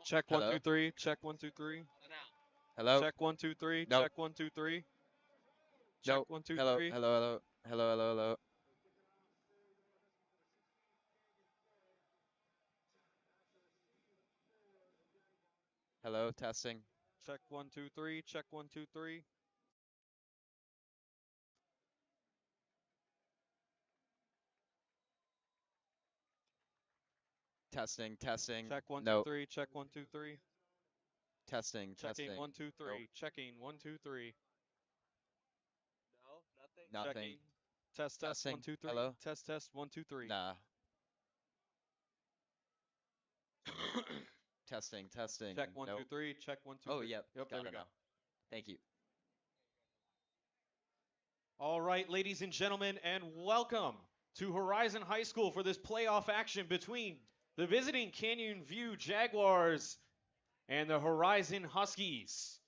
Check one, Hello? two, three. Check one, two, three. Hello? Check one, two, three. Nope. Check one, two, three. Check Nope. one, two, Hello, three. hello, hello. Hello, hello, hello. Hello, testing. Check one, two, three. Check one, two, three. Testing, testing. Check one, two, Nope. three. Check one, two, three. Testing, Checking testing. one, two, Nope. three. Checking one, two, three. Nothing. Checking. Test, test. One, Testing. two, three. Hello? Test, test. One, two, three. Nah. Testing, testing. Check one, two, Nope. three. Check one, two, Oh, three. yep. Yep, there Got we it go. now. Thank you. All right, ladies and gentlemen, and welcome to Horizon High School for this playoff action between the visiting Canyon View Jaguars and the Horizon Huskies.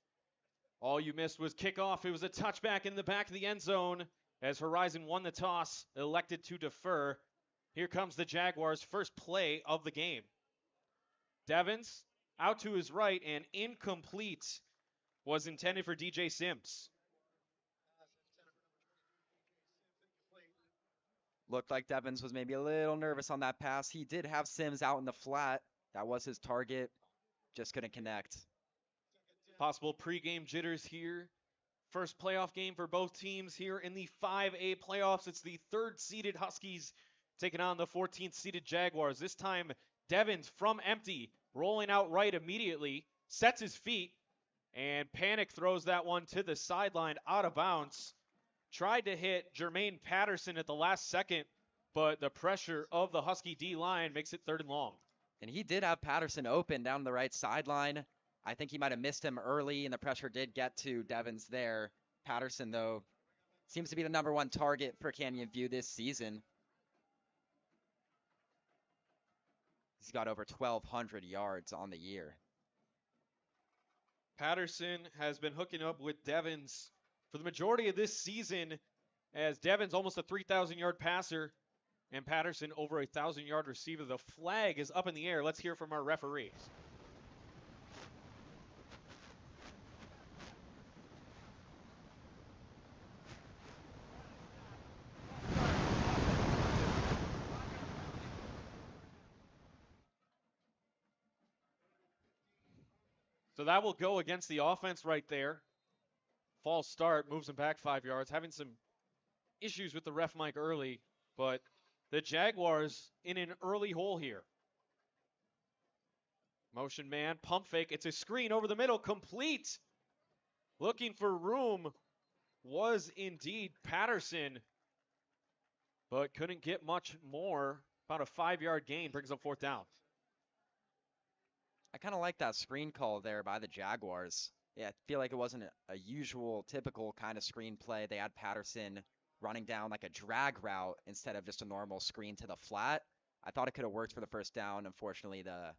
All you missed was kickoff. It was a touchback in the back of the end zone as Horizon won the toss, elected to defer. Here comes the Jaguars' first play of the game. Devins out to his right and incomplete, was intended for DJ Sims. Looked like Devins was maybe a little nervous on that pass. He did have Sims out in the flat. That was his target. Just couldn't connect. Possible pregame jitters here. First playoff game for both teams here in the 5A playoffs. It's the third seeded Huskies taking on the 14th seeded Jaguars. This time, Devins from empty, rolling out right immediately, sets his feet, and Panic throws that one to the sideline out of bounds. Tried to hit Jermaine Patterson at the last second, but the pressure of the Husky D line makes it third and long. And he did have Patterson open down the right sideline. I think he might have missed him early, and the pressure did get to Devins there. Patterson, though, seems to be the #1 target for Canyon View this season. He's got over 1,200 yards on the year. Patterson has been hooking up with Devins for the majority of this season, as Devins almost a 3,000 yard passer and Patterson over a 1,000-yard receiver. The flag is up in the air. Let's hear from our referees. So that will go against the offense right there. False start, moves him back 5 yards. Having some issues with the ref mic early, but the Jaguars in an early hole here. Motion man, pump fake. It's a screen over the middle, complete. Looking for room was indeed Patterson, but couldn't get much more. About a 5 yard gain brings up fourth down. I kind of like that screen call there by the Jaguars. Yeah, I feel like it wasn't a usual, typical kind of screen play. They had Patterson running down like a drag route instead of just a normal screen to the flat. I thought it could have worked for the first down. Unfortunately, the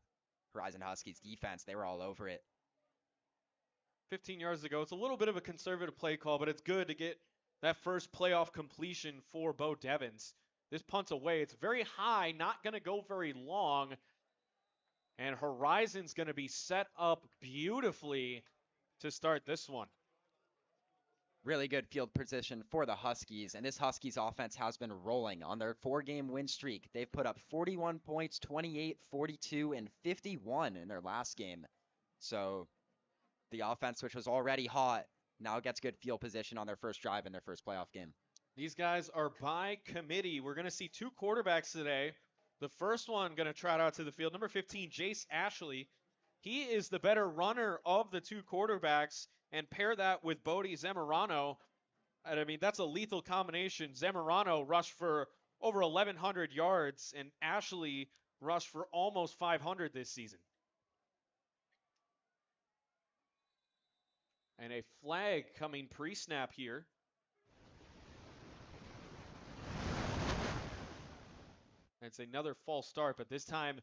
Horizon Huskies defense, they were all over it. 15 yards to go. It's a little bit of a conservative play call, but it's good to get that first playoff completion for Bo Devins. This punt's away. It's very high, not going to go very long. And Horizon's going to be set up beautifully to start this one. Really good field position for the Huskies, and this Huskies offense has been rolling on their 4-game win streak. They've put up 41 points, 28, 42, and 51 in their last game. So the offense, which was already hot, now gets good field position on their first drive in their first playoff game. These guys are by committee. We're going to see two quarterbacks today. The first one going to trot out to the field, number 15, Jace Ashley. He is the better runner of the two quarterbacks, and pair that with Bodie Zamorano. And I mean, that's a lethal combination. Zamorano rushed for over 1,100 yards, and Ashley rushed for almost 500 this season. And a flag coming pre-snap here. It's another false start, but this time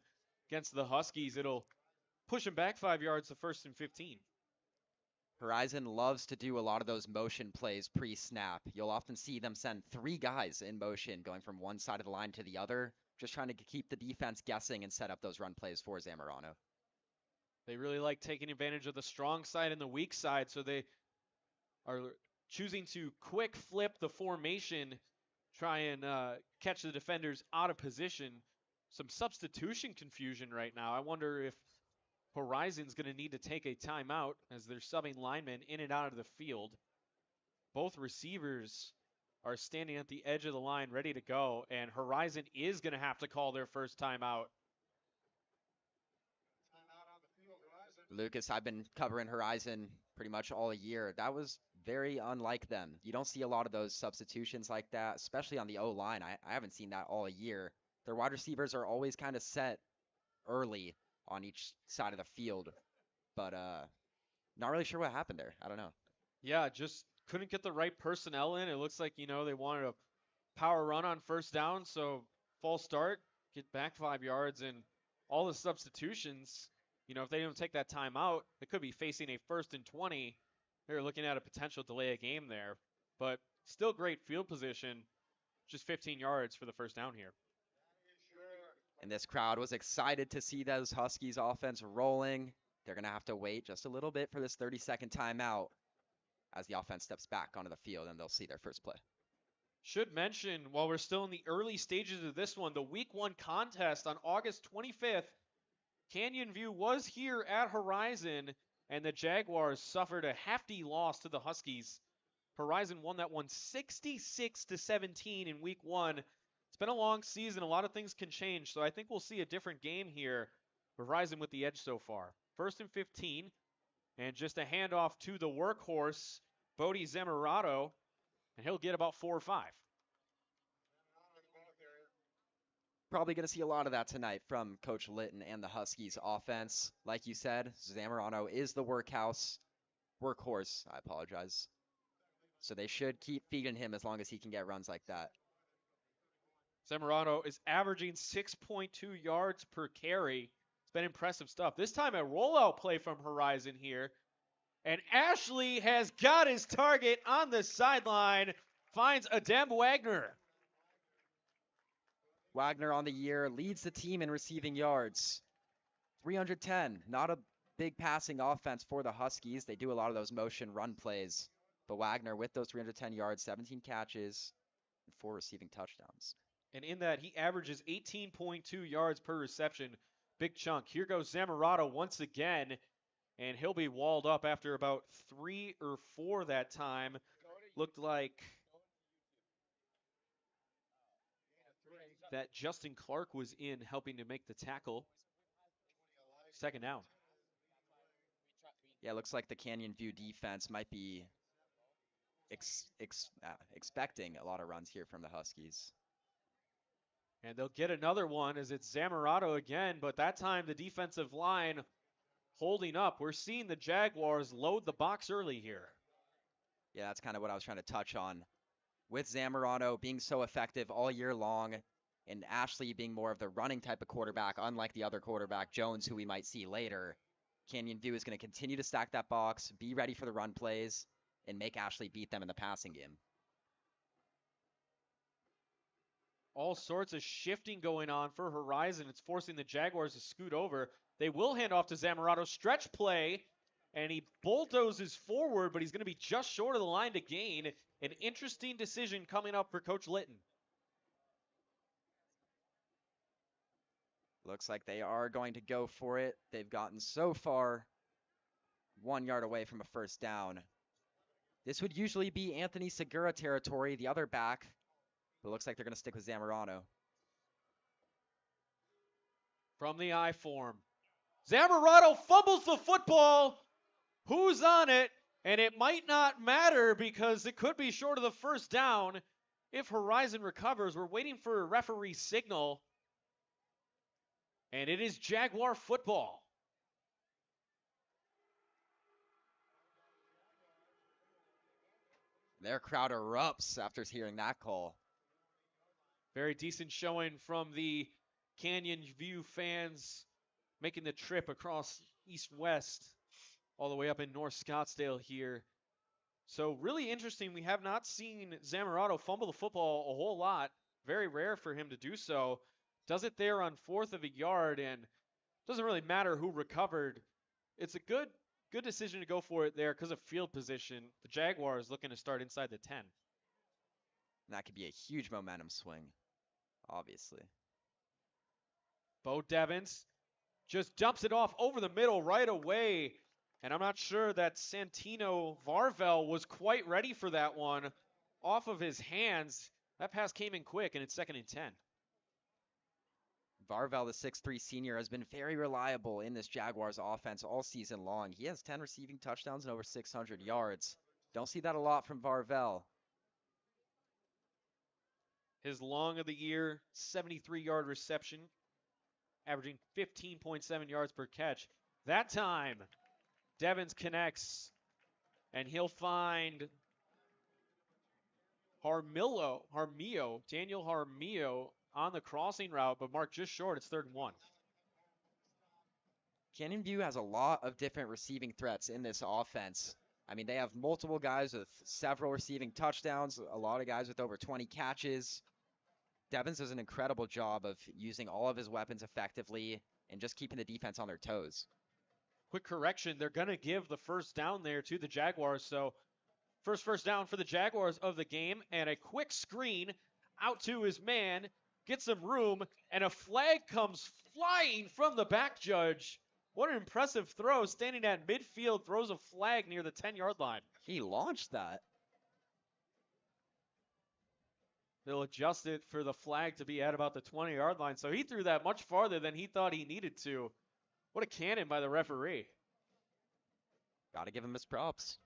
against the Huskies, it'll push him back 5 yards to first and 15. Horizon loves to do a lot of those motion plays pre-snap. You'll often see them send 3 guys in motion going from one side of the line to the other, just trying to keep the defense guessing and set up those run plays for Zamorano. They really like taking advantage of the strong side and the weak side, so they are choosing to quick flip the formation, try and catch the defenders out of position. Some substitution confusion right now. I wonder if Horizon's going to need to take a timeout as they're subbing linemen in and out of the field. Both receivers are standing at the edge of the line ready to go, and Horizon is going to have to call their first timeout. Lucas, I've been covering Horizon pretty much all year. That was very unlike them. You don't see a lot of those substitutions like that, especially on the O-line. I haven't seen that all year. Their wide receivers are always kind of set early on each side of the field, but not really sure what happened there. I don't know. Yeah, just couldn't get the right personnel in. It looks like, they wanted a power run on first down, so false start, get back 5 yards, and all the substitutions, if they don't take that time out, they could be facing a 1st and 20. They're looking at a potential delay of game there, but still great field position, just 15 yards for the first down here. And this crowd was excited to see those Huskies offense rolling. They're going to have to wait just a little bit for this 30-second timeout as the offense steps back onto the field, and they'll see their first play. Should mention, while we're still in the early stages of this one, the Week 1 contest on August 25th, Canyon View was here at Horizon, and the Jaguars suffered a hefty loss to the Huskies. Horizon won that one 66-17 in Week 1. It's been a long season. A lot of things can change, so I think we'll see a different game here. Horizon with the edge so far. 1st and 15, and just a handoff to the workhorse, Bodie Zamorano, and he'll get about 4 or 5. Probably going to see a lot of that tonight from Coach Litton and the Huskies offense. Like you said, Zamorano is the workhorse. I apologize. So they should keep feeding him as long as he can get runs like that. Zamorano is averaging 6.2 yards per carry. It's been impressive stuff. This time a rollout play from Horizon here. And Ashley has got his target on the sideline. Finds Adem Wagner. Wagner on the year leads the team in receiving yards. 310. Not a big passing offense for the Huskies. They do a lot of those motion run plays. But Wagner with those 310 yards, 17 catches, and 4 receiving touchdowns. And in that, he averages 18.2 yards per reception. Big chunk. Here goes Zamorano once again. And he'll be walled up after about 3 or 4 that time. Looked like that Justin Clark was in helping to make the tackle. 2nd down. Yeah, looks like the Canyon View defense might be expecting a lot of runs here from the Huskies. And they'll get another one as it's Zamorano again, but that time the defensive line holding up. We're seeing the Jaguars load the box early here. Yeah, that's kind of what I was trying to touch on. With Zamorano being so effective all year long, and Ashley being more of the running type of quarterback, unlike the other quarterback, Jones, who we might see later, Canyon View is going to continue to stack that box, be ready for the run plays, and make Ashley beat them in the passing game. All sorts of shifting going on for Horizon. It's forcing the Jaguars to scoot over. They will hand off to Zamorano. Stretch play, and he bulldozes forward, but he's going to be just short of the line to gain. An interesting decision coming up for Coach Litton. Looks like they are going to go for it. They've gotten so far 1 yard away from a first down. This would usually be Anthony Segura territory, the other back. But it looks like they're going to stick with Zamorano. From the I form. Zamorano fumbles the football. Who's on it? And it might not matter because it could be short of the first down if Horizon recovers. We're waiting for a referee signal. And it is Jaguar football. Their crowd erupts after hearing that call. Very decent showing from the Canyon View fans making the trip across east-west all the way up in North Scottsdale here. So really interesting. We have not seen Zamorano fumble the football a whole lot. Very rare for him to do so. Does it there on 4th of a yard, and doesn't really matter who recovered. It's a good decision to go for it there because of field position. The Jaguars looking to start inside the 10. And that could be a huge momentum swing, obviously. Bo Devins just dumps it off over the middle right away. And I'm not sure that Santino Varvel was quite ready for that one off of his hands. That pass came in quick, and it's 2nd and 10. Varvel, the 6'3 senior, has been very reliable in this Jaguars offense all season long. He has 10 receiving touchdowns and over 600 yards. Don't see that a lot from Varvel. His long of the year, 73-yard reception, averaging 15.7 yards per catch. That time, Devins connects, and he'll find Daniel Harmillo on the crossing route, but marked just short. It's 3rd and 1. Canyon View has a lot of different receiving threats in this offense. I mean, they have multiple guys with several receiving touchdowns, a lot of guys with over 20 catches. Devins does an incredible job of using all of his weapons effectively and just keeping the defense on their toes. Quick correction, they're going to give the first down there to the Jaguars, so first down for the Jaguars of the game, and a quick screen out to his man, gets some room, and a flag comes flying from the back judge. What an impressive throw, standing at midfield, throws a flag near the 10-yard line. He launched that. They'll adjust it for the flag to be at about the 20-yard line, so he threw that much farther than he thought he needed to. What a cannon by the referee. Gotta give him his props.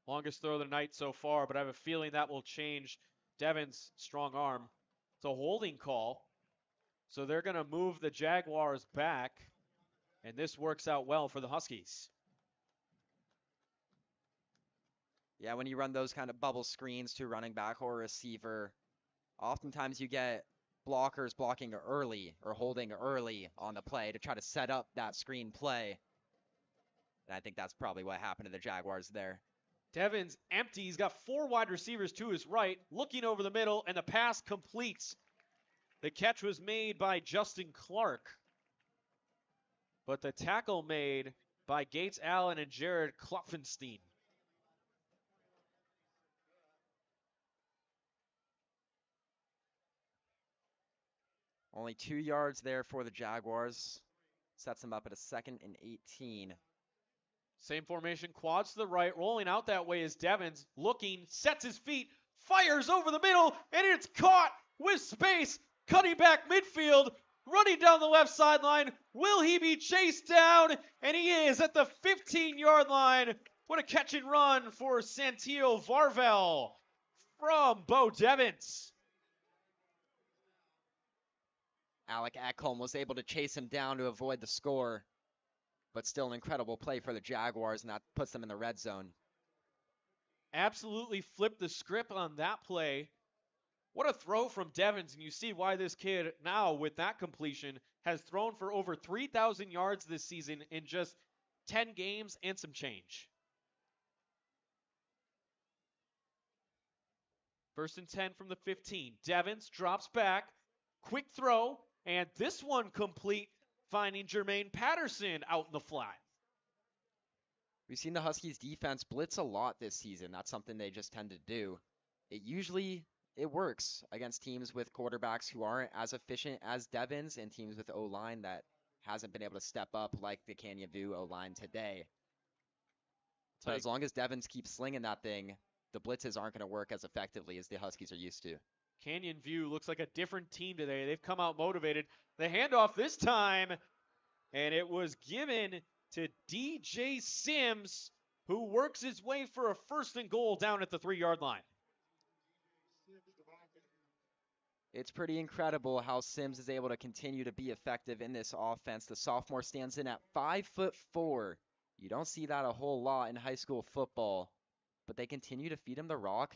Longest throw of the night so far, but I have a feeling that will change. Devins' strong arm. It's a holding call. So they're going to move the Jaguars back, and this works out well for the Huskies. Yeah, when you run those kind of bubble screens to running back or receiver, oftentimes you get blockers blocking early or holding early on the play to try to set up that screen play. And I think that's probably what happened to the Jaguars there. Devins empty. He's got 4 wide receivers to his right, looking over the middle, and the pass completes. The catch was made by Justin Clark, but the tackle made by Gates Allen and Jared Klopfenstein. Only 2 yards there for the Jaguars. Sets them up at a 2nd and 18. Same formation, quads to the right, rolling out that way is Devins, looking, sets his feet, fires over the middle, and it's caught with space, cutting back midfield, running down the left sideline. Will he be chased down? And he is at the 15-yard line. What a catch and run for Santino Varvel from Bo Devins. Alec Ekholm was able to chase him down to avoid the score, but still an incredible play for the Jaguars, and that puts them in the red zone. Absolutely flipped the script on that play. What a throw from Devins, and you see why this kid now, with that completion, has thrown for over 3,000 yards this season in just 10 games and some change. 1st and 10 from the 15. Devins drops back, quick throw, and this one complete, finding Jermaine Patterson out in the flat. We've seen the Huskies defense blitz a lot this season. That's something they just tend to do. It works against teams with quarterbacks who aren't as efficient as Devins and teams with O-line that hasn't been able to step up like the Canyon View O-line today. But as long as Devins keeps slinging that thing, the blitzes aren't going to work as effectively as the Huskies are used to. Canyon View looks like a different team today. They've come out motivated. The handoff this time, and it was given to DJ Sims, who works his way for a 1st and goal down at the 3-yard line. It's pretty incredible how Sims is able to continue to be effective in this offense. The sophomore stands in at 5'4". You don't see that a whole lot in high school football, but they continue to feed him the rock,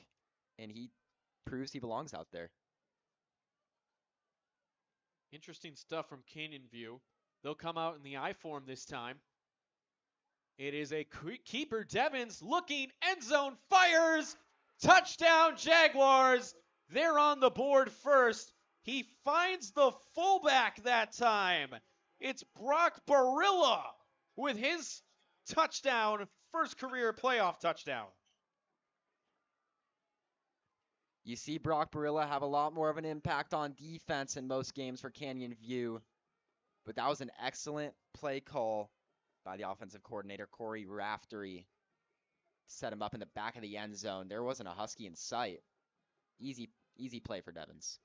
and he proves he belongs out there. Interesting stuff from Canyon View. They'll come out in the I form this time. It is a keeper. Devins looking, end zone, fires, touchdown Jaguars. They're on the board first. He finds the fullback that time. It's Brock Barilla with his touchdown, first career playoff touchdown. You see Brock Barilla have a lot more of an impact on defense in most games for Canyon View, but that was an excellent play call by the offensive coordinator, Corey Raftery. Set him up in the back of the end zone. There wasn't a Husky in sight. Easy play for Devens.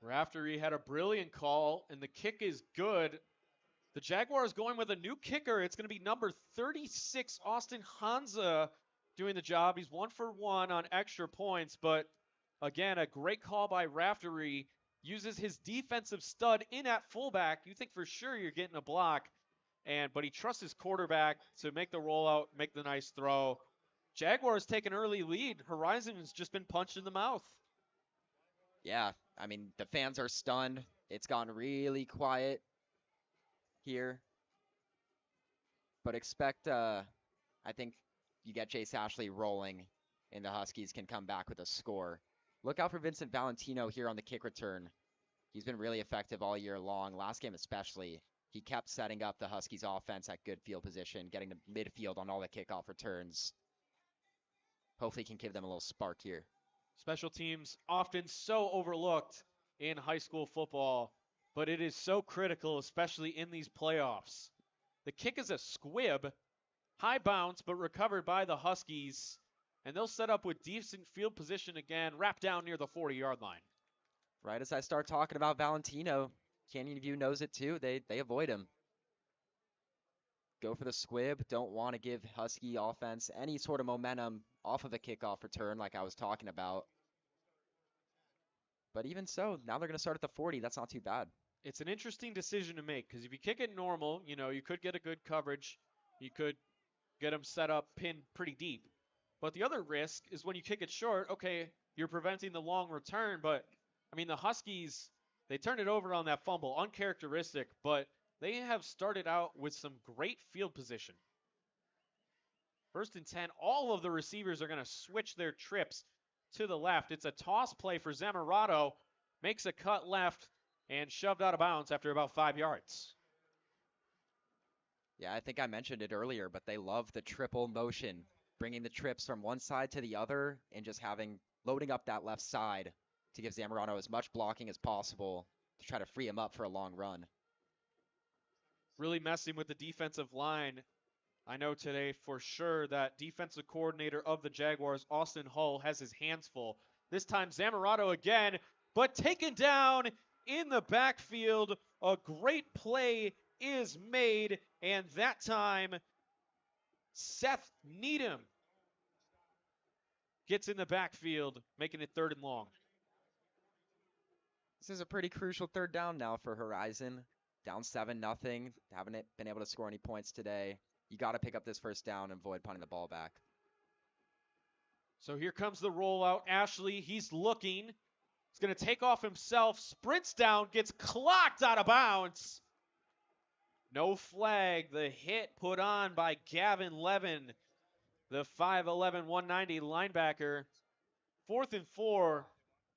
Raftery had a brilliant call, and the kick is good. The Jaguars going with a new kicker. It's going to be number 36, Austin Hanza, doing the job. He's 1 for 1 on extra points, but again, a great call by Raftery. Uses his defensive stud in at fullback. You think for sure you're getting a block, but he trusts his quarterback to make the rollout, make the nice throw. Jaguars take an early lead. Horizon has just been punched in the mouth. Yeah, I mean, the fans are stunned. It's gone really quiet here. But expect, I think you get Chase Ashley rolling, and the Huskies can come back with a score. Look out for Vincent Valentino here on the kick return. He's been really effective all year long, last game especially. He kept setting up the Huskies offense at good field position, getting to midfield on all the kickoff returns. Hopefully he can give them a little spark here. Special teams often so overlooked in high school football, but it is so critical, especially in these playoffs. The kick is a squib, high bounce, but recovered by the Huskies, and they'll set up with decent field position again, wrapped down near the 40-yard line. Right as I start talking about Valentino, Canyon View knows it too. They avoid him. Go for the squib. Don't want to give Husky offense any sort of momentum off of a kickoff return like I was talking about. But even so, now they're going to start at the 40. That's not too bad. It's an interesting decision to make because if you kick it normal, you could get a good coverage. You could get them set up, pinned pretty deep. But the other risk is when you kick it short, okay, you're preventing the long return. But, I mean, the Huskies, they turned it over on that fumble. Uncharacteristic, but they have started out with some great field position. 1st and 10, all of the receivers are going to switch their trips to the left. It's a toss play for Zamorano. Makes a cut left and shoved out of bounds after about 5 yards. Yeah, I think I mentioned it earlier, but they love the triple motion, bringing the trips from one side to the other and just loading up that left side to give Zamorano as much blocking as possible to try to free him up for a long run. Really messing with the defensive line. I know today for sure that defensive coordinator of the Jaguars, Austin Hull, has his hands full. This time Zamorano again, but taken down in the backfield. A great play is made, and that time Seth Needham gets in the backfield, making it 3rd and long. This is a pretty crucial 3rd down now for Horizon. Down 7-0. Haven't been able to score any points today. You got to pick up this 1st down and avoid punting the ball back. So here comes the rollout. Ashley, he's looking. He's going to take off himself, sprints down, gets clocked out of bounds. No flag. The hit put on by Gavin Levin, the 5'11", 190 linebacker. 4th and 4.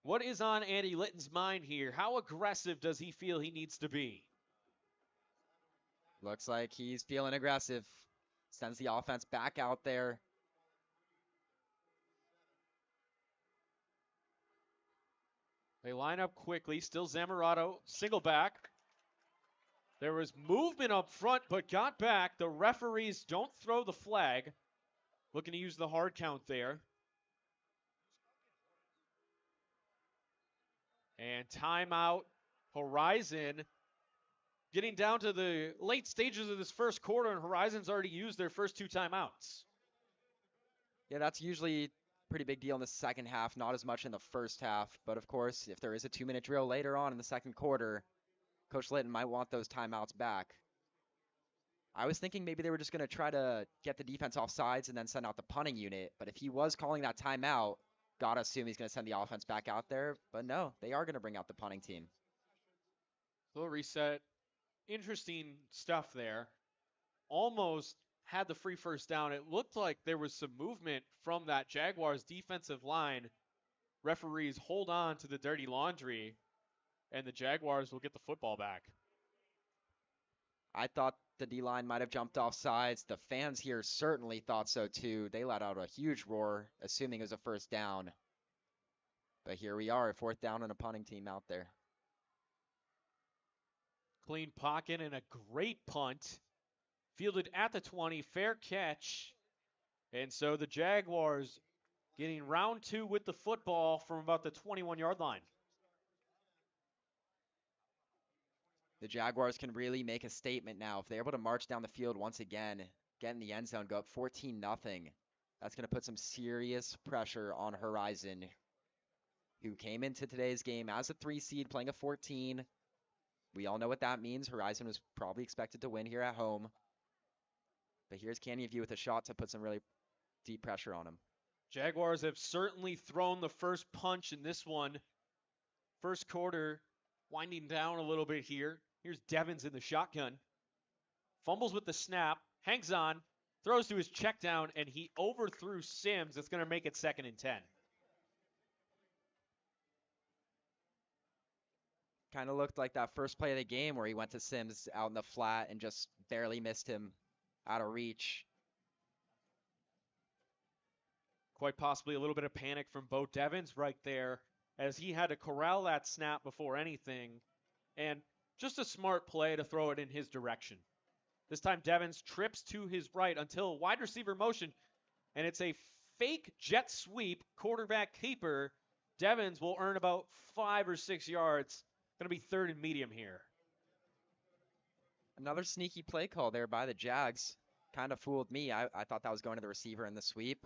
What is on Andy Litton's mind here? How aggressive does he feel he needs to be? Looks like he's feeling aggressive. Sends the offense back out there. They line up quickly. Still Zamorano, single back. There was movement up front, but got back. The referees don't throw the flag. Looking to use the hard count there. And timeout, Horizon. Getting down to the late stages of this 1st quarter, and Horizon's already used their first 2 timeouts. Yeah, that's usually a pretty big deal in the 2nd half, not as much in the 1st half. But of course, if there is a 2-minute drill later on in the 2nd quarter, Coach Litton might want those timeouts back. I was thinking maybe they were just going to try to get the defense off sides and then send out the punting unit. But if he was calling that timeout, gotta assume he's going to send the offense back out there. But no, they are going to bring out the punting team. Little reset. Interesting stuff there. Almost had the free 1st down. It looked like there was some movement from that Jaguars defensive line. Referees hold on to the dirty laundry, and the Jaguars will get the football back. I thought the D-line might have jumped off sides. The fans here certainly thought so too. They let out a huge roar, assuming it was a first down. But here we are, 4th down and a punting team out there. Clean pocket and a great punt. Fielded at the 20, fair catch. And so the Jaguars getting round 2 with the football from about the 21-yard line. The Jaguars can really make a statement now. If they're able to march down the field once again, get in the end zone, go up 14-0, that's going to put some serious pressure on Horizon, who came into today's game as a 3 seed playing a 14. We all know what that means. Horizon was probably expected to win here at home. But here's Canyon View with a shot to put some really deep pressure on him. Jaguars have certainly thrown the first punch in this one. First quarter winding down a little bit here. Here's Devins in the shotgun. Fumbles with the snap, hangs on, throws to his check down, and he overthrew Sims. It's going to make it 2nd and 10. Kind of looked like that first play of the game where he went to Sims out in the flat and just barely missed him out of reach. Quite possibly a little bit of panic from Bo Devins right there, as he had to corral that snap before anything. And just a smart play to throw it in his direction. This time Devins trips to his right until wide receiver motion, and it's a fake jet sweep, quarterback keeper. Devins will earn about 5 or 6 yards. Going to be 3rd and medium here. Another sneaky play call there by the Jags. Kind of fooled me. I thought that was going to the receiver in the sweep.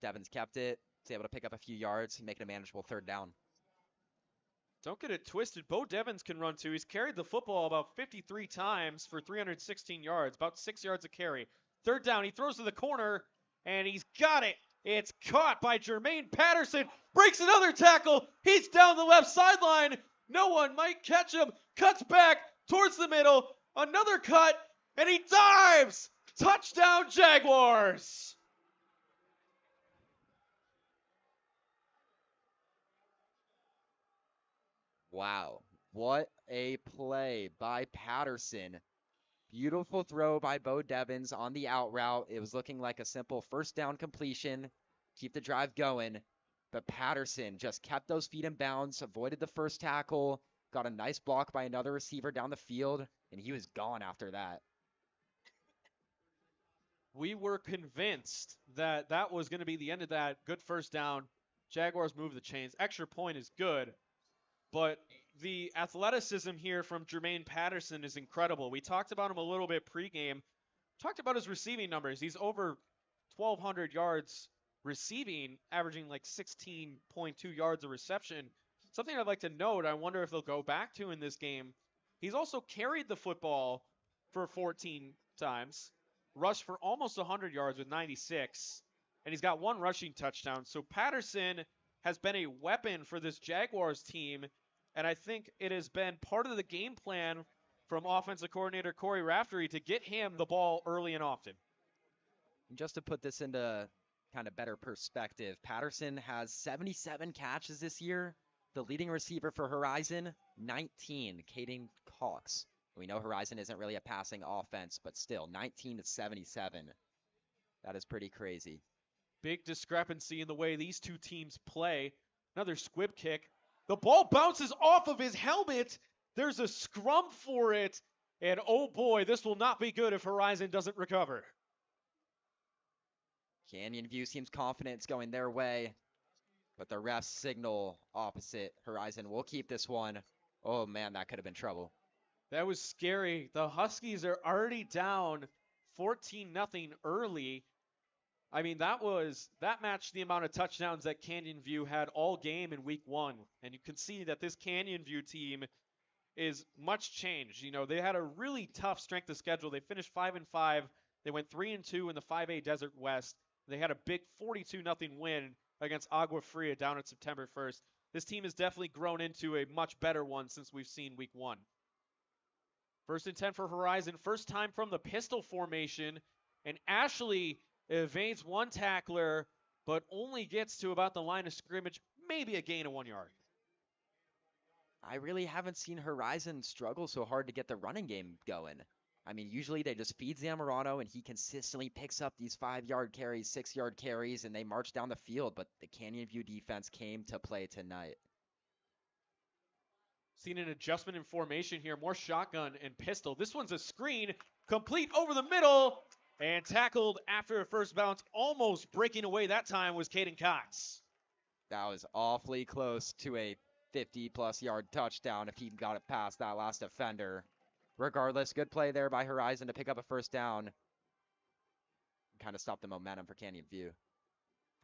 Devins kept it. Was able to pick up a few yards, make it a manageable 3rd down. Don't get it twisted. Bo Devins can run too. He's carried the football about 53 times for 316 yards, about 6 yards a carry. 3rd down, he throws to the corner, and he's got it. It's caught by Jermaine Patterson. Breaks another tackle. He's down the left sideline. No one might catch him. Cuts back towards the middle. Another cut, and he dives. Touchdown, Jaguars. Wow, what a play by Patterson. Beautiful throw by Bo Devins on the out route. It was looking like a simple 1st down completion. Keep the drive going. But Patterson just kept those feet in bounds, avoided the first tackle, got a nice block by another receiver down the field, and he was gone after that. We were convinced that that was going to be the end of that. Good 1st down. Jaguars move the chains. Extra point is good. But the athleticism here from Jermaine Patterson is incredible. We talked about him a little bit pregame. Talked about his receiving numbers. He's over 1,200 yards receiving, averaging like 16.2 yards a reception. Something I'd like to note, I wonder if they'll go back to in this game. He's also carried the football for 14 times, rushed for almost 100 yards with 96, and he's got 1 rushing touchdown. So Patterson has been a weapon for this Jaguars team, and I think it has been part of the game plan from offensive coordinator Corey Raftery to get him the ball early and often. And just to put this into kind of better perspective, Patterson has 77 catches this year. The leading receiver for Horizon, 19, Caden Cox. We know Horizon isn't really a passing offense, but still, 19 to 77. That is pretty crazy. Big discrepancy in the way these two teams play. Another squib kick. The ball bounces off of his helmet. There's a scrum for it. And oh boy, this will not be good if Horizon doesn't recover. Canyon View seems confident it's going their way, but the refs signal opposite. Horizon will keep this one. Oh man, that could have been trouble. That was scary. The Huskies are already down 14-0 early. I mean, that matched the amount of touchdowns that Canyon View had all game in week 1. And you can see that this Canyon View team is much changed. You know, they had a really tough strength of schedule. They finished 5-5. They went 3-2 in the 5A Desert West. They had a big 42-0 win against Agua Fria down on September 1st. This team has definitely grown into a much better one since we've seen week 1. 1st and 10 for Horizon. First time from the pistol formation. And Ashley evades one tackler, but only gets to about the line of scrimmage, maybe a gain of 1 yard. I really haven't seen Horizon struggle so hard to get the running game going. I mean, usually they just feed Zamorano, and he consistently picks up these 5-yard carries, 6-yard carries, and they march down the field. But the Canyon View defense came to play tonight. Seen an adjustment in formation here. More shotgun and pistol. This one's a screen. Complete over the middle. And tackled after a first bounce. Almost breaking away that time was Caden Cox. That was awfully close to a 50-plus yard touchdown if he got it past that last defender. Regardless, good play there by Horizon to pick up a first down. Kind of stop the momentum for Canyon View.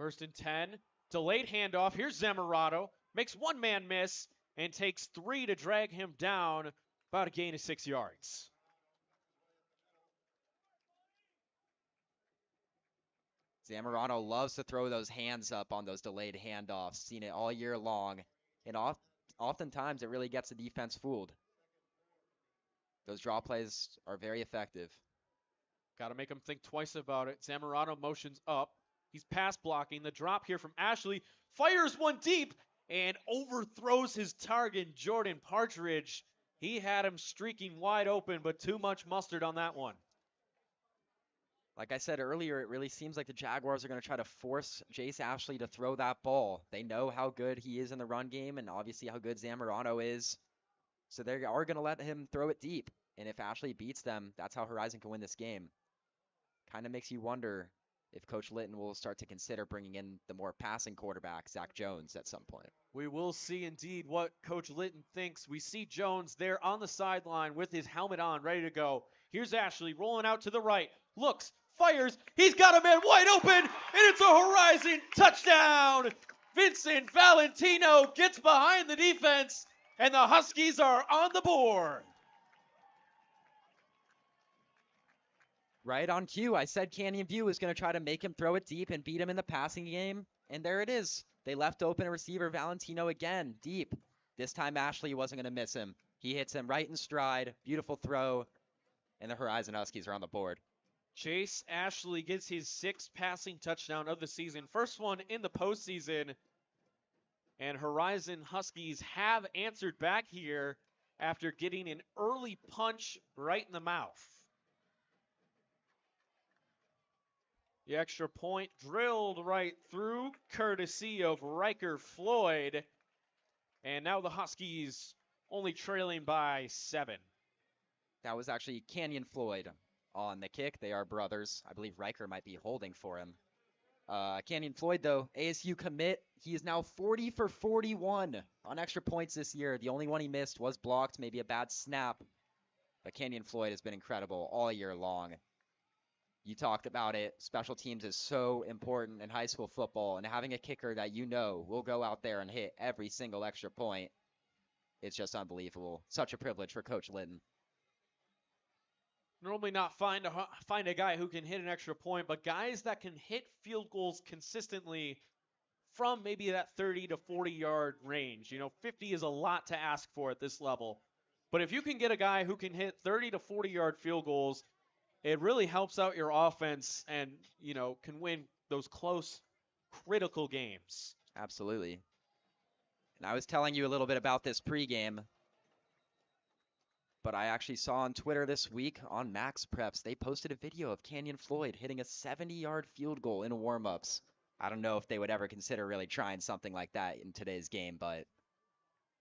1st and 10. Delayed handoff. Here's Zamorano. Makes one man miss and takes 3 to drag him down. About a gain of 6 yards. Zamorano loves to throw those hands up on those delayed handoffs. Seen it all year long. And oftentimes it really gets the defense fooled. Those draw plays are very effective. Got to make him think twice about it. Zamorano motions up. He's pass blocking. The drop here from Ashley. Fires one deep and overthrows his target, Jordan Partridge. He had him streaking wide open, but too much mustard on that one. Like I said earlier, it really seems like the Jaguars are going to try to force Jace Ashley to throw that ball. They know how good he is in the run game and obviously how good Zamorano is. So they are going to let him throw it deep. And if Ashley beats them, that's how Horizon can win this game. Kind of makes you wonder if Coach Litton will start to consider bringing in the more passing quarterback, Zach Jones, at some point. We will see indeed what Coach Litton thinks. We see Jones there on the sideline with his helmet on, ready to go. Here's Ashley rolling out to the right. Looks, fires. He's got a man wide open, and it's a Horizon touchdown. Vincent Valentino gets behind the defense, and the Huskies are on the board. Right on cue. I said Canyon View was going to try to make him throw it deep and beat him in the passing game. And there it is. They left open a receiver, Valentino, again, deep. This time Ashley wasn't going to miss him. He hits him right in stride. Beautiful throw. And the Horizon Huskies are on the board. Chase Ashley gets his 6th passing touchdown of the season. First one in the postseason. And Horizon Huskies have answered back here after getting an early punch right in the mouth. The extra point drilled right through, courtesy of Riker Floyd. And now the Huskies only trailing by 7. That was actually Canyon Floyd on the kick. They are brothers. I believe Riker might be holding for him. Canyon Floyd, though, ASU commit. He is now 40 for 41 on extra points this year. The only one he missed was blocked, maybe a bad snap. But Canyon Floyd has been incredible all year long. You talked about it. Special teams is so important in high school football, and having a kicker that you know will go out there and hit every single extra point, it's just unbelievable. Such a privilege for Coach Litton. Normally not find a guy who can hit an extra point, but guys that can hit field goals consistently from maybe that 30 to 40-yard range. 50 is a lot to ask for at this level. But if you can get a guy who can hit 30 to 40-yard field goals, it really helps out your offense and, can win those close, critical games. Absolutely. And I was telling you a little bit about this pregame, but I actually saw on Twitter this week on Max Preps, they posted a video of Canyon Floyd hitting a 70-yard field goal in warm-ups. I don't know if they would ever consider really trying something like that in today's game, but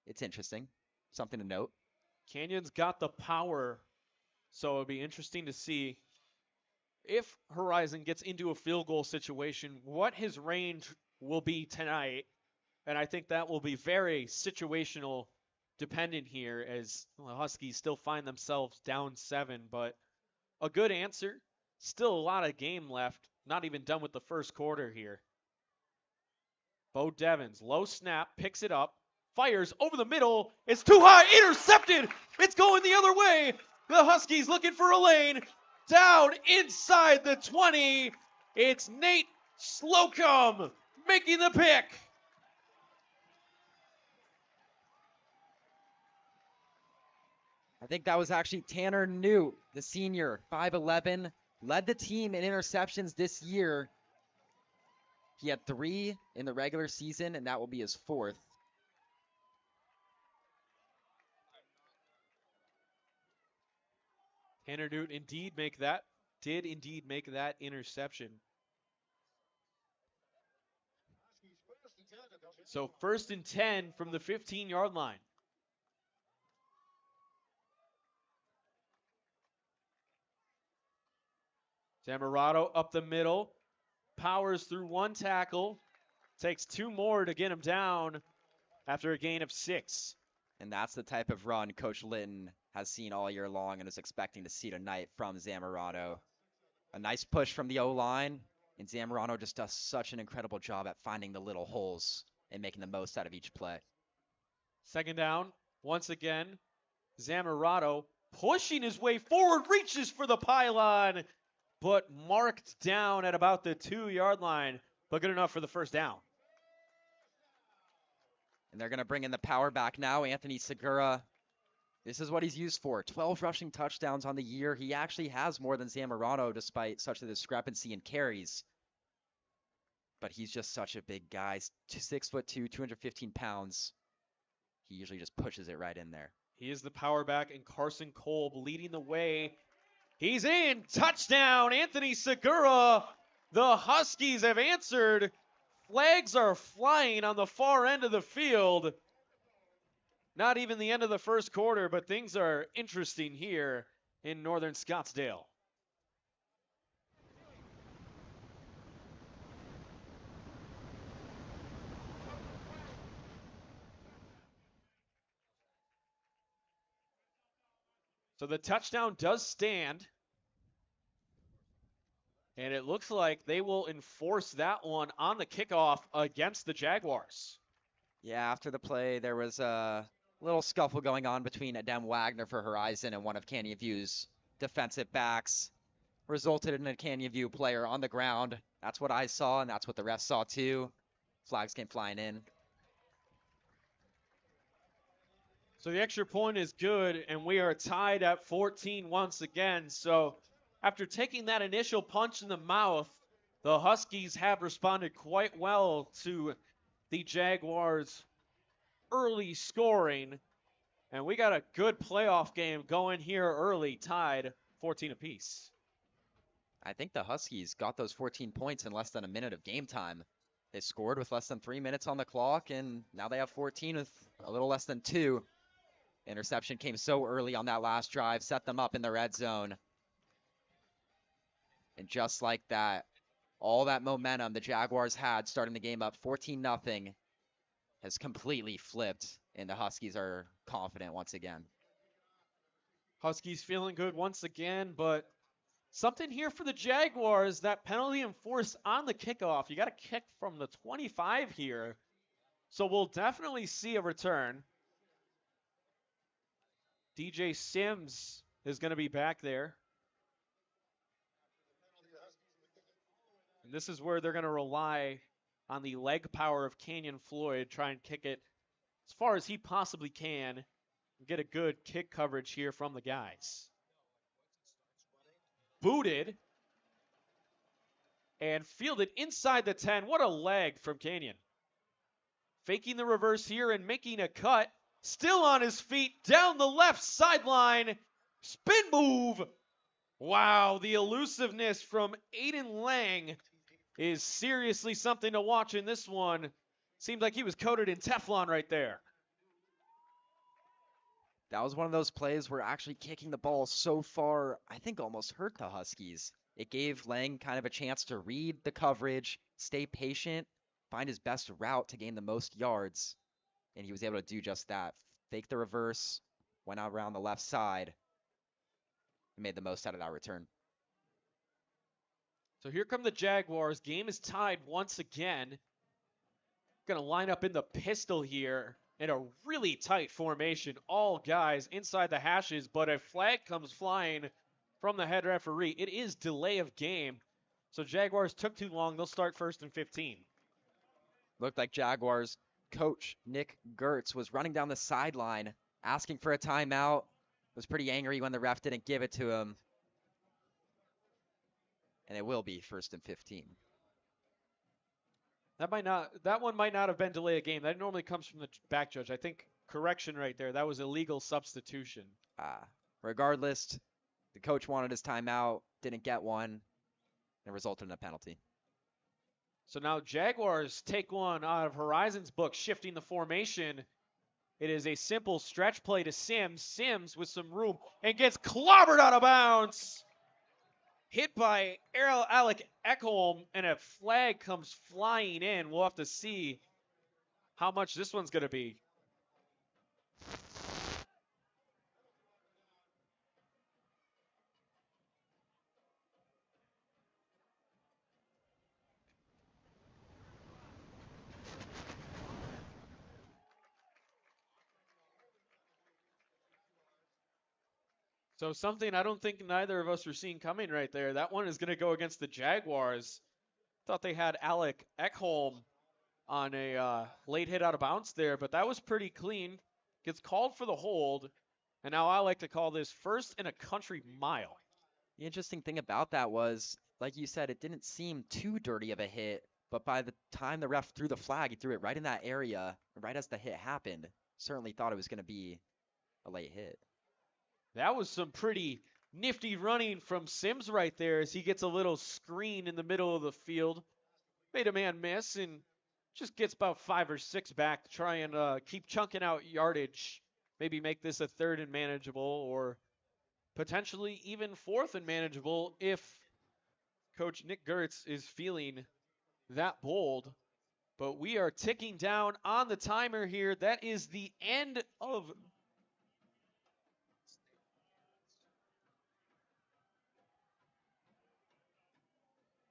it's interesting. Something to note. Canyon's got the power. So it'll be interesting to see if Horizon gets into a field goal situation, what his range will be tonight. And I think that will be very situational dependent here as the Huskies still find themselves down 7. But a good answer. Still a lot of game left. Not even done with the first quarter here. Bo Devins, low snap, picks it up, fires over the middle. It's too high, intercepted. It's going the other way. The Huskies looking for a lane. Down inside the 20. It's Nate Slocum making the pick. I think that was actually Tanner Newt, the senior, 5'11", led the team in interceptions this year. He had 3 in the regular season, and that will be his 4th. Tanner Newt did indeed make that interception. So 1st and 10 from the 15-yard line. Zamorano up the middle, powers through one tackle, takes 2 more to get him down after a gain of 6. And that's the type of run Coach Litton has seen all year long and is expecting to see tonight from Zamorano. A nice push from the O-line, and Zamorano just does such an incredible job at finding the little holes and making the most out of each play. 2nd down, once again, Zamorano pushing his way forward, reaches for the pylon, but marked down at about the 2-yard line, but good enough for the 1st down. And they're going to bring in the power back now, Anthony Segura. This is what he's used for. 12 rushing touchdowns on the year. He actually has more than Zamorano despite such a discrepancy in carries. But he's just such a big guy. 6'2", 215 pounds. He usually just pushes it right in there. He is the power back, and Carson Kolb leading the way. He's in. Touchdown, Anthony Segura. The Huskies have answered. Flags are flying on the far end of the field. Not even the end of the 1st quarter, but things are interesting here in Northern Scottsdale. So the touchdown does stand. And it looks like they will enforce that one on the kickoff against the Jaguars. Yeah, after the play, there was a little scuffle going on between Adem Wagner for Horizon and one of Canyon View's defensive backs. Resulted in a Canyon View player on the ground. That's what I saw, and that's what the refs saw too. Flags came flying in. So the extra point is good, and we are tied at 14 once again. So after taking that initial punch in the mouth, the Huskies have responded quite well to the Jaguars' early scoring. And we got a good playoff game going here early, tied 14 apiece. I think the Huskies got those 14 points in less than a minute of game time. They scored with less than 3 minutes on the clock, and now they have 14 with a little less than 2. Interception came so early on that last drive, set them up in the red zone. And just like that, all that momentum the Jaguars had starting the game up 14-0 has completely flipped, and the Huskies are confident once again. Huskies feeling good once again, but something here for the Jaguars, that penalty enforced on the kickoff. You got to kick from the 25 here. So we'll definitely see a return. DJ Sims is going to be back there. And this is where they're going to rely on the leg power of Canyon Floyd, try and kick it as far as he possibly can and get a good kick coverage here from the guys. Booted and fielded inside the 10. What a leg from Canyon. Faking the reverse here and making a cut. Still on his feet, down the left sideline. Spin move. Wow, the elusiveness from Aiden Lang is seriously something to watch in this one. Seems like he was coated in Teflon right there. That was one of those plays where actually kicking the ball so far, I think almost hurt the Huskies. It gave Lang kind of a chance to read the coverage, stay patient, find his best route to gain the most yards. And he was able to do just that. Fake the reverse, went out around the left side, and made the most out of that return. So here come the Jaguars. Game is tied once again. Going to line up in the pistol here in a really tight formation. All guys inside the hashes, but a flag comes flying from the head referee. It is delay of game. So Jaguars took too long. They'll start 1st and 15. Looked like Jaguars coach Nick Gertz was running down the sideline, asking for a timeout. Was pretty angry when the ref didn't give it to him. And it will be 1st and 15. That one might not have been delay of game. That normally comes from the back judge. I think correction right there. That was illegal substitution. Regardless, The coach wanted his timeout, didn't get one, and resulted in a penalty. So now Jaguars take one out of Horizon's book, shifting the formation. It is a simple stretch play to Sims. Sims with some room and gets clobbered out of bounds. Hit by Alec Ekholm, and a flag comes flying in. We'll have to see how much this one's going to be. So something I don't think neither of us were seeing coming right there. That one is going to go against the Jaguars. Thought they had Alec Ekholm on a late hit out of bounds there, but that was pretty clean. Gets called for the hold, and now I like to call this first in a country mile. The interesting thing about that was, like you said, it didn't seem too dirty of a hit, but by the time the ref threw the flag, he threw it right in that area, right as the hit happened. Certainly thought it was going to be a late hit. That was some pretty nifty running from Sims right there as he gets a little screen in the middle of the field. Made a man miss and just gets about 5 or 6 back to try and keep chunking out yardage. Maybe make this a 3rd and manageable, or potentially even 4th and manageable if Coach Nick Gertz is feeling that bold. But we are ticking down on the timer here. That is the end of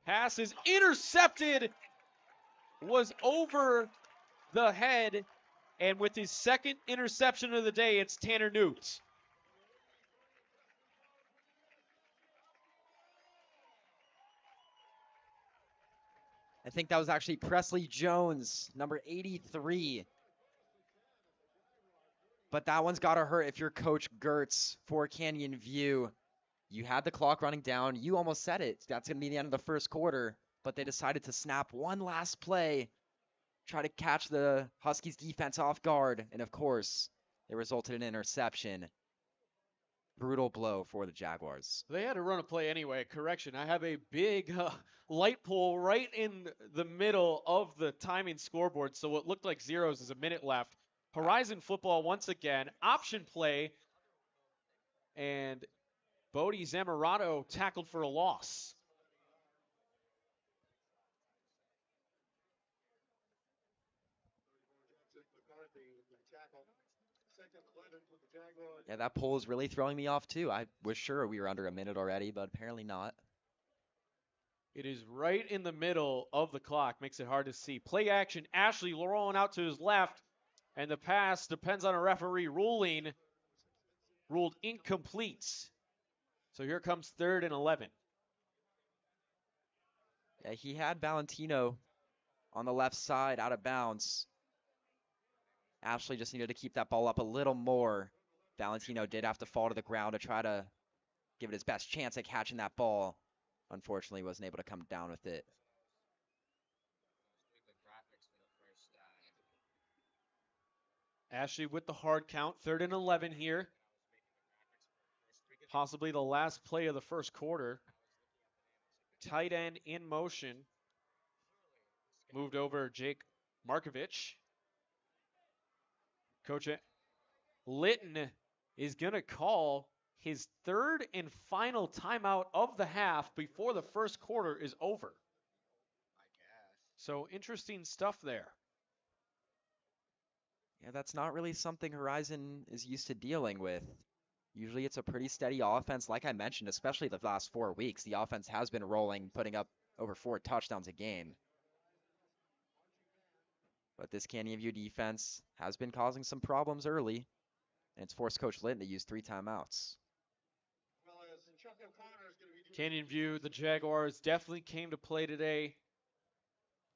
pass is intercepted, was over the head, and with his 2nd interception of the day, it's Tanner Newt. I think that was actually Presley Jones, number 83. But that one's got to hurt if you're Coach Gertz for Canyon View. You had the clock running down. You almost said it. That's going to be the end of the first quarter. But they decided to snap one last play, try to catch the Huskies defense off guard. And of course, it resulted in an interception. Brutal blow for the Jaguars. They had to run a play anyway. Correction, I have a big light pole right in the middle of the timing scoreboard. So what looked like zeros is a minute left. Horizon football once again. Option play. And Bodie Zamorano tackled for a loss. Yeah, that poll is really throwing me off too. I was sure we were under a minute already, but apparently not. It is right in the middle of the clock. Makes it hard to see. Play action. Ashley rolling out to his left. And the pass depends on a referee ruling. Ruled incomplete. So here comes 3rd and 11. Yeah, he had Valentino on the left side out of bounds. Ashley just needed to keep that ball up a little more. Valentino did have to fall to the ground to try to give it his best chance at catching that ball. Unfortunately, wasn't able to come down with it. Ashley with the hard count. 3rd and 11 here. Possibly the last play of the first quarter. Tight end in motion. Moved over Jake Markovich. Coach Litton is going to call his 3rd and final timeout of the half before the first quarter is over. So interesting stuff there. Yeah, that's not really something Horizon is used to dealing with. Usually it's a pretty steady offense. Like I mentioned, especially the last 4 weeks, the offense has been rolling, putting up over 4 touchdowns a game. But this Canyon View defense has been causing some problems early, and it's forced Coach Litton to use 3 timeouts. Canyon View, the Jaguars definitely came to play today,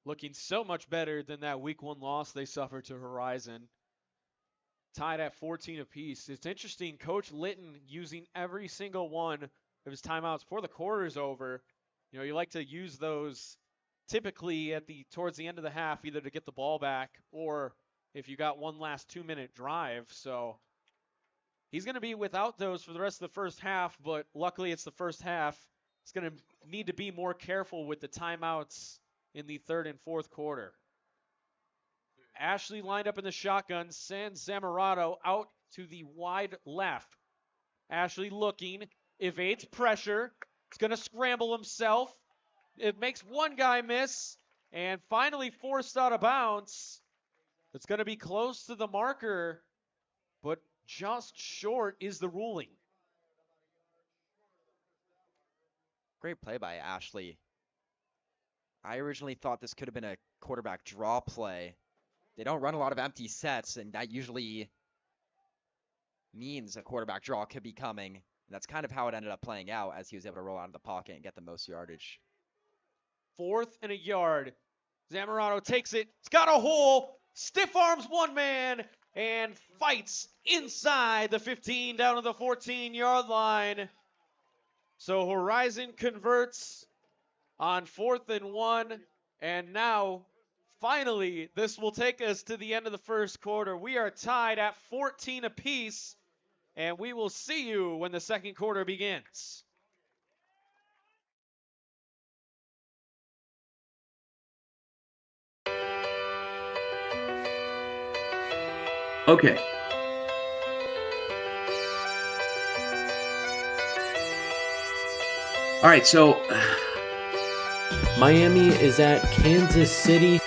looking so much better than that week 1 loss they suffered to Horizon. Tied at 14 apiece. It's interesting, Coach Litton using every single one of his timeouts before the quarter's over. You know, you like to use those typically towards the end of the half, either to get the ball back or if you got one last 2-minute drive. So He's going to be without those for the rest of the first half, but luckily it's the first half. He's going to need to be more careful with the timeouts in the third and fourth quarter. Ashley lined up in the shotgun, sends Zamorano out to the wide left. Ashley looking, evades pressure. He's going to scramble himself. It makes one guy miss, and finally forced out of bounds. It's going to be close to the marker, but just short is the ruling. Great play by Ashley. I originally thought this could have been a quarterback draw play. They don't run a lot of empty sets, and that usually means a quarterback draw could be coming. And that's kind of how it ended up playing out, as he was able to roll out of the pocket and get the most yardage. 4th and a yard. Zamorano takes it. It's got a hole. Stiff arms one man and fights inside the 15 down to the 14-yard line. So Horizon converts on 4th and 1. And now, finally, this will take us to the end of the first quarter. We are tied at 14 apiece. And we will see you when the second quarter begins. Okay. All right, so Miami is at Kansas City.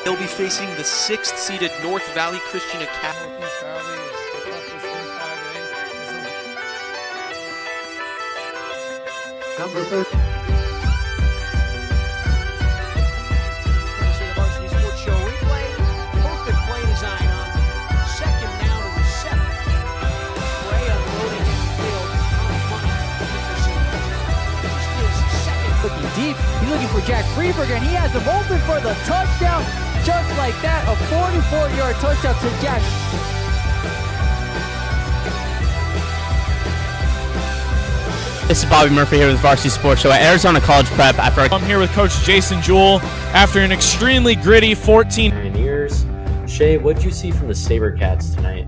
They'll be facing the 6th-seeded North Valley Christian Academy. Number 30. Varsity Sports Show replay. Perfect play design on 2nd down and 7. Bray unloading downfield. Looking deep, he's looking for Jack Freeberg, and he has him open for the touchdown. Just like that, a 44-yard touchdown to Jack. This is Bobby Murphy here with Varsity Sports Show at Arizona College Prep. I'm here with Coach Jason Jewell after an extremely gritty 14 years. Shay, what did you see from the SaberCats tonight?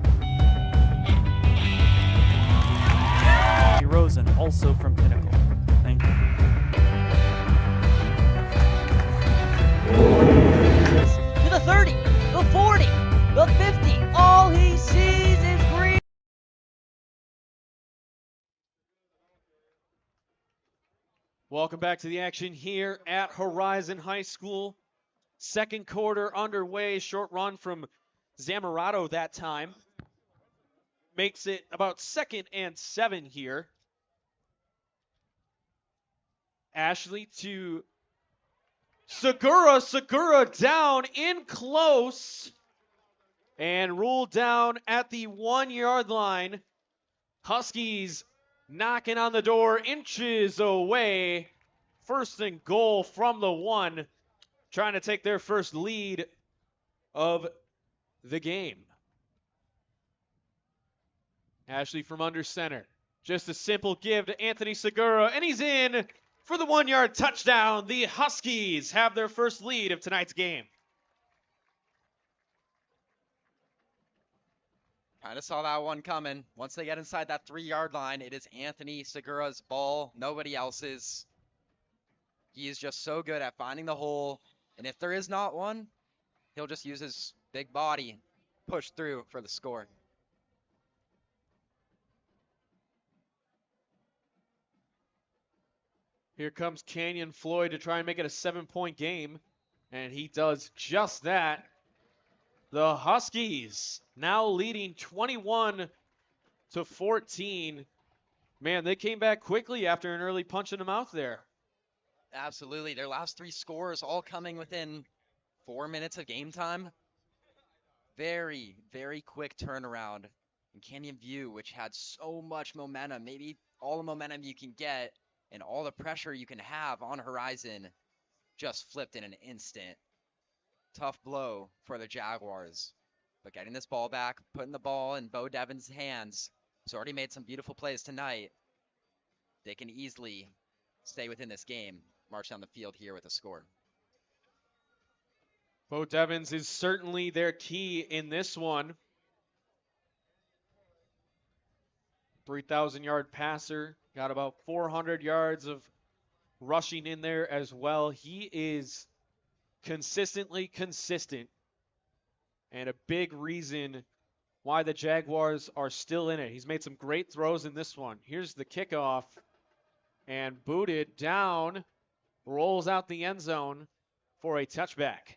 Rosen, also from Pinnacle. Thank you. To the 30, the 40, the 50. All he sees is green. Welcome back to the action here at Horizon High School. Second quarter underway. Short run from Zamorano that time. Makes it about 2nd and 7 here. Ashley to Segura. Segura down in close. And ruled down at the 1-yard line. Huskies knocking on the door, inches away. 1st and goal from the 1. Trying to take their first lead of the game. Ashley from under center. Just a simple give to Anthony Segura, and he's in for the 1-yard touchdown. The Huskies have their first lead of tonight's game. Kind of saw that one coming. Once they get inside that 3-yard line, it is Anthony Segura's ball, nobody else's. He is just so good at finding the hole, and if there is not one, he'll just use his big body, push through for the score. Here comes Canyon Floyd to try and make it a 7-point game, and he does just that. The Huskies now leading 21-14. Man, they came back quickly after an early punch in the mouth there. Absolutely. Their last 3 scores all coming within 4 minutes of game time. Very, very quick turnaround. And Canyon View, which had so much momentum, maybe all the momentum you can get and all the pressure you can have on Horizon, just flipped in an instant. Tough blow for the Jaguars. But getting this ball back, putting the ball in Bo Devin's hands, who's already made some beautiful plays tonight, they can easily stay within this game, march down the field here with a score. Bo Devins is certainly their key in this one. 3,000-yard passer. Got about 400 yards of rushing in there as well. He is consistently consistent and a big reason why the Jaguars are still in it. He's made some great throws in this one. Here's the kickoff and booted down, rolls out the end zone for a touchback.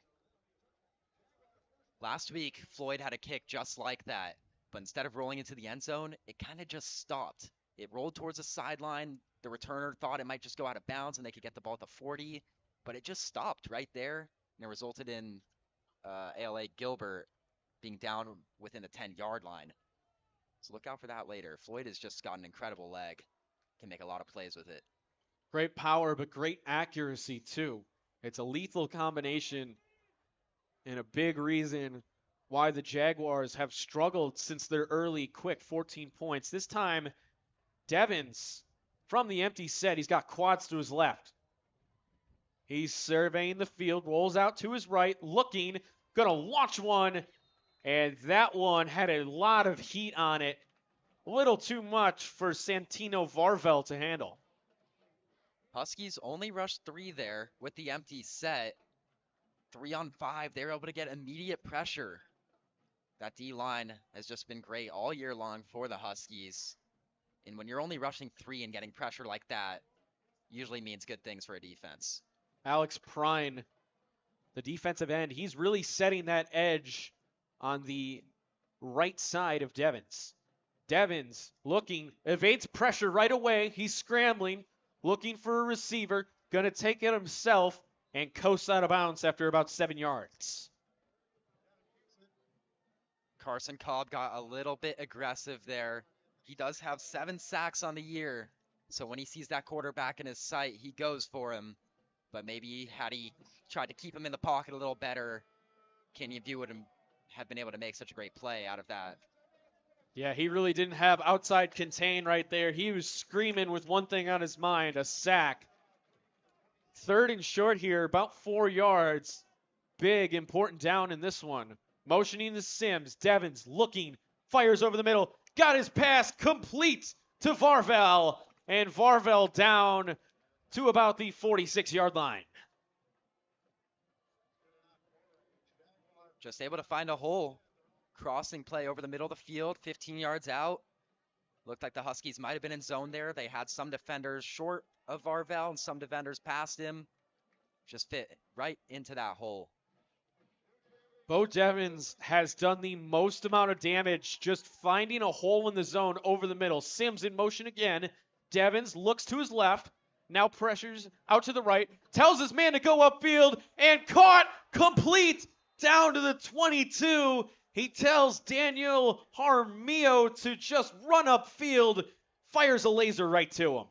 Last week, Floyd had a kick just like that, but instead of rolling into the end zone, it kind of just stopped. It rolled towards the sideline. The returner thought it might just go out of bounds and they could get the ball at the 40, but it just stopped right there, and it resulted in ala-gilbert being down within the 10-yard line. So look out for that later. Floyd has just got an incredible leg. Can make a lot of plays with it. Great power, but great accuracy too. It's a lethal combination and a big reason why the Jaguars have struggled since their early quick 14 points. This time, Devins from the empty set. He's got quads to his left. He's surveying the field, rolls out to his right, looking, gonna launch one, and that one had a lot of heat on it. A little too much for Santino Varvel to handle. Huskies only rushed 3 there with the empty set. 3 on 5, they were able to get immediate pressure. That D-line has just been great all year long for the Huskies. And when you're only rushing 3 and getting pressure like that, usually means good things for a defense. Alex Prine, the defensive end, he's really setting that edge on the right side of Devins. Devins looking, evades pressure right away. He's scrambling, looking for a receiver, gonna take it himself, and coasts out of bounds after about 7 yards. Carson Cobb got a little bit aggressive there. He does have 7 sacks on the year, so when he sees that quarterback in his sight, he goes for him. But maybe had he tried to keep him in the pocket a little better, Kenyon View would have been able to make such a great play out of that. Yeah, he really didn't have outside contain right there. He was screaming with one thing on his mind, a sack. 3rd and short here, about 4 yards. Big, important down in this one. Motioning to Sims. Devins looking, fires over the middle. Got his pass complete to Varvel. And Varvel down to about the 46-yard line. Just able to find a hole. Crossing play over the middle of the field, 15 yards out. Looked like the Huskies might have been in zone there. They had some defenders short of Varvel and some defenders past him. Just fit right into that hole. Bo Devins has done the most amount of damage just finding a hole in the zone over the middle. Sims in motion again. Devins looks to his left, now pressures out to the right, tells his man to go upfield, and caught complete down to the 22. He tells Daniel Jaramillo to just run upfield, fires a laser right to him.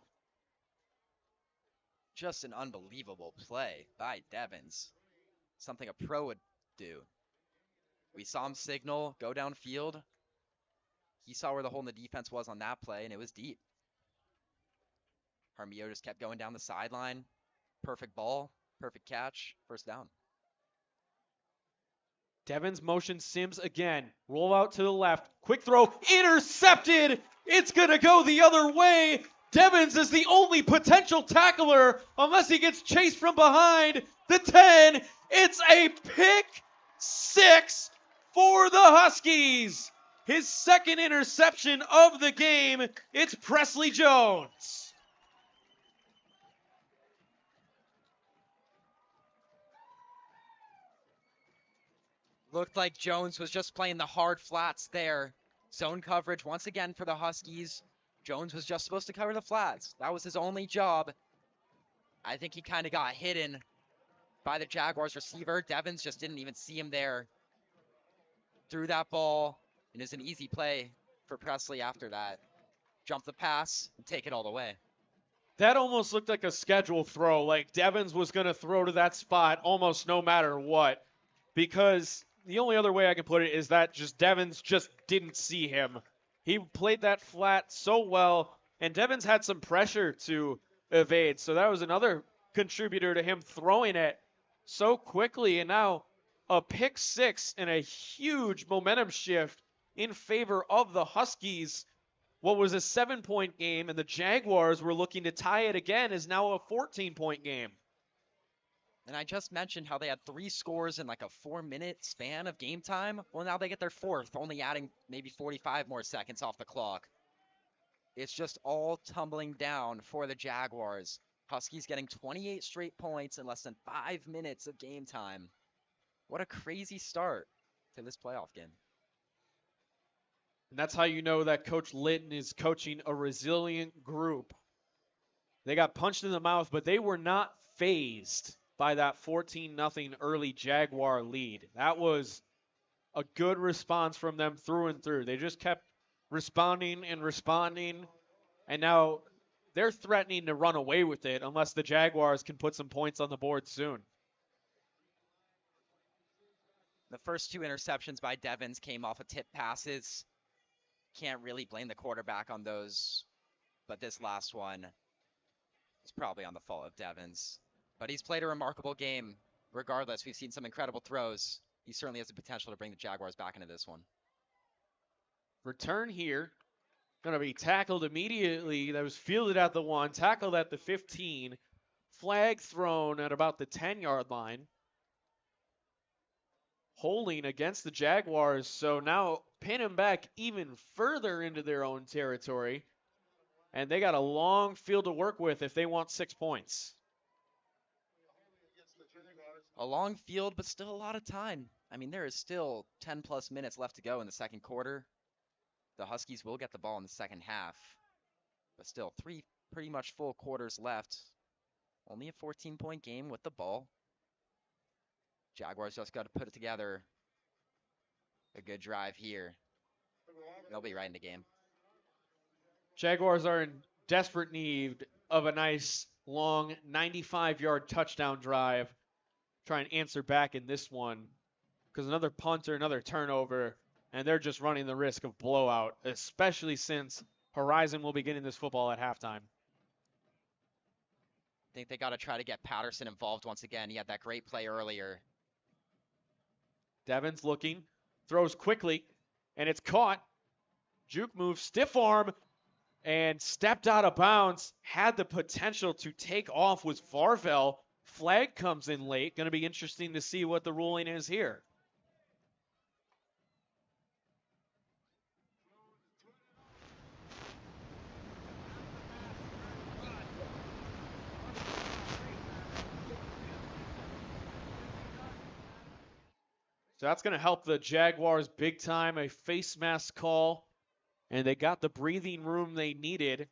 Just an unbelievable play by Devins. Something a pro would do. We saw him signal, go downfield. He saw where the hole in the defense was on that play, and it was deep. Jaramillo just kept going down the sideline. Perfect ball, perfect catch, 1st down. Devins motion Sims again. Roll out to the left. Quick throw. Intercepted. It's going to go the other way. Devins is the only potential tackler unless he gets chased from behind the 10. It's a pick 6 for the Huskies. His 2nd interception of the game. It's Presley Jones. Looked like Jones was just playing the hard flats there. Zone coverage once again for the Huskies. Jones was just supposed to cover the flats. That was his only job. I think he kind of got hidden by the Jaguars receiver. Devins just didn't even see him there. Threw that ball, and it's an easy play for Presley after that. Jump the pass and take it all the way. That almost looked like a schedule throw, like Devins was going to throw to that spot almost no matter what, because the only other way I can put it is that just Devins just didn't see him. He played that flat so well, and Devins had some pressure to evade, so that was another contributor to him throwing it so quickly, and now a pick 6 and a huge momentum shift in favor of the Huskies. what was a 7-point game, and the Jaguars were looking to tie it again, is now a 14-point game. And I just mentioned how they had 3 scores in like a 4-minute span of game time. Well, now they get their 4th, only adding maybe 45 more seconds off the clock. It's just all tumbling down for the Jaguars. Huskies getting 28 straight points in less than 5 minutes of game time. What a crazy start to this playoff game. And that's how you know that Coach Litton is coaching a resilient group. They got punched in the mouth, but they were not phased by that 14-0 early Jaguar lead. That was a good response from them through and through. They just kept responding, and now they're threatening to run away with it unless the Jaguars can put some points on the board soon. The first 2 interceptions by Devins came off of tip passes. Can't really blame the quarterback on those, but this last one is probably on the fault of Devins. But he's played a remarkable game. Regardless, we've seen some incredible throws. He certainly has the potential to bring the Jaguars back into this one. Return here. Going to be tackled immediately. That was fielded at the 1, tackled at the 15. Flag thrown at about the 10-yard line. Holding against the Jaguars, so now pin him back even further into their own territory. And they got a long field to work with if they want 6 points. A long field, but still a lot of time. I mean, there is still 10-plus minutes left to go in the second quarter. The Huskies will get the ball in the second half, but still 3 pretty much full quarters left. Only a 14-point game with the ball. Jaguars just got to put it together. A good drive here. They'll be right in the game. Jaguars are in desperate need of a nice, long, 95-yard touchdown drive. Try and answer back in this one, because another punt or another turnover, and they're just running the risk of blowout, especially since Horizon will be getting this football at halftime. I think they got to try to get Patterson involved once again. He had that great play earlier. Devins looking, throws quickly, and it's caught. Juke move, stiff arm, and stepped out of bounds. Had the potential to take off was Varvel. Flag comes in late. Going to be interesting to see what the ruling is here. So that's going to help the Jaguars big time. A face mask call, and they got the breathing room they needed.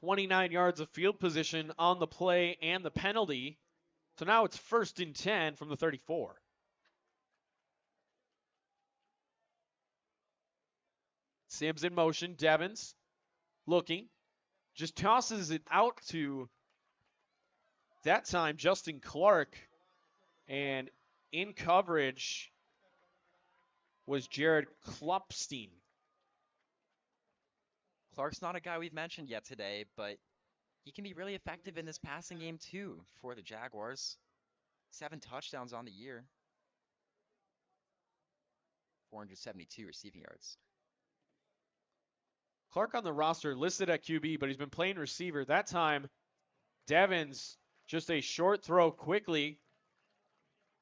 29 yards of field position on the play and the penalty. So now it's 1st and 10 from the 34. Sims in motion. Devins looking. Just tosses it out to, that time, Justin Clark. And in coverage was Jared Klopstein. Clark's not a guy we've mentioned yet today, but he can be really effective in this passing game too for the Jaguars. 7 touchdowns on the year. 472 receiving yards. Clark on the roster listed at QB, but he's been playing receiver. That time, Devins, just a short throw quickly.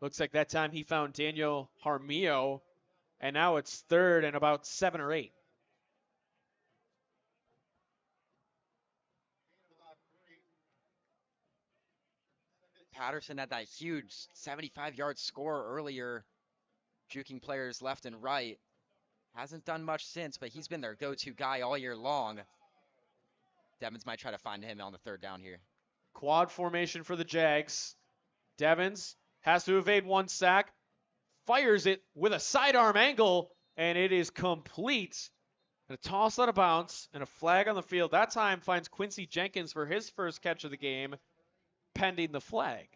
Looks like that time he found Daniel Harmio, and now it's 3rd and about 7 or 8. Patterson had that huge 75-yard score earlier, juking players left and right. Hasn't done much since, but he's been their go-to guy all year long. Devins might try to find him on the 3rd down here. Quad formation for the Jags. Devins has to evade 1 sack, fires it with a sidearm angle, and it is complete. And a toss out of bounds and a flag on the field. That time finds Quincy Jenkins for his first catch of the game, pending the flag.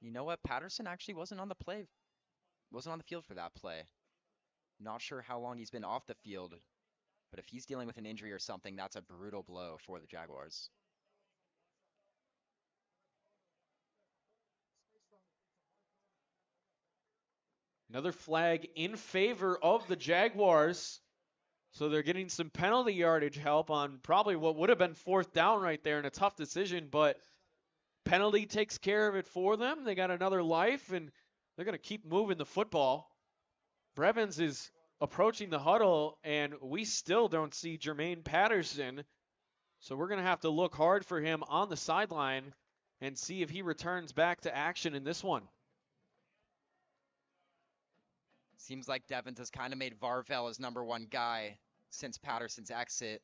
You know what? Patterson actually wasn't on the field for that play. Not sure how long he's been off the field, but if he's dealing with an injury or something, that's a brutal blow for the Jaguars. Another flag in favor of the Jaguars. So they're getting some penalty yardage help on probably what would have been 4th down right there in a tough decision, but penalty takes care of it for them. They got another life, and they're going to keep moving the football. Brevins is approaching the huddle, and we still don't see Jermaine Patterson. So we're going to have to look hard for him on the sideline and see if he returns back to action in this one. Seems like Devins has kind of made Varvel his #1 guy since Patterson's exit.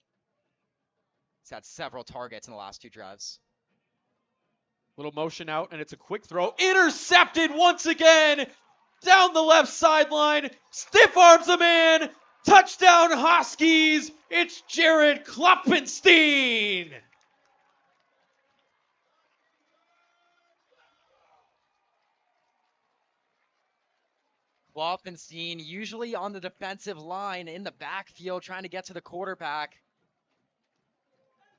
He's had several targets in the last 2 drives. Little motion out, and it's a quick throw. Intercepted once again down the left sideline. Stiff arms a man. Touchdown Huskies. It's Jared Klopfenstein. Klopfenstein usually on the defensive line in the backfield trying to get to the quarterback.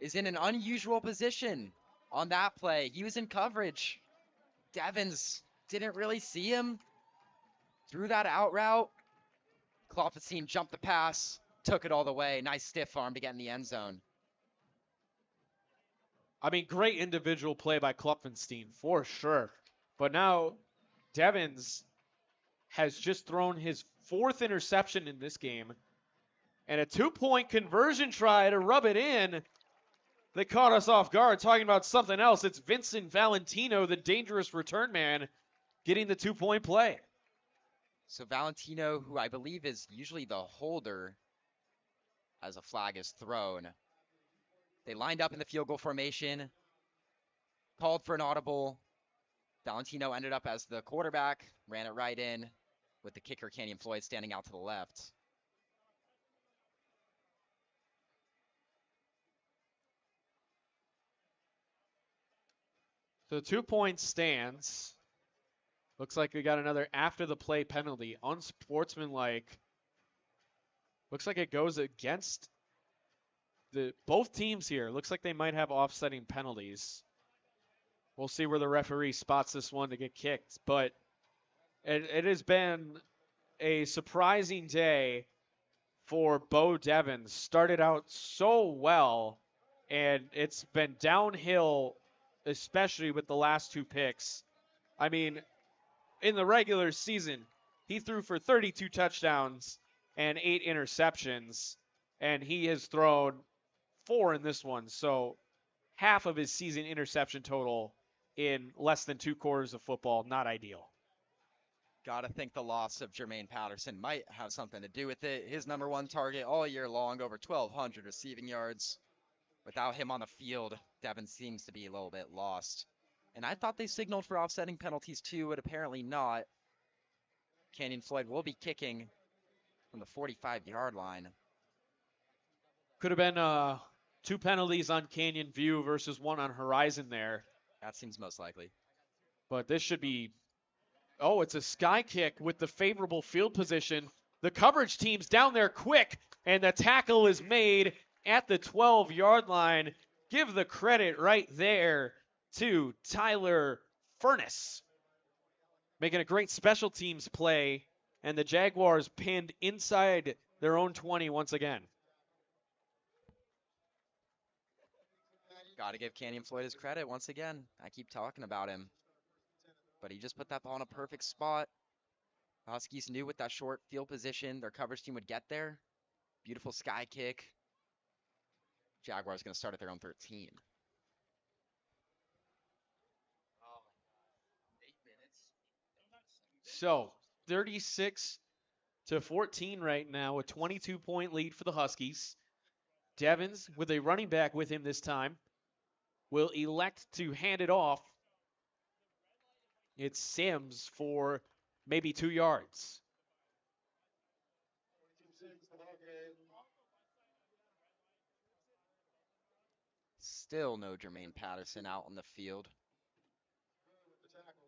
Is in an unusual position on that play. He was in coverage. Devins didn't really see him. Threw that out route. Klopfenstein jumped the pass, took it all the way. Nice stiff arm to get in the end zone. I mean, great individual play by Klopfenstein for sure. But now Devins has just thrown his 4th interception in this game. And a 2-point conversion try to rub it in. They caught us off guard talking about something else. It's Vincent Valentino, the dangerous return man, getting the 2-point play. So Valentino, who I believe is usually the holder as a flag is thrown. They lined up in the field goal formation, called for an audible. Valentino ended up as the quarterback, ran it right in with the kicker Canyon Floyd standing out to the left. So 2-point stands. Looks like we got another after the play penalty. Unsportsmanlike. Looks like it goes against both teams here. Looks like they might have offsetting penalties. We'll see where the referee spots this one to get kicked. But it has been a surprising day for Bo Devins. Started out so well, and it's been downhill, especially with the last 2 picks. I mean, in the regular season, he threw for 32 touchdowns and 8 interceptions, and he has thrown 4 in this one. So half of his season interception total in less than 2 quarters of football, not ideal. Gotta think the loss of Jermaine Patterson might have something to do with it. His #1 target all year long, over 1,200 receiving yards. Without him on the field, Devin seems to be a little bit lost. And I thought they signaled for offsetting penalties too, but apparently not. Canyon Floyd will be kicking from the 45-yard line. Could have been 2 penalties on Canyon View versus 1 on Horizon there. That seems most likely. But this should be... Oh, it's a sky kick with the favorable field position. The coverage team's down there quick, and the tackle is made at the 12-yard line. Give the credit right there to Tyler Furness. Making a great special teams play, and the Jaguars pinned inside their own 20 once again. Got to give Canyon Floyd his credit once again. I keep talking about him. But he just put that ball in a perfect spot. The Huskies knew with that short field position, their coverage team would get there. Beautiful sky kick. Jaguars going to start at their own 13. So 36-14 right now, a 22-point lead for the Huskies. Devins, with a running back with him this time, will elect to hand it off. It's Sims for maybe 2 yards. Still no Jermaine Patterson out on the field.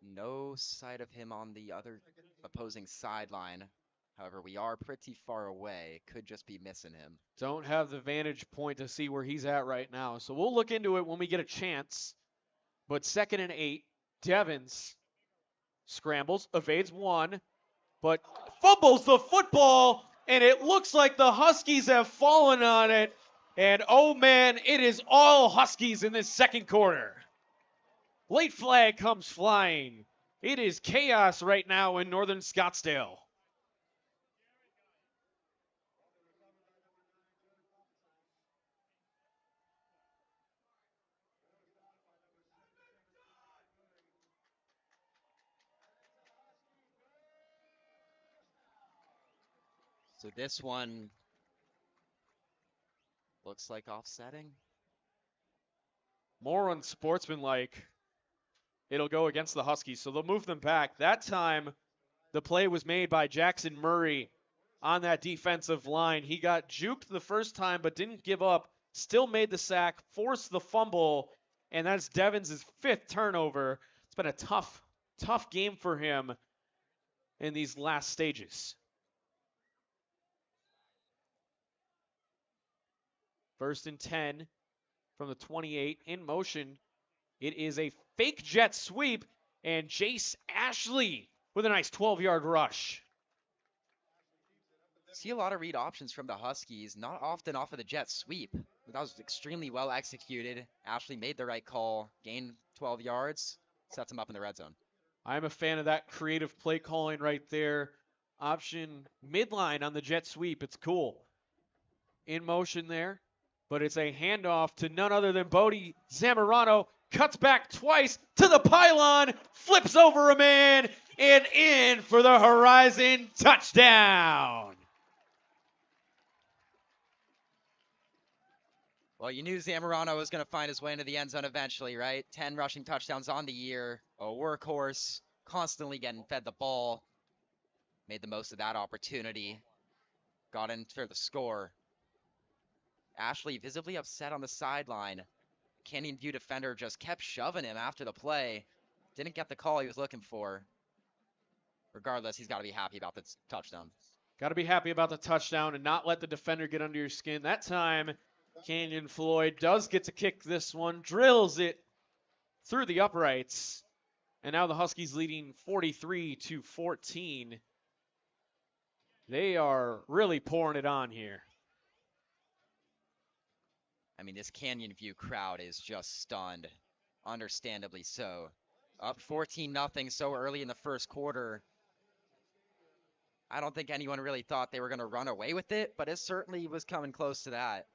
No sight of him on the other opposing sideline. However, we are pretty far away. Could just be missing him. Don't have the vantage point to see where he's at right now. So we'll look into it when we get a chance. But 2nd and 8, Devins scrambles, evades 1, but fumbles the football and it looks like the Huskies have fallen on it. And oh man, it is all Huskies in this second quarter. Late flag comes flying. It is chaos right now in Northern Scottsdale. So this one looks like offsetting. More unsportsmanlike. It'll go against the Huskies, so they'll move them back. That time, the play was made by Jackson Murray on that defensive line. He got juked the first time, but didn't give up. Still made the sack, forced the fumble, and that's Devins' 5th turnover. It's been a tough game for him in these last stages. First and 10 from the 28 in motion. It is a fake jet sweep, and Jace Ashley with a nice 12-yard rush. See a lot of read options from the Huskies, not often off of the jet sweep. That was extremely well executed. Ashley made the right call, gained 12 yards, sets him up in the red zone. I'm a fan of that creative play calling right there. Option midline on the jet sweep. It's cool. In motion there, but it's a handoff to none other than Bodie Zamorano. Cuts back twice to the pylon, flips over a man, and in for the Horizon touchdown. Well, you knew Zamorano was going to find his way into the end zone eventually, right? 10 rushing touchdowns on the year, a workhorse, constantly getting fed the ball. Made the most of that opportunity. Got in for the score. Ashley visibly upset on the sideline. Canyon View defender just kept shoving him after the play. Didn't get the call he was looking for. Regardless, he's got to be happy about the touchdown. Got to be happy about the touchdown and not let the defender get under your skin. That time, Canyon Floyd does get to kick this one, drills it through the uprights. And now the Huskies leading 43-14. They are really pouring it on here. I mean, this Canyon View crowd is just stunned, understandably so. Up 14-0 so early in the first quarter. I don't think anyone really thought they were going to run away with it, but it certainly was coming close to that.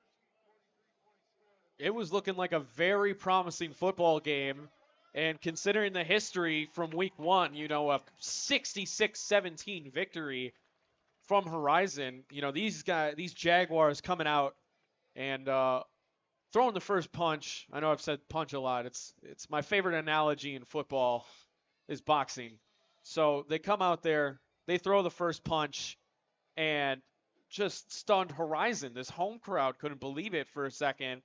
It was looking like a very promising football game, and considering the history from week 1, you know, a 66-17 victory from Horizon, you know, these Jaguars coming out and throwing the first punch. I know I've said punch a lot. It's my favorite analogy in football is boxing. So they come out there, they throw the first punch, and just stunned Horizon. This home crowd couldn't believe it for a second.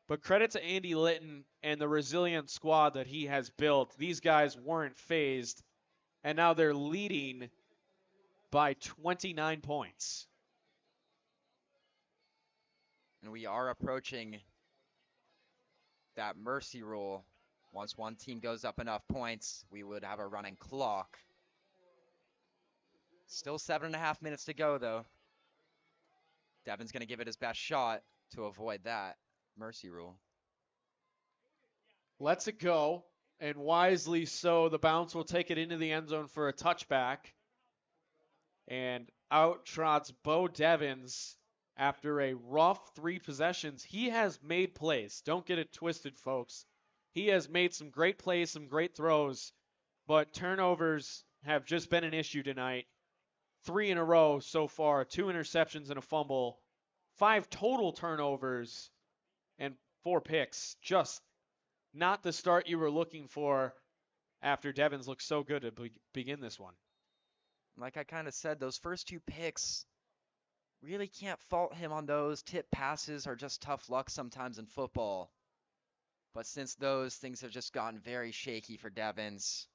But credit to Andy Litton and the resilient squad that he has built. These guys weren't phased, and now they're leading by 29 points. And we are approaching that mercy rule. Once one team goes up enough points, we would have a running clock. Still 7.5 minutes to go, though. Devin's going to give it his best shot to avoid that mercy rule. Lets it go, and wisely so. The bounce will take it into the end zone for a touchback. And out trots Bo Devins after a rough 3 possessions. He has made plays. Don't get it twisted, folks. He has made some great plays, some great throws, but turnovers have just been an issue tonight. 3 in a row so far, 2 interceptions and a fumble, 5 total turnovers, and 4 picks. Just not the start you were looking for after Devins looked so good to begin this one. Like I kind of said, those first 2 picks, really can't fault him on those. Tip passes are just tough luck sometimes in football. But since those, things have just gotten very shaky for Devins.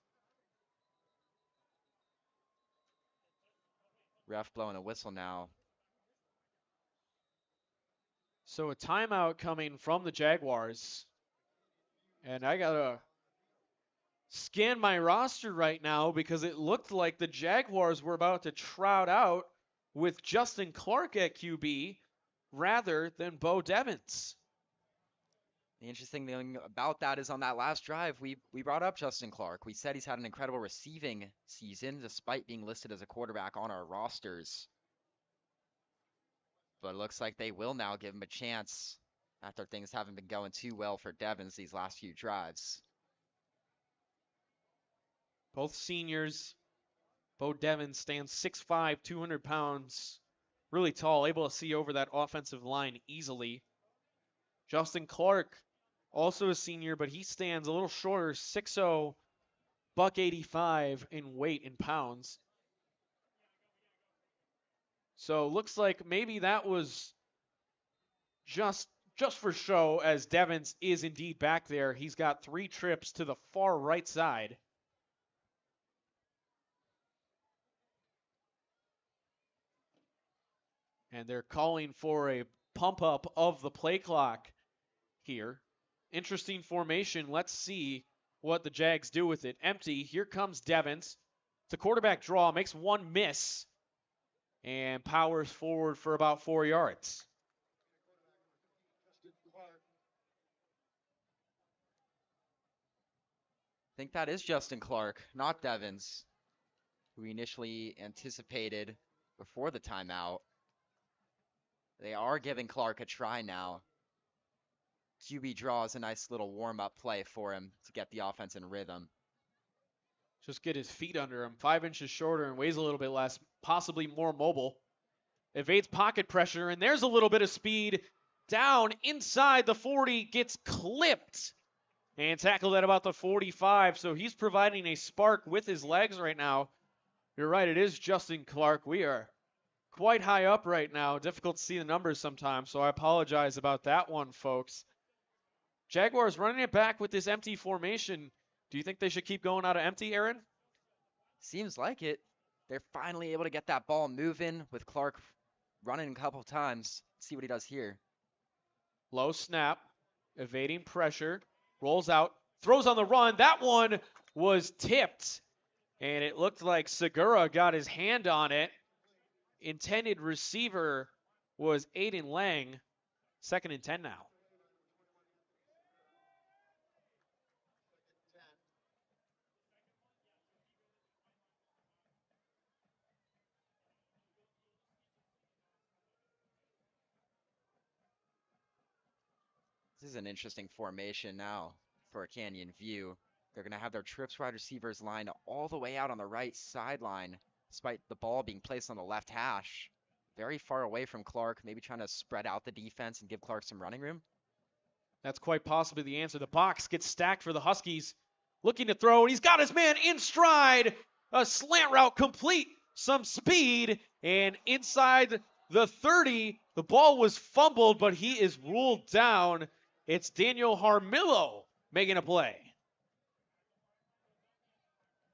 Ref blowing a whistle now. So a timeout coming from the Jaguars. And I got to scan my roster right now because it looked like the Jaguars were about to trot out with Justin Clark at QB rather than Bo Devins. The interesting thing about that is on that last drive, we brought up Justin Clark. We said he's had an incredible receiving season despite being listed as a quarterback on our rosters. But it looks like they will now give him a chance after things haven't been going too well for Devins these last few drives. Both seniors. Bo Devins stands 6'5", 200 pounds. Really tall, able to see over that offensive line easily. Justin Clark, also a senior, but he stands a little shorter, 6'0", buck 85 in weight in pounds. So looks like maybe that was just for show, as Devins is indeed back there. He's got 3 trips to the far right side. And they're calling for a pump up of the play clock here. Interesting formation. Let's see what the Jags do with it. Empty. Here comes Devins. It's a quarterback draw. Makes one miss. And powers forward for about 4 yards. I think that is Justin Clark, not Devins, who we initially anticipated before the timeout. They are giving Clark a try now. QB draw is a nice little warm-up play for him to get the offense in rhythm. Just get his feet under him. 5 inches shorter and weighs a little bit less, possibly more mobile. Evades pocket pressure, and there's a little bit of speed. Down inside the 40, gets clipped. And tackled at about the 45, so he's providing a spark with his legs right now. You're right, it is Justin Clark. We are quite high up right now. Difficult to see the numbers sometimes, so I apologize about that one, folks. Jaguars running it back with this empty formation. Do you think they should keep going out of empty, Aaron? Seems like it. They're finally able to get that ball moving with Clark running a couple of times. Let's see what he does here. Low snap, evading pressure, rolls out, throws on the run. That one was tipped, and it looked like Segura got his hand on it. Intended receiver was Aiden Lang. 2nd and 10 now. This is an interesting formation now for Canyon View. They're going to have their trips wide receivers lined all the way out on the right sideline, despite the ball being placed on the left hash. Very far away from Clark, maybe trying to spread out the defense and give Clark some running room. That's quite possibly the answer. The box gets stacked for the Huskies. Looking to throw, and he's got his man in stride. A slant route complete, some speed, and inside the 30, the ball was fumbled, but he is ruled down. It's Daniel Harmillo making a play.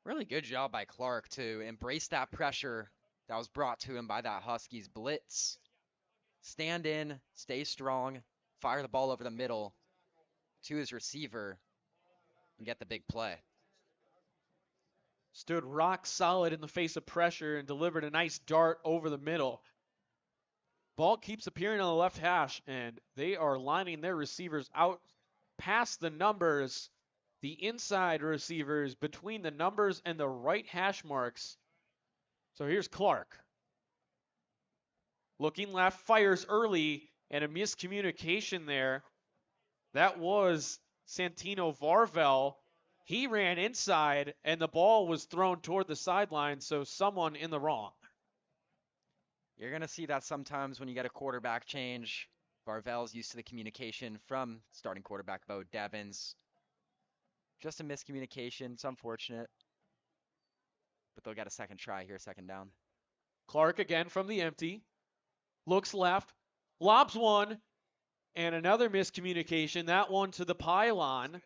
Really good job by Clark to embrace that pressure that was brought to him by that Huskies blitz. Stand in, stay strong, fire the ball over the middle to his receiver, and get the big play. Stood rock solid in the face of pressure and delivered a nice dart over the middle. Ball keeps appearing on the left hash, and they are lining their receivers out past the numbers, the inside receivers between the numbers and the right hash marks. So here's Clark. Looking left, fires early, and a miscommunication there. That was Santino Varvel. He ran inside, and the ball was thrown toward the sideline, so someone in the wrong. You're going to see that sometimes when you get a quarterback change. Varvel's used to the communication from starting quarterback Bo Devins. Just a miscommunication. It's unfortunate. But they'll get a second try here, 2nd down. Clark again from the empty. Looks left. Lobs one. And another miscommunication. That one to the pylon.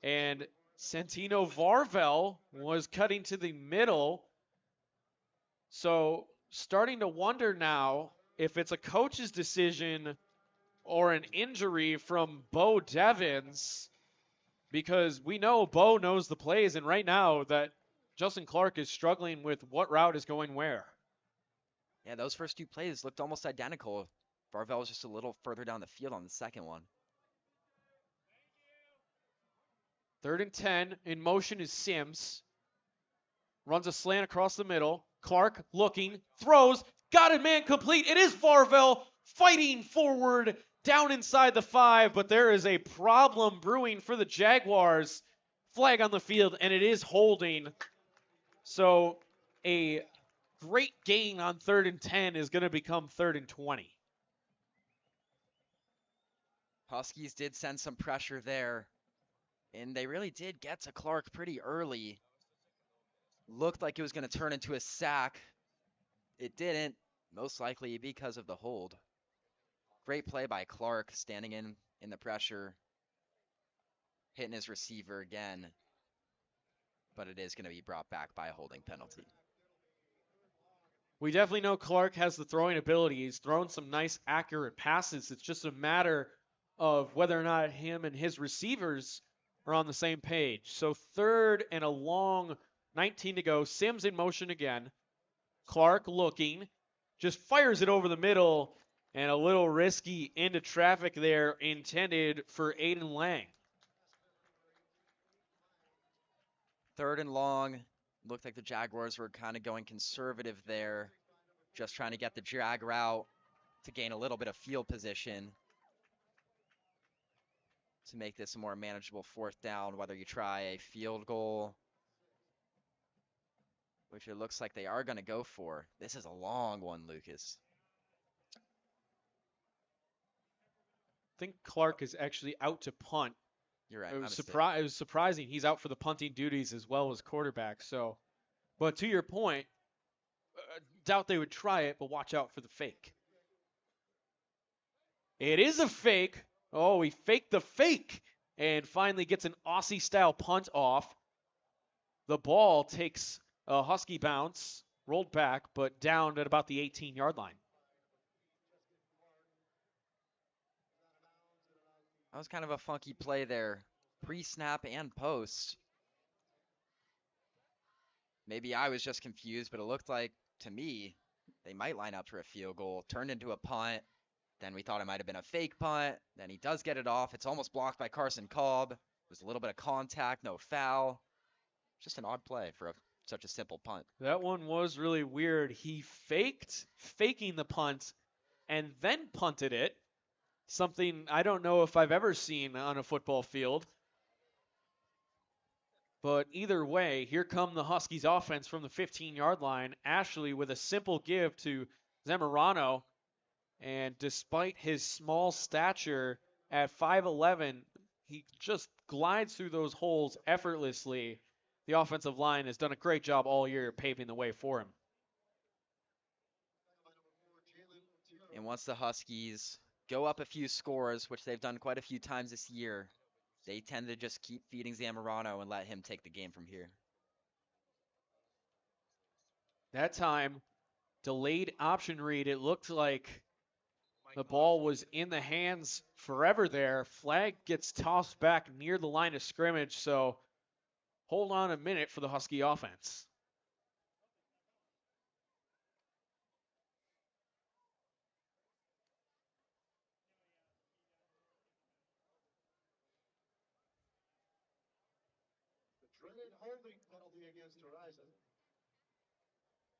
And Santino Varvel was cutting to the middle. So starting to wonder now if it's a coach's decision or an injury from Bo Devins, because we know Bo knows the plays, and right now that Justin Clark is struggling with what route is going where. Yeah, those first two plays looked almost identical. Varvel was just a little further down the field on the second one. 3rd and 10. In motion is Sims. Runs a slant across the middle. Clark looking, throws, got it, man, complete. It is Varvel fighting forward down inside the 5, but there is a problem brewing for the Jaguars. Flag on the field, and it is holding. So a great gain on 3rd and 10 is going to become 3rd and 20. Huskies did send some pressure there, and they really did get to Clark pretty early. Looked like it was going to turn into a sack. It didn't, most likely because of the hold. Great play by Clark, standing in the pressure, hitting his receiver again, but it is going to be brought back by a holding penalty. We definitely know Clark has the throwing ability. He's thrown some nice, accurate passes. It's just a matter of whether or not him and his receivers are on the same page. So 3rd and a long 19 to go. Sims in motion again. Clark looking. Just fires it over the middle. And a little risky into traffic there, intended for Aiden Lang. 3rd and long. Looked like the Jaguars were kind of going conservative there. Just trying to get the drag route to gain a little bit of field position to make this a more manageable 4th down, whether you try a field goal, which it looks like they are going to go for. This is a long one, Lucas. I think Clark is actually out to punt. You're right. It was surprising. He's out for the punting duties as well as quarterback. So, but to your point, doubt they would try it, but watch out for the fake. It is a fake. Oh, he faked the fake and finally gets an Aussie-style punt off. The ball takes a Husky bounce, rolled back, but down at about the 18-yard line. That was kind of a funky play there, pre-snap and post. Maybe I was just confused, but it looked like, to me, they might line up for a field goal, turned into a punt. Then we thought it might have been a fake punt. Then he does get it off. It's almost blocked by Carson Cobb. There's a little bit of contact, no foul. Just an odd play for such a simple punt. That one was really weird. He faked faking the punt and then punted it. Something I don't know if I've ever seen on a football field. But either way, here come the Huskies offense from the 15-yard line. Ashley with a simple give to Zamorano. And despite his small stature at 5'11", he just glides through those holes effortlessly. The offensive line has done a great job all year paving the way for him. And once the Huskies go up a few scores, which they've done quite a few times this year, they tend to just keep feeding Zamorano and let him take the game from here. That time, delayed option read, it looked like the ball was in the hands forever there. Flag gets tossed back near the line of scrimmage, so hold on a minute for the Husky offense.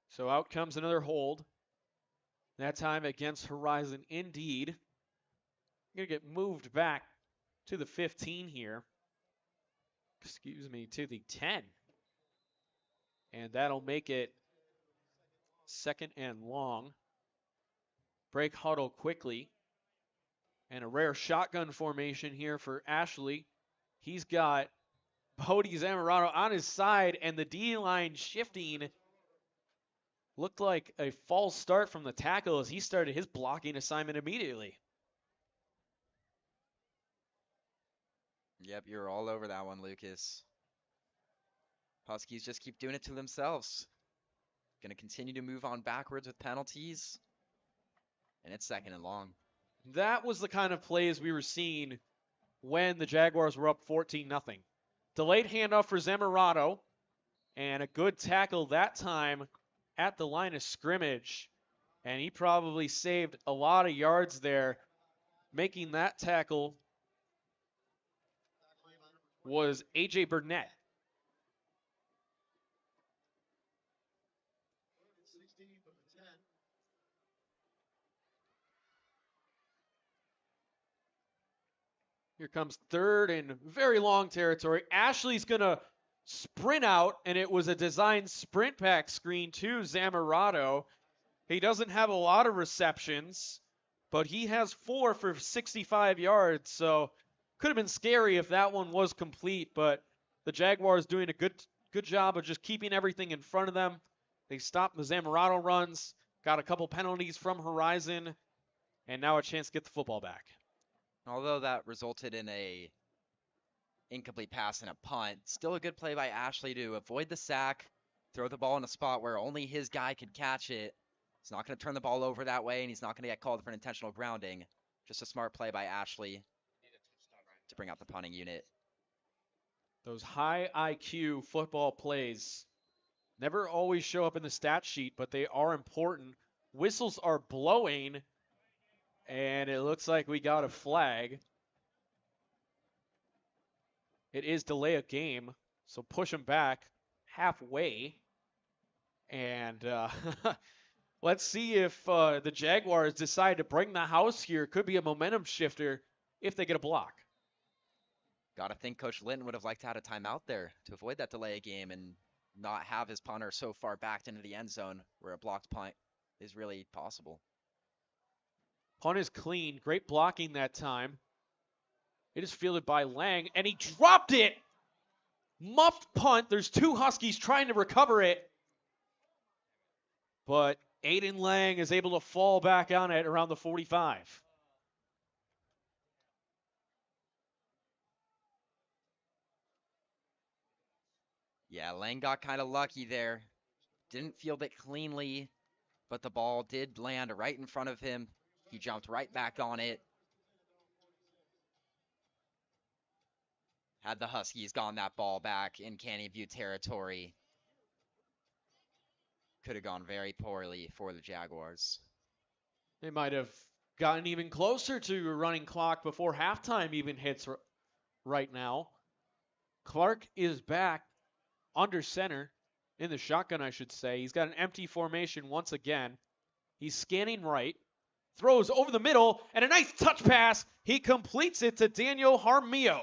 So out comes another hold. That time against Horizon indeed. Going to get moved back to the 15 here. Excuse me, to the 10. And that'll make it 2nd and long. Break huddle quickly. And a rare shotgun formation here for Ashley. He's got Bodie Zamorano on his side and the D-line shifting. Looked like a false start from the tackle as he started his blocking assignment immediately. Yep, you're all over that one, Lucas. Huskies just keep doing it to themselves. Going to continue to move on backwards with penalties. And it's 2nd and long. That was the kind of plays we were seeing when the Jaguars were up 14-0. Delayed handoff for Zamorano. And a good tackle that time at the line of scrimmage And he probably saved a lot of yards there. Making that tackle was A.J. Burnett. Here comes third and very long territory. Ashley's going to sprint out, and it was a designed sprint pack screen to Zamorano. He doesn't have a lot of receptions, but he has 4 for 65 yards, so could have been scary if that one was complete, but the Jaguars doing a good job of just keeping everything in front of them. They stopped the Zamorano runs, got a couple penalties from Horizon, and now a chance to get the football back. Although that resulted in a incomplete pass and a punt, still a good play by Ashley to avoid the sack, throw the ball in a spot where only his guy could catch it. He's not going to turn the ball over that way, and he's not going to get called for an intentional grounding. Just a smart play by Ashley to bring out the punting unit. Those high IQ football plays never always show up in the stat sheet, but they are important. Whistles are blowing, and it looks like we got a flag. It is delay of game, so push them back halfway. And let's see if the Jaguars decide to bring the house here. Could be a momentum shifter if they get a block. Got to think Coach Linton would have liked to have a timeout there to avoid that delay of game and not have his punter so far backed into the end zone where a blocked punt is really possible. Punt is clean. Great blocking that time. It is fielded by Lang, and he dropped it. Muffed punt. There's 2 Huskies trying to recover it. But Aiden Lang is able to fall back on it around the 45. Yeah, Lang got kind of lucky there. Didn't field it cleanly, but the ball did land right in front of him. He jumped right back on it. Had the Huskies gotten that ball back in Canyon View territory, could have gone very poorly for the Jaguars. They might have gotten even closer to a running clock before halftime even hits right now. Clark is back under center, in the shotgun, I should say. He's got an empty formation once again. He's scanning right, throws over the middle, and a nice touch pass. He completes it to Daniel Harmio.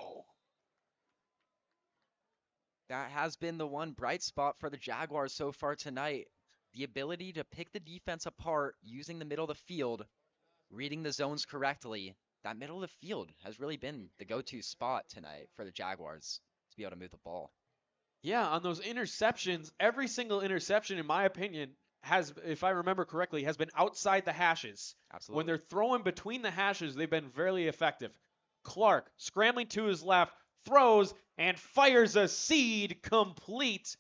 That has been the one bright spot for the Jaguars so far tonight. The ability to pick the defense apart using the middle of the field, reading the zones correctly. That middle of the field has really been the go-to spot tonight for the Jaguars to be able to move the ball. Yeah, on those interceptions, every single interception, in my opinion, has, if I remember correctly, has been outside the hashes. Absolutely. When they're throwing between the hashes, they've been very effective. Clark, scrambling to his left, throws and fires a seed complete.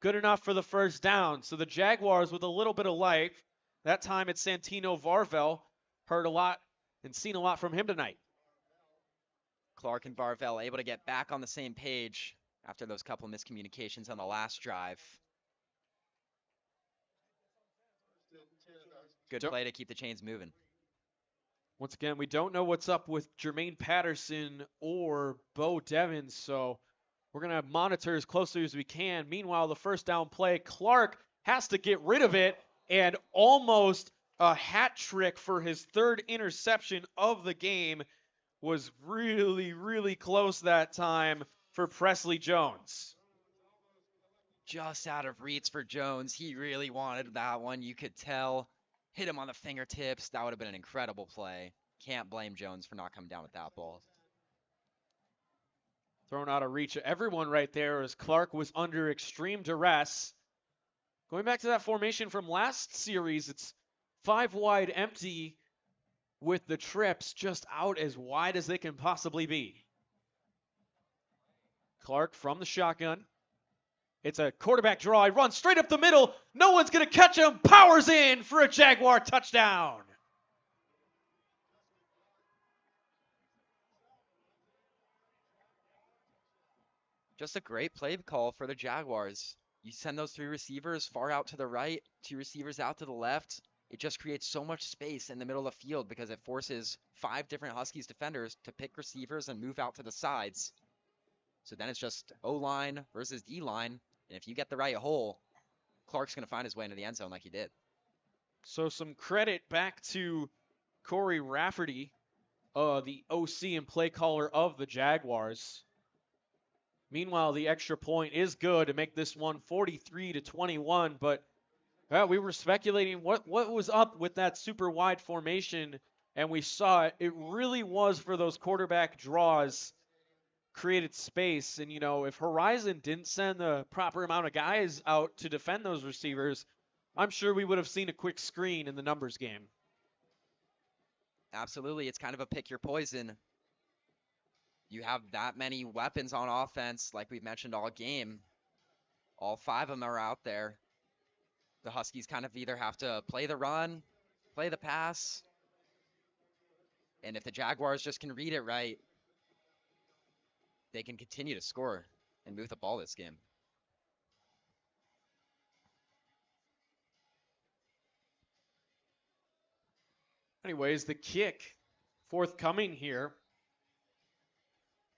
Good enough for the first down. So the Jaguars with a little bit of life. That time it's Santino Varvel. Heard a lot and seen a lot from him tonight. Clark and Varvel able to get back on the same page after those couple of miscommunications on the last drive. Good play to keep the chains moving. Once again, we don't know what's up with Jermaine Patterson or Bo Devins, so we're going to monitor as closely as we can. Meanwhile, the first down play, Clark has to get rid of it, and almost a hat trick for his third interception of the game. Was really, really close that time for Presley Jones. Just out of reach for Jones. He really wanted that one. You could tell. Hit him on the fingertips. That would have been an incredible play. Can't blame Jones for not coming down with that ball. Thrown out of reach of everyone right there as Clark was under extreme duress. Going back to that formation from last series, it's 5 wide empty with the trips just out as wide as they can possibly be. Clark from the shotgun. It's a quarterback draw. He runs straight up the middle. No one's going to catch him. Powers in for a Jaguar touchdown. Just a great play call for the Jaguars. You send those 3 receivers far out to the right, 2 receivers out to the left. it just creates so much space in the middle of the field because it forces 5 different Huskies defenders to pick receivers and move out to the sides. So then it's just O-line versus D-line. And if you get the right hole, Clark's going to find his way into the end zone like he did. So some credit back to Corey Rafferty, the OC and play caller of the Jaguars. Meanwhile, the extra point is good to make this one 43-21, but we were speculating what was up with that super wide formation, and we saw it. It really was for those quarterback draws, created space. And, if Horizon didn't send the proper amount of guys out to defend those receivers, I'm sure we would have seen a quick screen in the numbers game. Absolutely. It's kind of a pick your poison. You have that many weapons on offense, like we've mentioned all game. All 5 of them are out there. The Huskies kind of either have to play the run, play the pass, and if the Jaguars just can read it right, they can continue to score and move the ball this game. Anyways, the kick forthcoming here.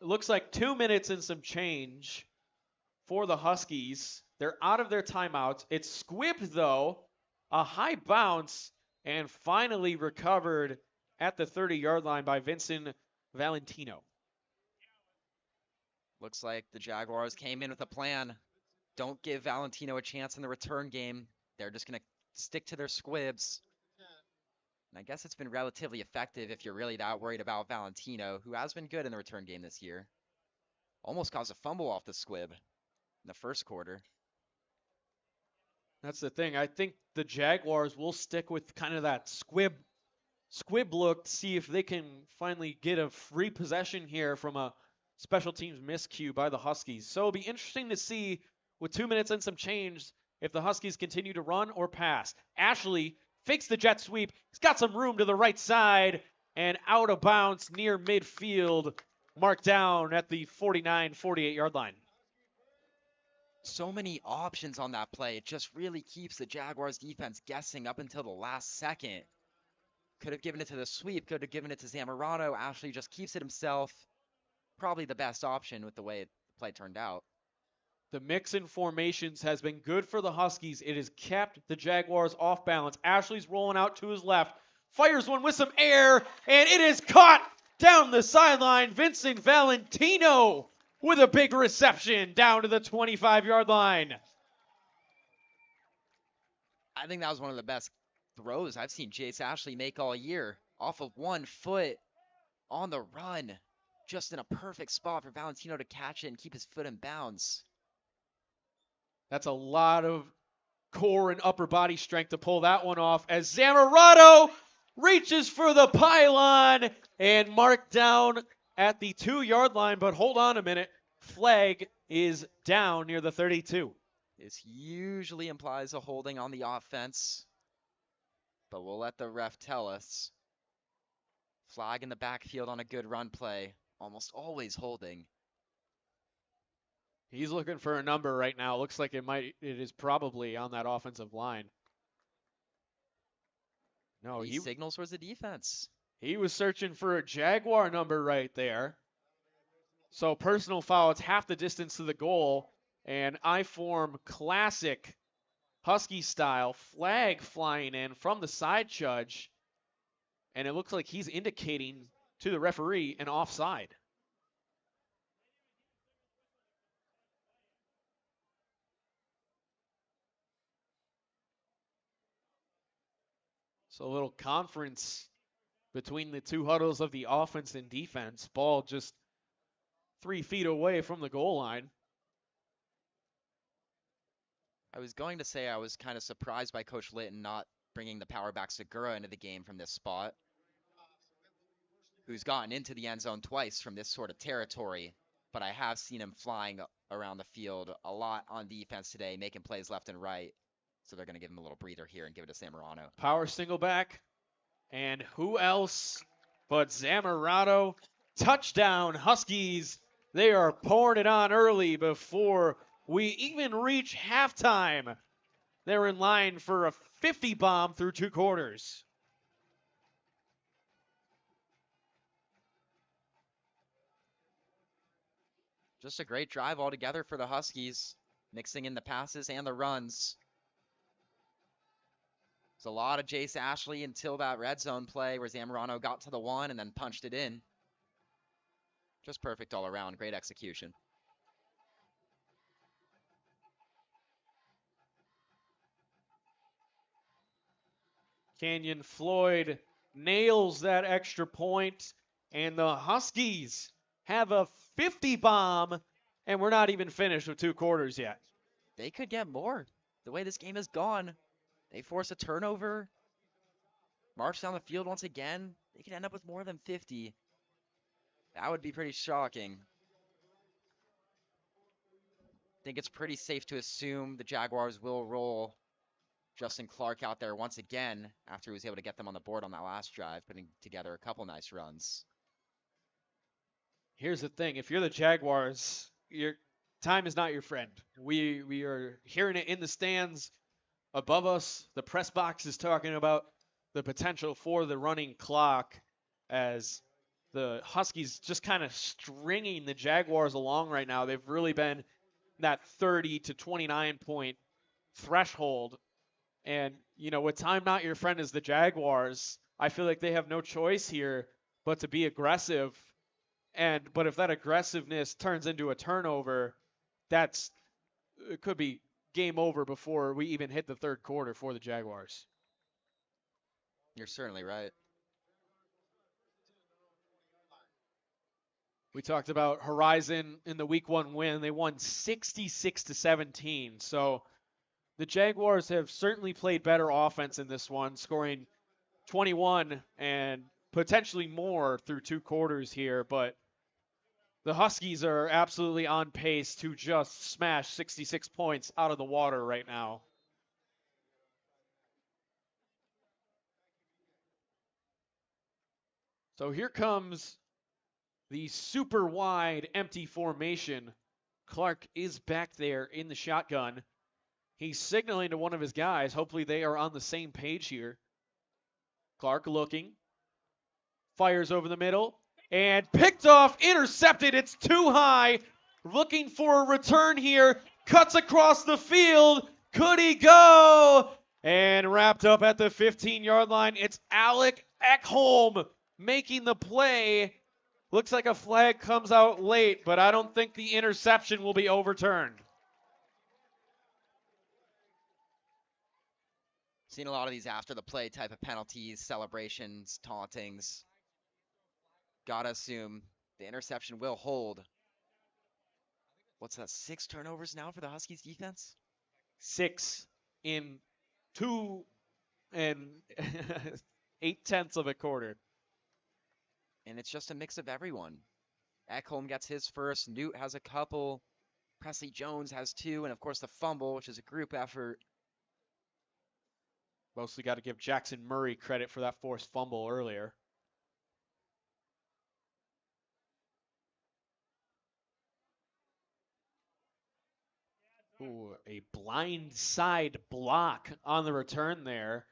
It looks like 2 minutes and some change for the Huskies. They're out of their timeouts. It's squibbed, though. A high bounce, and finally recovered at the 30-yard line by Vincent Valentino. Looks like the Jaguars came in with a plan. Don't give Valentino a chance in the return game. They're just going to stick to their squibs. And I guess it's been relatively effective if you're really that worried about Valentino, who has been good in the return game this year. Almost caused a fumble off the squib in the first quarter. That's the thing. I think the Jaguars will stick with kind of that squib look to see if they can finally get a free possession here from a special teams miscue by the Huskies. So it'll be interesting to see with 2 minutes and some change if the Huskies continue to run or pass. Ashley fakes the jet sweep. He's got some room to the right side and out of bounds near midfield, marked down at the 48-yard line. So many options on that play. It just really keeps the Jaguars defense guessing up until the last second. Could have given it to the sweep, could have given it to Zamorano. Ashley just keeps it himself. Probably the best option with the way the play turned out. The mix in formations has been good for the Huskies. It has kept the Jaguars off balance. Ashley's rolling out to his left, fires one with some air, and it is caught down the sideline. Vincent Valentino with a big reception down to the 25-yard line. I think that was one of the best throws I've seen Jace Ashley make all year. Off of 1 foot on the run. Just in a perfect spot for Valentino to catch it and keep his foot in bounds. That's a lot of core and upper body strength to pull that one off as Zamorano reaches for the pylon and marked down at the 2-yard line. But hold on a minute. Flag is down near the 32. This usually implies a holding on the offense, but we'll let the ref tell us. Flag in the backfield on a good run play. Almost always holding. He's looking for a number right now. Looks like it is probably on that offensive line. No, he signals towards the defense. He was searching for a Jaguar number right there. So personal foul, it's half the distance to the goal. And I-form classic Husky style flag flying in from the side judge. And it looks like he's indicating to the referee an offside. So a little conference between the two huddles of the offense and defense. Ball just 3 feet away from the goal line. I was going to say I was kind of surprised by Coach Litton not bringing the power back Segura into the game from this spot, who's gotten into the end zone twice from this sort of territory, but I have seen him flying around the field a lot on defense today, making plays left and right. So they're going to give him a little breather here and give it to Zamorano. Power single back. And who else but Zamorano? Touchdown, Huskies. They are pouring it on early before we even reach halftime. they're in line for a 50 bomb through 2 quarters. Just a great drive altogether for the Huskies, mixing in the passes and the runs. There's a lot of Jace Ashley until that red zone play where Zamorano got to the 1 and then punched it in. Just perfect all around. Great execution. Canyon Floyd nails that extra point, and the Huskies have a 50 bomb, and we're not even finished with 2 quarters yet. They could get more. The way this game has gone, they force a turnover, march down the field once again. They could end up with more than 50. That would be pretty shocking. I think it's pretty safe to assume the Jaguars will roll Justin Clark out there once again after he was able to get them on the board on that last drive, putting together a couple nice runs. Here's the thing. If you're the Jaguars, your time is not your friend. We are hearing it in the stands above us. The press box is talking about the potential for the running clock as the Huskies just kind of stringing the Jaguars along right now. They've really been that 30 to 29 point threshold. And, you know, with time not your friend as the Jaguars, I feel like they have no choice here but to be aggressive. But if that aggressiveness turns into a turnover, it could be game over before we even hit the 3rd quarter for the Jaguars. You're certainly right. We talked about Horizon in the week 1 win. They won 66-17. So the Jaguars have certainly played better offense in this one, scoring 21 and potentially more through 2 quarters here. But the Huskies are absolutely on pace to just smash 66 points out of the water right now. So here comes the super wide empty formation. Clark is back there in the shotgun. He's signaling to one of his guys. Hopefully they are on the same page here. Clark looking. Fires over the middle. And picked off, intercepted. It's too high. Looking for a return here. Cuts across the field. Could he go? And wrapped up at the 15-yard line. It's Alec Ekholm making the play. Looks like a flag comes out late, but I don't think the interception will be overturned. Seen a lot of these after the play type of penalties, celebrations, tauntings. Gotta assume the interception will hold. What's that, 6 turnovers now for the Huskies defense? 6 in 2 and 8/10 of a quarter. And it's just a mix of everyone. Ekholm gets his first. Newt has a couple. Presley Jones has 2. And, of course, the fumble, which is a group effort. Mostly got to give Jackson Murray credit for that forced fumble earlier. Ooh, a blind side block on the return there.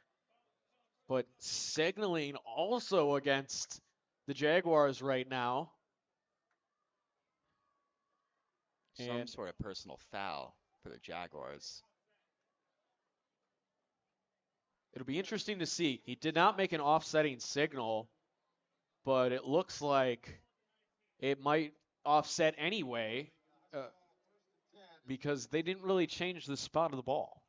But signaling also against the Jaguars right now. Some sort of personal foul for the Jaguars. It'll be interesting to see. He did not make an offsetting signal, but it looks like it might offset anyway because they didn't really change the spot of the ball.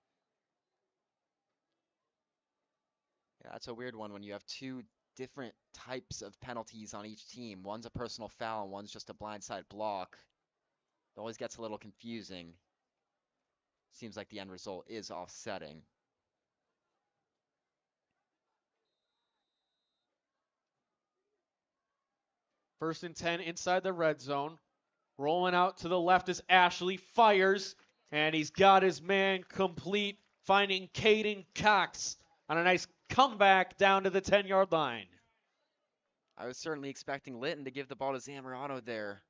Yeah, that's a weird one when you have 2 different types of penalties on each team. One's a personal foul and one's just a blindside block. It always gets a little confusing. Seems like the end result is offsetting. First and 10 inside the red zone. Rolling out to the left is Ashley. Fires, and he's got his man complete, finding Caden Cox on a nice comeback down to the 10-yard line. I was certainly expecting Litton to give the ball to Zamorano there.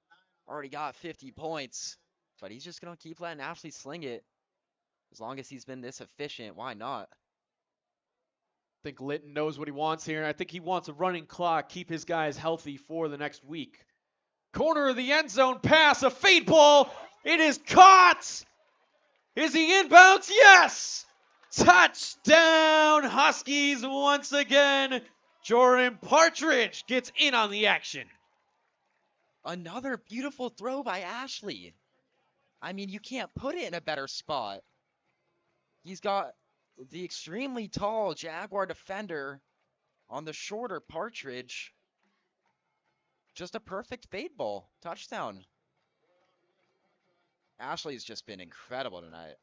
Already got 50 points, but he's just going to keep letting Ashley sling it. As long as he's been this efficient, why not? I think Litton knows what he wants here. I think he wants a running clock, keep his guys healthy for the next week. Corner of the end zone pass, a fade ball. It is caught. Is he inbounds? Yes! Touchdown, Huskies once again. Jordan Partridge gets in on the action. Another beautiful throw by Ashley. I mean, you can't put it in a better spot. He's got the extremely tall Jaguar defender on the shorter Partridge. Just a perfect fade ball. Touchdown. Ashley's just been incredible tonight.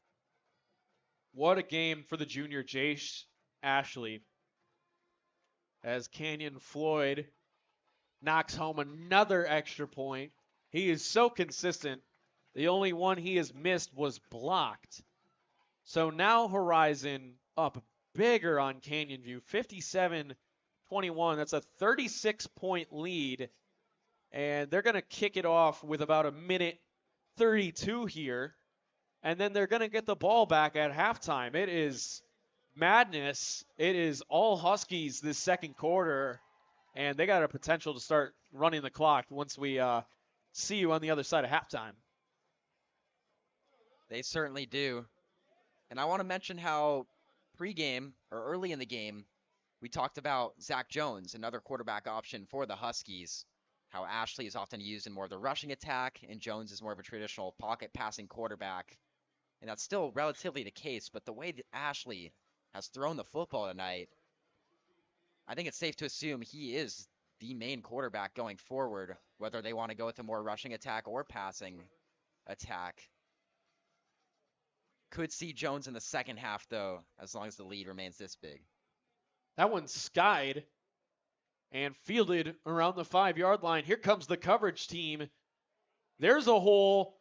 What a game for the junior Jace Ashley. As Canyon Floyd knocks home another extra point. He is so consistent. The only one he has missed was blocked. So now Horizon up bigger on Canyon View, 57-21. That's a 36-point lead. And they're going to kick it off with about a minute 32 here. And then they're going to get the ball back at halftime. It is madness. It is all Huskies this second quarter. And they got a potential to start running the clock once we see you on the other side of halftime. They certainly do. And I want to mention how pregame, or early in the game, we talked about Zach Jones, another quarterback option for the Huskies. How Ashley is often used in more of the rushing attack, and Jones is more of a traditional pocket passing quarterback. And that's still relatively the case, but the way that Ashley has thrown the football tonight, I think it's safe to assume he is the main quarterback going forward, whether they want to go with a more rushing attack or passing attack. Could see Jones in the second half, though, as long as the lead remains this big. That one's skied and fielded around the 5-yard line. Here comes the coverage team. There's a hole.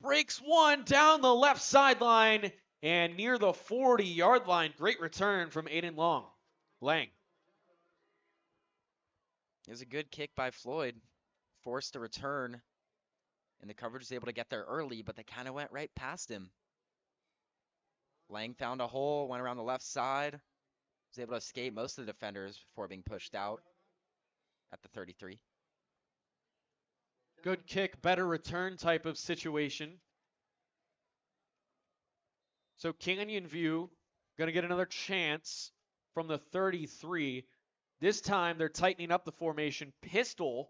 Breaks one down the left sideline and near the 40-yard line. Great return from Aiden Lang. It was a good kick by Floyd. Forced a return. And the coverage was able to get there early, but they kind of went right past him. Lang found a hole, went around the left side. Was able to escape most of the defenders before being pushed out at the 33. Good kick, better return type of situation. So Canyon View going to get another chance from the 33. This time they're tightening up the formation. Pistol.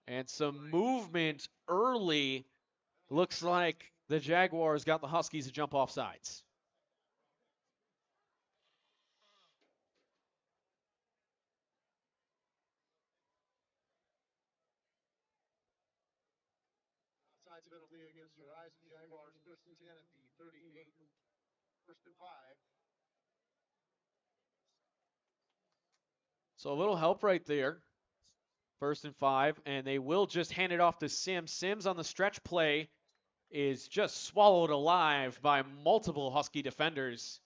And some movement early. Looks like the Jaguars got the Huskies to jump off sides. Penalty against Horizon Jaguars, first and 10 at the 38, first and 5. So a little help right there. First and 5, and they will just hand it off to Sims. Sims on the stretch play is just swallowed alive by multiple Husky defenders.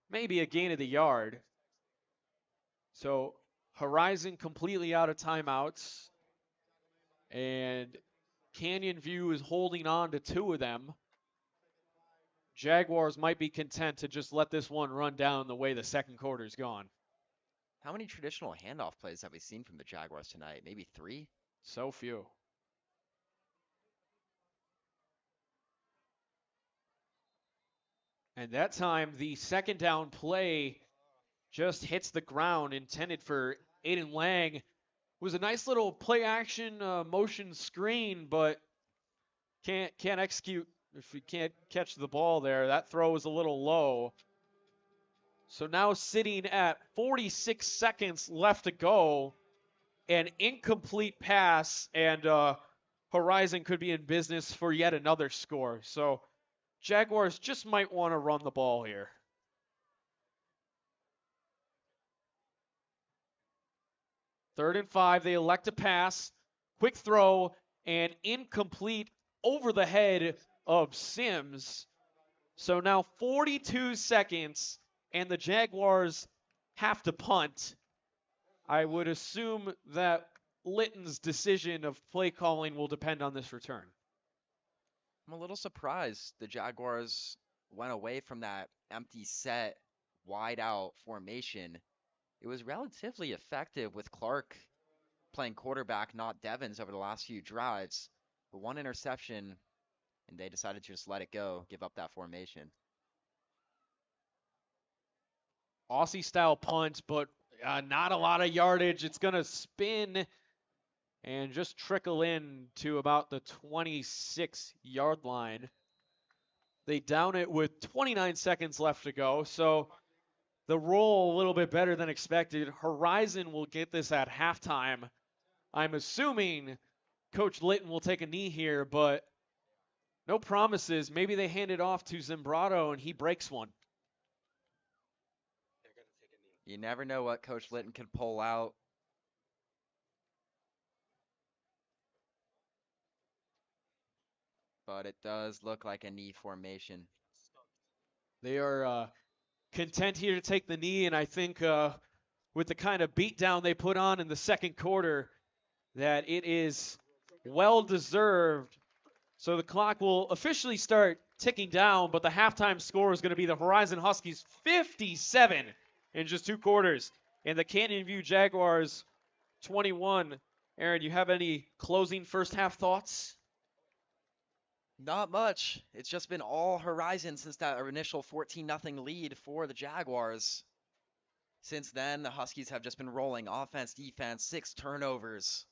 Maybe a gain of the yard. So Horizon completely out of timeouts. And Canyon View is holding on to 2 of them. Jaguars might be content to just let this one run down the way the second quarter's gone. How many traditional handoff plays have we seen from the Jaguars tonight? Maybe 3? So few. And that time, the second down play just hits the ground, intended for Aiden Lang. It was a nice little play action motion screen, but can't execute if you can't catch the ball there. That throw was a little low. So now sitting at 46 seconds left to go, an incomplete pass, and Horizon could be in business for yet another score. So Jaguars just might want to run the ball here. Third and 5, they elect to pass. Quick throw and incomplete over the head of Sims. So now 42 seconds, and the Jaguars have to punt. I would assume that Litton's decision of play calling will depend on this return. I'm a little surprised the Jaguars went away from that empty set, wide out formation. It was relatively effective with Clark playing quarterback, not Devins, over the last few drives. But one interception, and they decided to just let it go, give up that formation. Aussie style punt, but not a lot of yardage. It's going to spin and just trickle in to about the 26-yard line. They down it with 29 seconds left to go, so the roll a little bit better than expected. Horizon will get this at halftime. I'm assuming Coach Litton will take a knee here, but no promises. Maybe they hand it off to Zimbrado and he breaks one. You never know what Coach Litton could pull out. But it does look like a knee formation. They are content here to take the knee, and I think with the kind of beatdown they put on in the second quarter, that it is well-deserved. So the clock will officially start ticking down, but the halftime score is going to be the Horizon Huskies 57 in just 2 quarters, and the Canyon View Jaguars 21. Aaron, you have any closing first half thoughts? Not much. It's just been all Horizon since that initial 14-0 lead for the Jaguars. Since then, the Huskies have just been rolling offense, defense, 6 turnovers.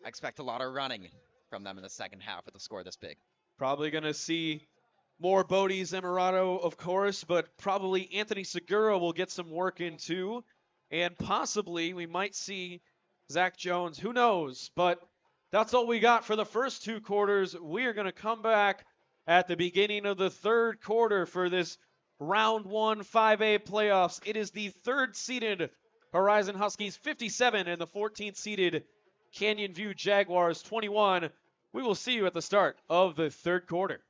I expect a lot of running from them in the second half with a score this big. Probably going to see more Bodie Zamorano, of course, but probably Anthony Segura will get some work in too. And possibly we might see Zach Jones. Who knows? But that's all we got for the first 2 quarters. We are going to come back at the beginning of the third quarter for this round 1 5A playoffs. It is the 3rd-seeded Horizon Huskies 57 and the 14th-seeded Canyon View Jaguars 21. We will see you at the start of the third quarter.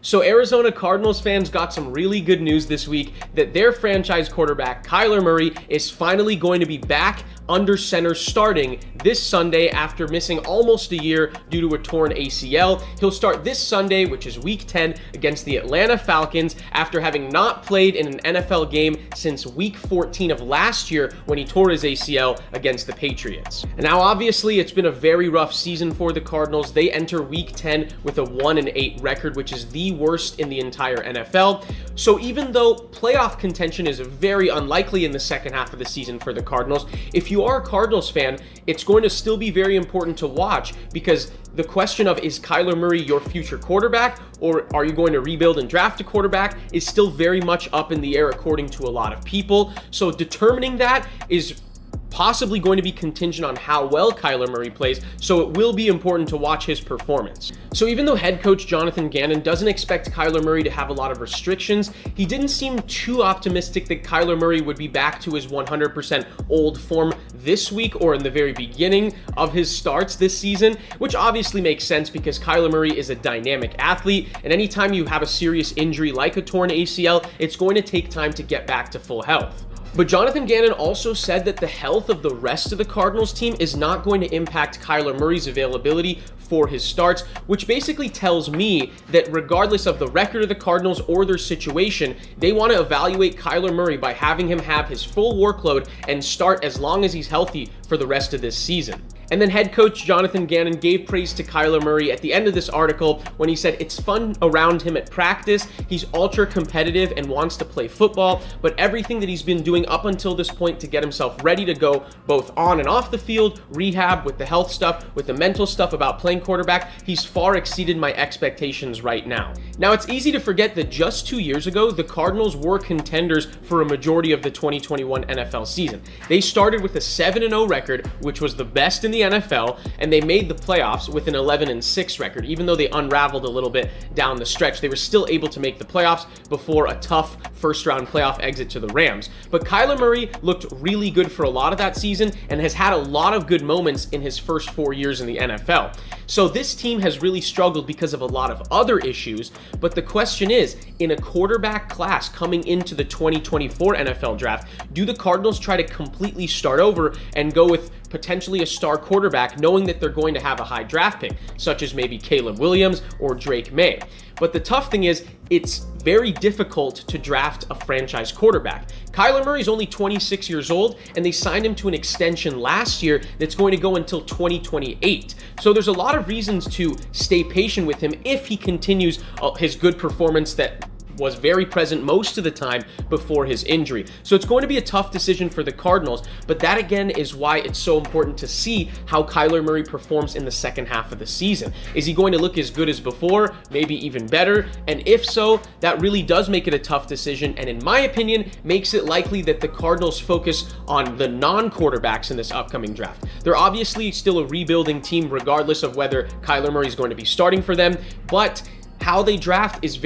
So Arizona Cardinals fans got some really good news this week that their franchise quarterback, Kyler Murray, is finally going to be back under center starting this Sunday after missing almost a year due to a torn ACL. He'll start this Sunday, which is week 10, against the Atlanta Falcons after having not played in an NFL game since week 14 of last year when he tore his ACL against the Patriots. And now obviously it's been a very rough season for the Cardinals. They enter week 10 with a 1-8 record, which is the worst in the entire NFL. So even though playoff contention is very unlikely in the second half of the season for the Cardinals, if you are a Cardinals fan, it's going to still be very important to watch, because the question of, is Kyler Murray your future quarterback, or are you going to rebuild and draft a quarterback, is still very much up in the air according to a lot of people. So determining that is possibly going to be contingent on how well Kyler Murray plays, so it will be important to watch his performance. So even though head coach Jonathan Gannon doesn't expect Kyler Murray to have a lot of restrictions, he didn't seem too optimistic that Kyler Murray would be back to his 100% old form this week or in the very beginning of his starts this season, which obviously makes sense because Kyler Murray is a dynamic athlete, and anytime you have a serious injury like a torn ACL, it's going to take time to get back to full health. But Jonathan Gannon also said that the health of the rest of the Cardinals team is not going to impact Kyler Murray's availability for his starts, which basically tells me that regardless of the record of the Cardinals or their situation, they want to evaluate Kyler Murray by having him have his full workload and start as long as he's healthy for the rest of this season. And then head coach Jonathan Gannon gave praise to Kyler Murray at the end of this article when he said it's fun around him at practice, he's ultra competitive and wants to play football, but everything that he's been doing up until this point to get himself ready to go both on and off the field, rehab, with the health stuff, with the mental stuff about playing quarterback, he's far exceeded my expectations right now. Now it's easy to forget that just 2 years ago, the Cardinals were contenders for a majority of the 2021 NFL season. They started with a 7-0 record, which was the best in the NFL, and they made the playoffs with an 11-6 record. Even though they unraveled a little bit down the stretch, they were still able to make the playoffs before a tough first-round playoff exit to the Rams. But Kyler Murray looked really good for a lot of that season and has had a lot of good moments in his first 4 years in the NFL. So this team has really struggled because of a lot of other issues, but the question is, in a quarterback class coming into the 2024 NFL draft, do the Cardinals try to completely start over and go with potentially a star quarterback, knowing that they're going to have a high draft pick, such as maybe Caleb Williams or Drake May. But the tough thing is, it's very difficult to draft a franchise quarterback. Kyler Murray's only 26 years old, and they signed him to an extension last year that's going to go until 2028. So there's a lot of reasons to stay patient with him if he continues his good performance that was very present most of the time before his injury. So it's going to be a tough decision for the Cardinals, but that again is why it's so important to see how Kyler Murray performs in the second half of the season. Is he going to look as good as before, maybe even better? And if so, that really does make it a tough decision, and in my opinion, makes it likely that the Cardinals focus on the non-quarterbacks in this upcoming draft. They're obviously still a rebuilding team regardless of whether Kyler Murray is going to be starting for them, but how they draft is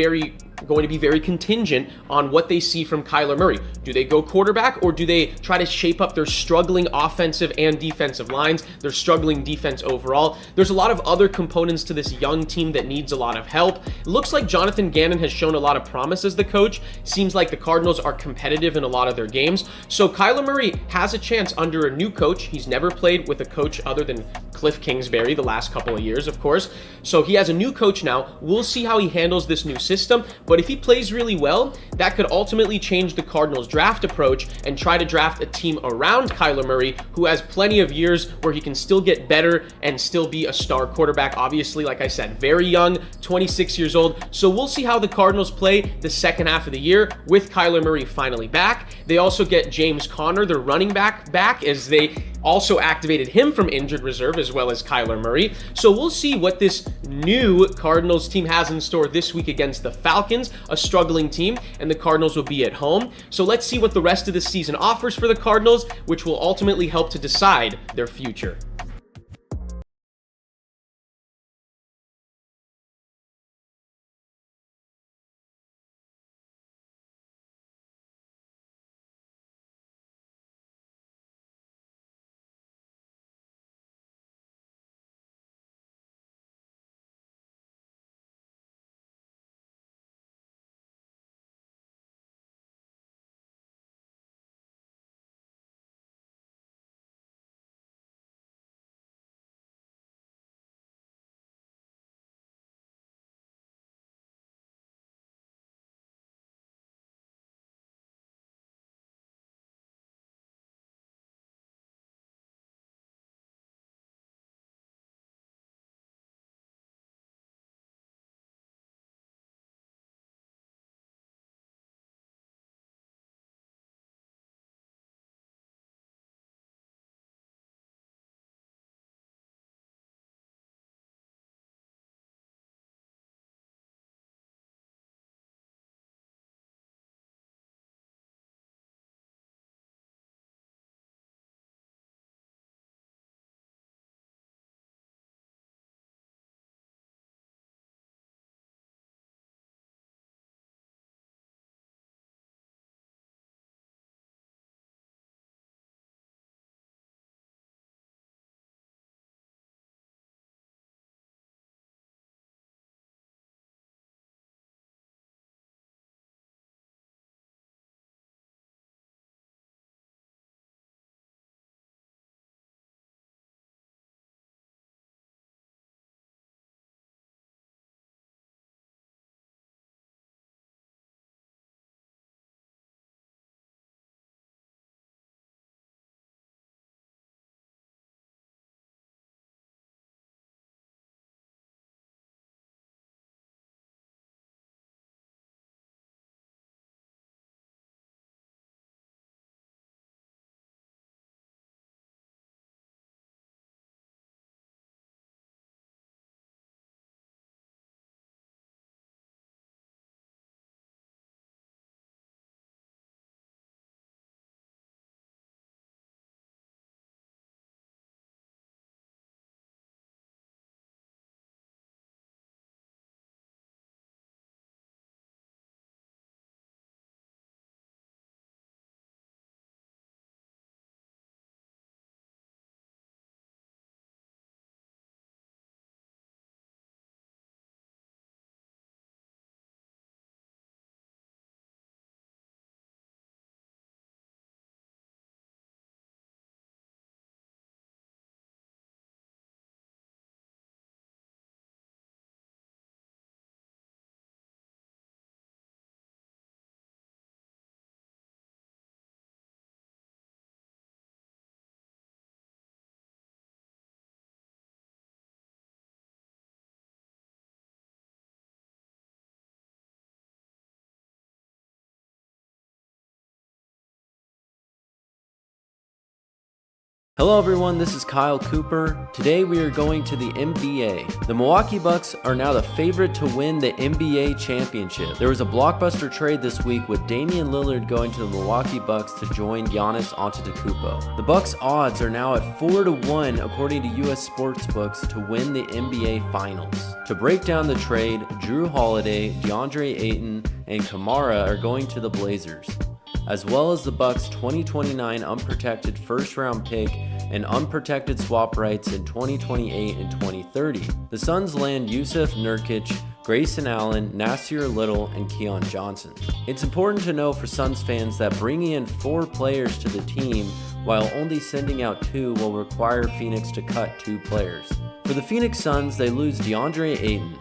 going to be very contingent on what they see from Kyler Murray. Do they go quarterback, or do they try to shape up their struggling offensive and defensive lines, their struggling defense overall? There's a lot of other components to this young team that needs a lot of help. It looks like Jonathan Gannon has shown a lot of promise as the coach. Seems like the Cardinals are competitive in a lot of their games. So Kyler Murray has a chance under a new coach. He's never played with a coach other than Cliff Kingsbury the last couple of years, of course. So he has a new coach now. We'll see how he handles this new system, but if he plays really well, that could ultimately change the Cardinals' draft approach and try to draft a team around Kyler Murray, who has plenty of years where he can still get better and still be a star quarterback. Obviously, like I said, very young, 26 years old. So we'll see how the Cardinals play the second half of the year with Kyler Murray finally back. They also get James Conner, their running back, as they also activated him from injured reserve, as well as Kyler Murray. So we'll see what this new Cardinals team has in store this week against the Falcons, a struggling team, and the Cardinals will be at home. So let's see what the rest of the season offers for the Cardinals, which will ultimately help to decide their future. Hello everyone, this is Kyle Cooper. Today we are going to the NBA. The Milwaukee Bucks are now the favorite to win the NBA championship. There was a blockbuster trade this week with Damian Lillard going to the Milwaukee Bucks to join Giannis Antetokounmpo. The Bucks odds are now at 4-1 according to US Sportsbooks to win the NBA Finals. To break down the trade, Drew Holiday, DeAndre Ayton, and Kamara are going to the Blazers, as well as the Bucks' 2029 unprotected first-round pick and unprotected swap rights in 2028 and 2030. The Suns land Yusuf Nurkic, Grayson Allen, Nasir Little, and Keon Johnson. It's important to know for Suns fans that bringing in 4 players to the team while only sending out 2 will require Phoenix to cut 2 players. For the Phoenix Suns, they lose DeAndre Ayton.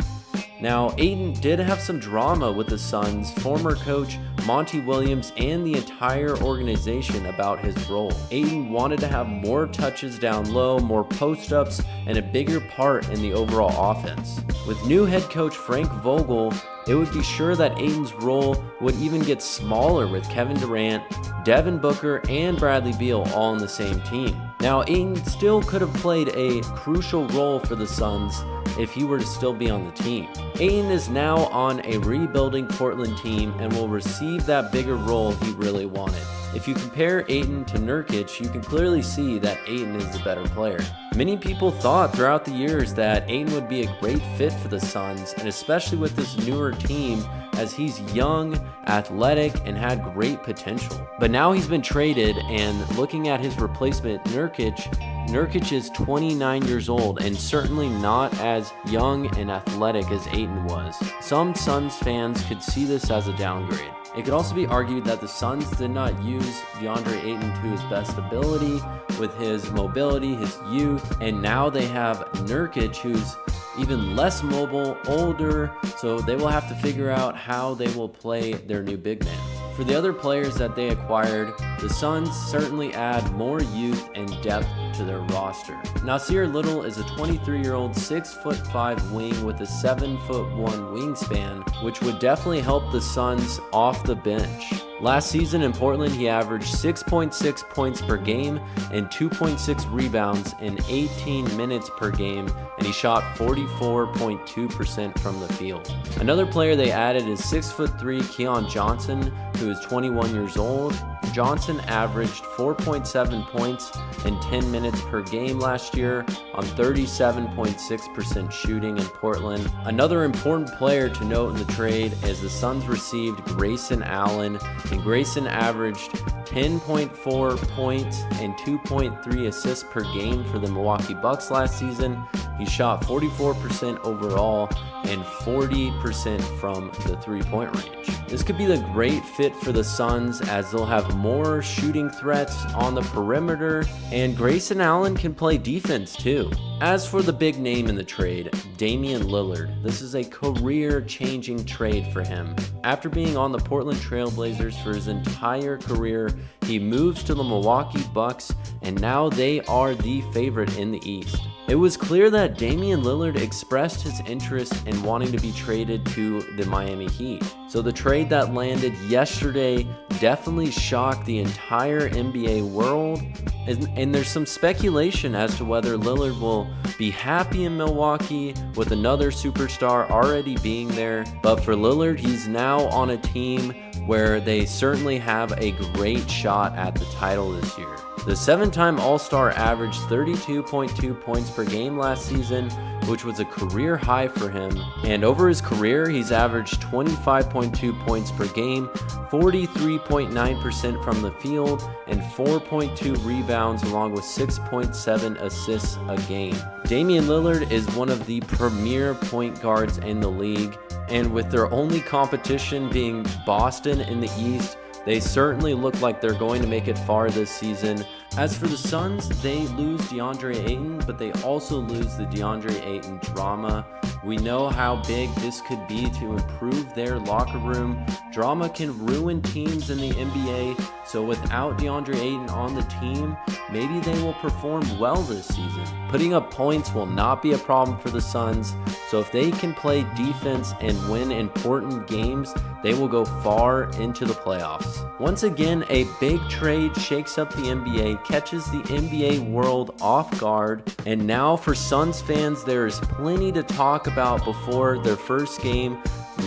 Now, Ayton did have some drama with the Suns' former coach Monty Williams and the entire organization about his role. Ayton wanted to have more touches down low, more post-ups, and a bigger part in the overall offense. With new head coach Frank Vogel, it would be sure that Ayton's role would even get smaller with Kevin Durant, Devin Booker, and Bradley Beal all on the same team. Now, Ayton still could have played a crucial role for the Suns if he were to still be on the team. Ayton is now on a rebuilding Portland team and will receive that bigger role he really wanted. If you compare Ayton to Nurkic, you can clearly see that Ayton is the better player. Many people thought throughout the years that Ayton would be a great fit for the Suns, and especially with this newer team, as he's young, athletic, and had great potential. But now he's been traded, and looking at his replacement, Nurkic is 29 years old and certainly not as young and athletic as Ayton was. Some Suns fans could see this as a downgrade. It could also be argued that the Suns did not use DeAndre Ayton to his best ability with his mobility, his youth, and now they have Nurkic, who's even less mobile, older, so they will have to figure out how they will play their new big man. For the other players that they acquired, the Suns certainly add more youth and depth to their roster. Nasir Little is a 23-year-old 6'5" wing with a 7'1" wingspan, which would definitely help the Suns off the bench. Last season in Portland, he averaged 6.6 points per game and 2.6 rebounds in 18 minutes per game, and he shot 44.2% from the field. Another player they added is 6'3" Keon Johnson, who is 21 years old. Johnson averaged 4.7 points in 10 minutes per game last year on 37.6% shooting in Portland. Another important player to note in the trade is the Suns received Grayson Allen, and Grayson averaged 10.4 points and 2.3 assists per game for the Milwaukee Bucks last season. He shot 44% overall and 40% from the three-point range. This could be the great fit for the Suns, as they'll have more shooting threats on the perimeter, and Grayson Allen can play defense too. As for the big name in the trade, Damian Lillard, this is a career-changing trade for him. After being on the Portland Trail Blazers for his entire career, he moves to the Milwaukee Bucks, and now they are the favorite in the East. It was clear that Damian Lillard expressed his interest in wanting to be traded to the Miami Heat. So the trade that landed yesterday definitely shocked the entire NBA world. And there's some speculation as to whether Lillard will be happy in Milwaukee with another superstar already being there. But for Lillard, he's now on a team where they certainly have a great shot at the title this year. The 7-time All-Star averaged 32.2 points per game last season, which was a career high for him. And over his career, he's averaged 25.2 points per game, 43.9% from the field, and 4.2 rebounds, along with 6.7 assists a game. Damian Lillard is one of the premier point guards in the league, and with their only competition being Boston in the East, they certainly look like they're going to make it far this season. As for the Suns, they lose DeAndre Ayton, but they also lose the DeAndre Ayton drama. We know how big this could be to improve their locker room. Drama can ruin teams in the NBA, so without DeAndre Ayton on the team, maybe they will perform well this season. Putting up points will not be a problem for the Suns, so if they can play defense and win important games, they will go far into the playoffs. Once again, a big trade shakes up the NBA play catches the NBA world off guard. And now for Suns fans, there is plenty to talk about before their first game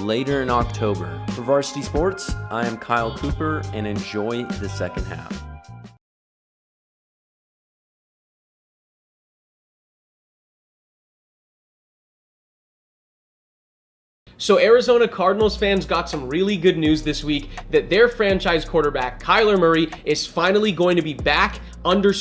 later in October. For Varsity Sports, I am Kyle Cooper, and enjoy the second half. So Arizona Cardinals fans got some really good news this week that their franchise quarterback, Kyler Murray, is finally going to be back under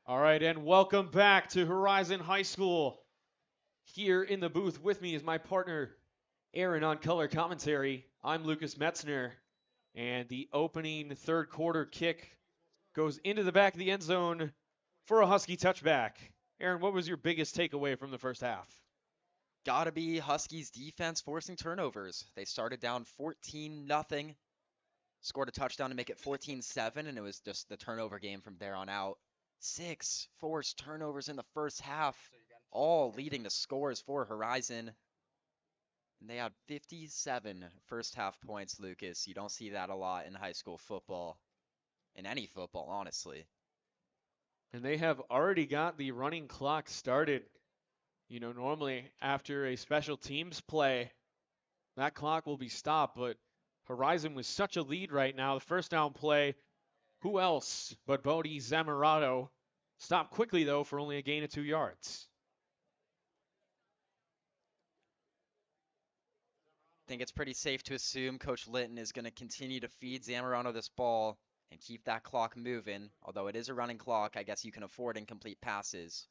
All right, and welcome back to Horizon High School. Here in the booth with me is my partner, Aaron, on color commentary. I'm Lucas Metzner, and the opening third quarter kick goes into the back of the end zone for a Husky touchback. Aaron, what was your biggest takeaway from the first half? Gotta be Huskies defense forcing turnovers. They started down 14-0, scored a touchdown to make it 14-7, and it was just the turnover game from there on out. 6 forced turnovers in the first half, all leading to scores for Horizon. And they had 57 first half points, Lucas. You don't see that a lot in high school football, in any football, honestly. And they have already got the running clock started. You know, normally after a special teams play, that clock will be stopped, but Horizon with such a lead right now. The first down play, who else but Bodie Zamorano? Stopped quickly, though, for only a gain of 2 yards. I think it's pretty safe to assume Coach Litton is going to continue to feed Zamorano this ball and keep that clock moving. Although it is a running clock, I guess you can afford incomplete passes.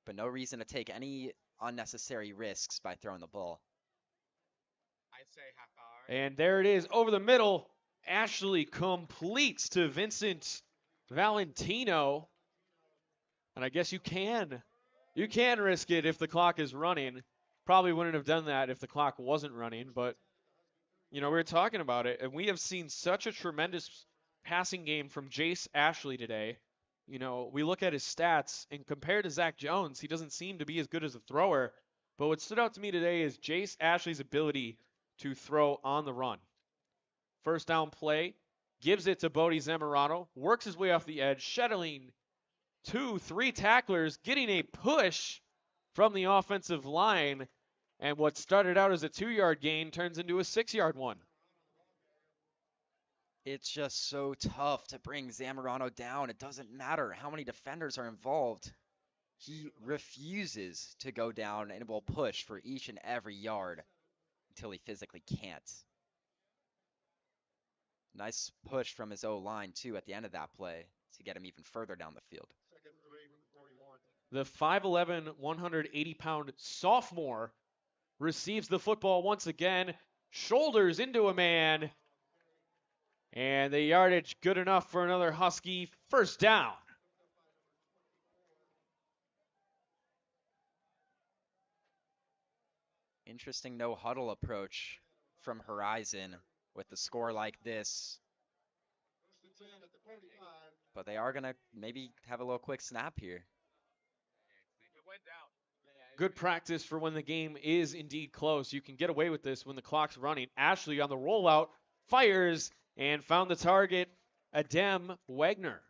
But no reason to take any unnecessary risks by throwing the ball. And there it is over the middle. Ashley completes to Vincent Valentino. And I guess you can risk it if the clock is running. Probably wouldn't have done that if the clock wasn't running, but you know, we were talking about it, and we have seen such a tremendous passing game from Jace Ashley today. You know, we look at his stats, and compared to Zach Jones, he doesn't seem to be as good as a thrower. But what stood out to me today is Jace Ashley's ability to throw on the run. First down play, gives it to Bodie Zamorano, works his way off the edge, shuttling 2-3 tacklers, getting a push from the offensive line, and what started out as a 2-yard gain turns into a 6-yard one. It's just so tough to bring Zamorano down. It doesn't matter how many defenders are involved. He refuses to go down and will push for each and every yard until he physically can't. Nice push from his O-line, too, at the end of that play to get him even further down the field. The 5'11", 180-pound sophomore receives the football once again, shoulders into a man, and the yardage good enough for another Husky first down. Interesting no-huddle approach from Horizon with the score like this. But they are going to maybe have a little quick snap here. Good practice for when the game is indeed close. You can get away with this when the clock's running. Ashley on the rollout fires and found the target, Adem Wagner.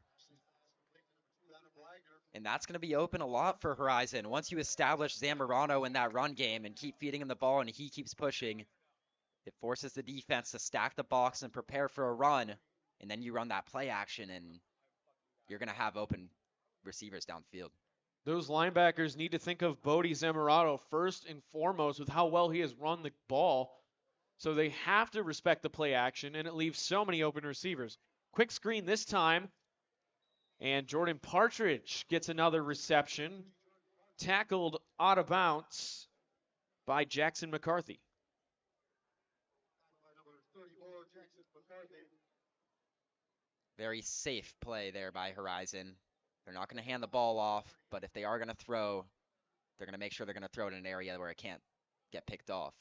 And that's going to be open a lot for Horizon. Once you establish Zamorano in that run game and keep feeding him the ball and he keeps pushing, it forces the defense to stack the box and prepare for a run. And then you run that play action and you're going to have open receivers downfield. Those linebackers need to think of Bodie Zamorano first and foremost with how well he has run the ball. So they have to respect the play action, and it leaves so many open receivers. Quick screen this time, and Jordan Partridge gets another reception. Tackled out of bounds by Jackson McCarthy. Very safe play there by Horizon. They're not going to hand the ball off, but if they are going to throw, they're going to make sure they're going to throw it in an area where it can't get picked off.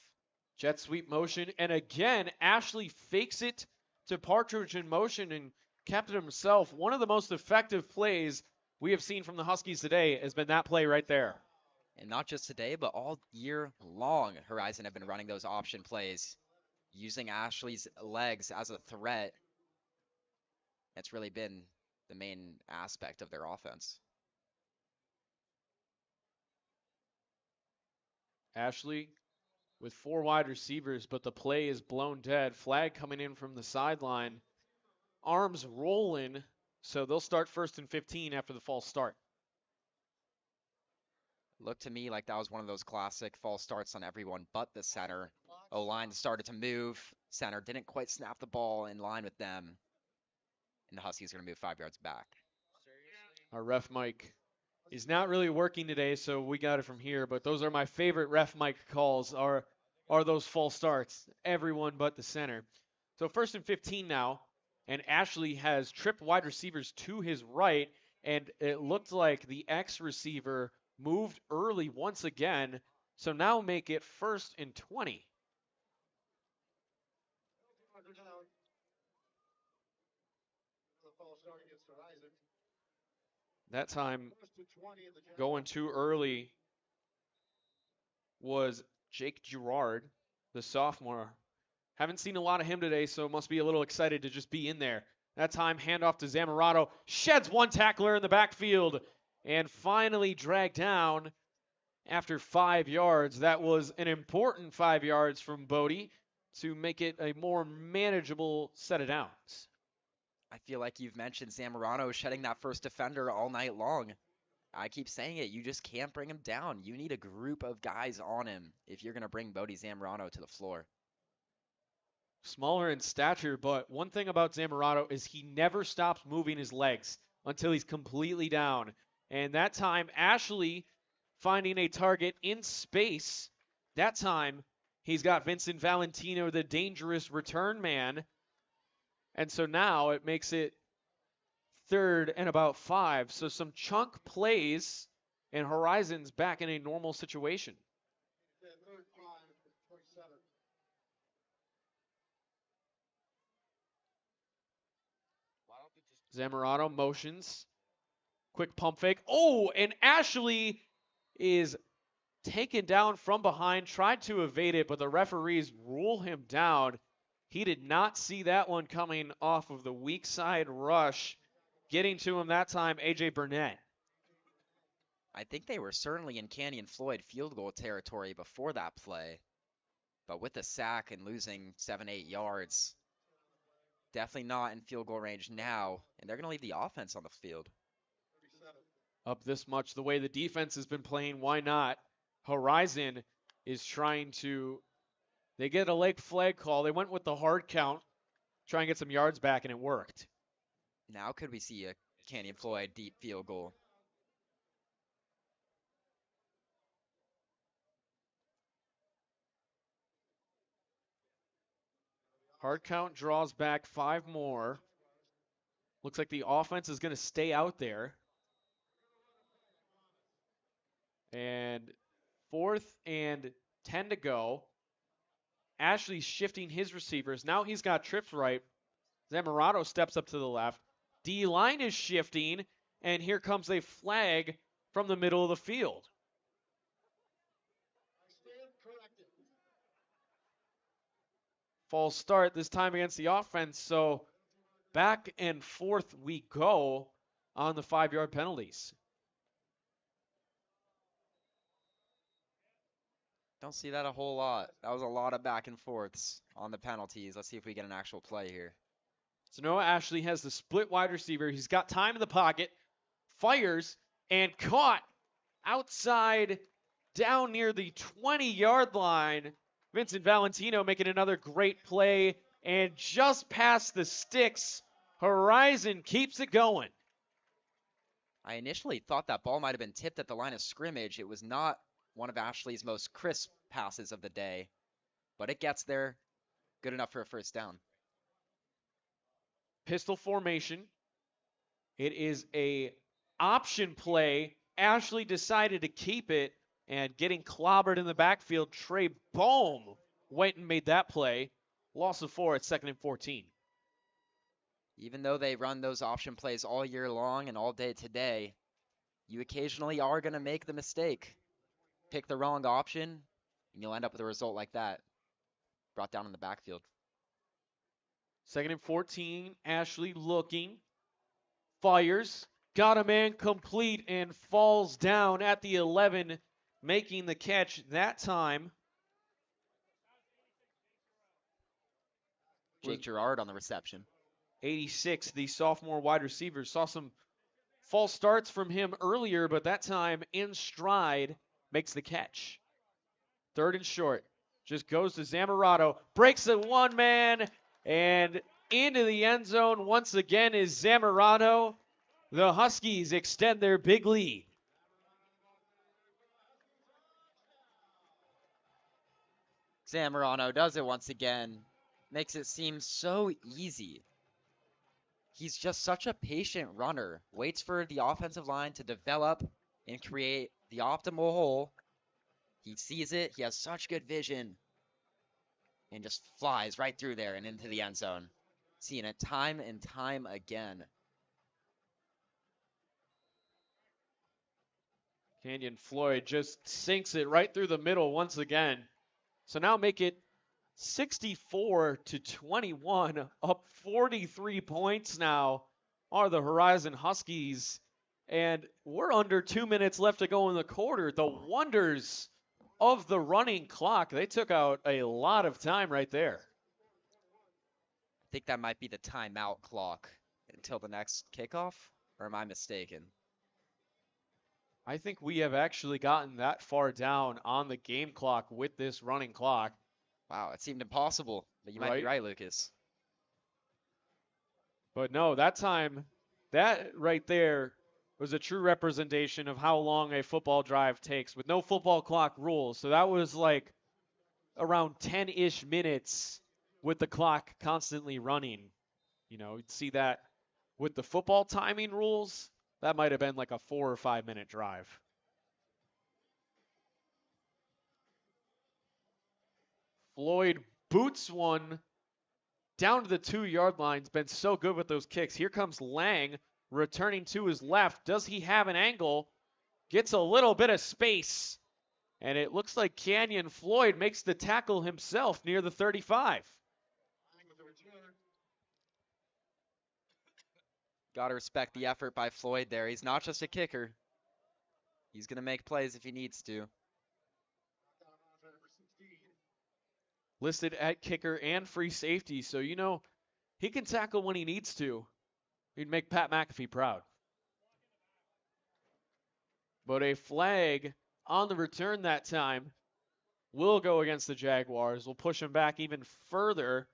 Jet sweep motion, and again, Ashley fakes it to Partridge in motion and kept it himself. One of the most effective plays we have seen from the Huskies today has been that play right there. And not just today, but all year long, Horizon have been running those option plays, using Ashley's legs as a threat. That's really been the main aspect of their offense. Ashley with 4 wide receivers, but the play is blown dead. Flag coming in from the sideline. Arms rolling, so they'll start 1st and 15 after the false start. Looked to me like that was one of those classic false starts on everyone but the center. O-line started to move. Center didn't quite snap the ball in line with them. And the Huskies are going to move 5 yards back. Our ref Mike is not really working today, so we got it from here. But those are my favorite ref mic calls are those false starts. Everyone but the center. So 1st and 15 now, and Ashley has tripped wide receivers to his right, and it looked like the X receiver moved early once again. So now make it 1st and 20. That time going too early was Jake Girard, the sophomore. Haven't seen a lot of him today, so must be a little excited to just be in there. That time, handoff to Zamorano. Sheds one tackler in the backfield and finally dragged down after 5 yards. That was an important 5 yards from Bodie to make it a more manageable set of downs. I feel like you've mentioned Zamorano shedding that first defender all night long. I keep saying it, you just can't bring him down. You need a group of guys on him if you're going to bring Bodie Zamorano to the floor. Smaller in stature, but one thing about Zamorano is he never stops moving his legs until he's completely down. And that time, Ashley finding a target in space. That time, he's got Vincent Valentino, the dangerous return man. And so now it makes it 3rd and about 5. So some chunk plays and Horizon's back in a normal situation. Zamorano motions. Quick pump fake. Oh, and Ashley is taken down from behind, tried to evade it, but the referees rule him down. He did not see that one coming off of the weak side rush. Getting to him that time, A.J. Burnett. I think they were certainly in Canyon Floyd field goal territory before that play. But with the sack and losing 7-8 yards, definitely not in field goal range now. And they're going to leave the offense on the field. Up this much, the way the defense has been playing, why not? Horizon is trying to, they get a leg flag call. They went with the hard count, try and get some yards back, and it worked. Now could we see a Canyon Floyd deep field goal? Hard count draws back 5 more. Looks like the offense is going to stay out there. And 4th and 10 to go. Ashley's shifting his receivers. Now he's got trips right. Zamorano steps up to the left. D-line is shifting, and here comes a flag from the middle of the field. False start this time against the offense, so back and forth we go on the 5-yard penalties. Don't see that a whole lot. That was a lot of back and forths on the penalties. Let's see if we get an actual play here. So Noah Ashley has the split wide receiver. He's got time in the pocket, fires, and caught outside down near the 20-yard line. Vincent Valentino making another great play, and just past the sticks, Horizon keeps it going. I initially thought that ball might have been tipped at the line of scrimmage. It was not one of Ashley's most crisp passes of the day, but it gets there. Good enough for a first down. Pistol formation. It is a option play. Ashley decided to keep it, and getting clobbered in the backfield, Trey Bohm went and made that play. Loss of 4 at 2nd and 14. Even though they run those option plays all year long and all day today, you occasionally are going to make the mistake. Pick the wrong option, and you'll end up with a result like that. Brought down in the backfield. 2nd and 14, Ashley looking, fires, got a man complete, and falls down at the 11, making the catch that time. Jake Girard on the reception. 86, the sophomore wide receiver. Saw some false starts from him earlier, but that time in stride makes the catch. 3rd and short. Just goes to Zamorano, breaks it one man, and into the end zone once again is Zamorano. The Huskies extend their big lead. Zamorano does it once again. Makes it seem so easy. He's just such a patient runner. Waits for the offensive line to develop and create the optimal hole. He sees it. He has such good vision. And just flies right through there and into the end zone. Seeing it time and time again. Canyon Floyd just sinks it right through the middle once again. So now make it 64-21, up 43 points now are the Horizon Huskies. And we're under 2 minutes left to go in the quarter. The wonders of the running clock. They took out a lot of time right there. I think that might be the timeout clock until the next kickoff, or am I mistaken? I think we have actually gotten that far down on the game clock with this running clock. Wow, it seemed impossible, but you might be right, Lucas. But no, that time, that right there was a true representation of how long a football drive takes with no football clock rules. So that was like around 10-ish minutes with the clock constantly running. You know, you'd see that with the football timing rules, that might have been like a 4 or 5 minute drive. Floyd boots one down to the 2-yard line. He's been so good with those kicks. Here comes Lang returning to his left. Does he have an angle? Gets a little bit of space. And it looks like Canyon Floyd makes the tackle himself near the 35. Got to respect the effort by Floyd there. He's not just a kicker. He's going to make plays if he needs to. Listed at kicker and free safety, so you know he can tackle when he needs to. He'd make Pat McAfee proud. But a flag on the return that time will go against the Jaguars. We'll push them back even further.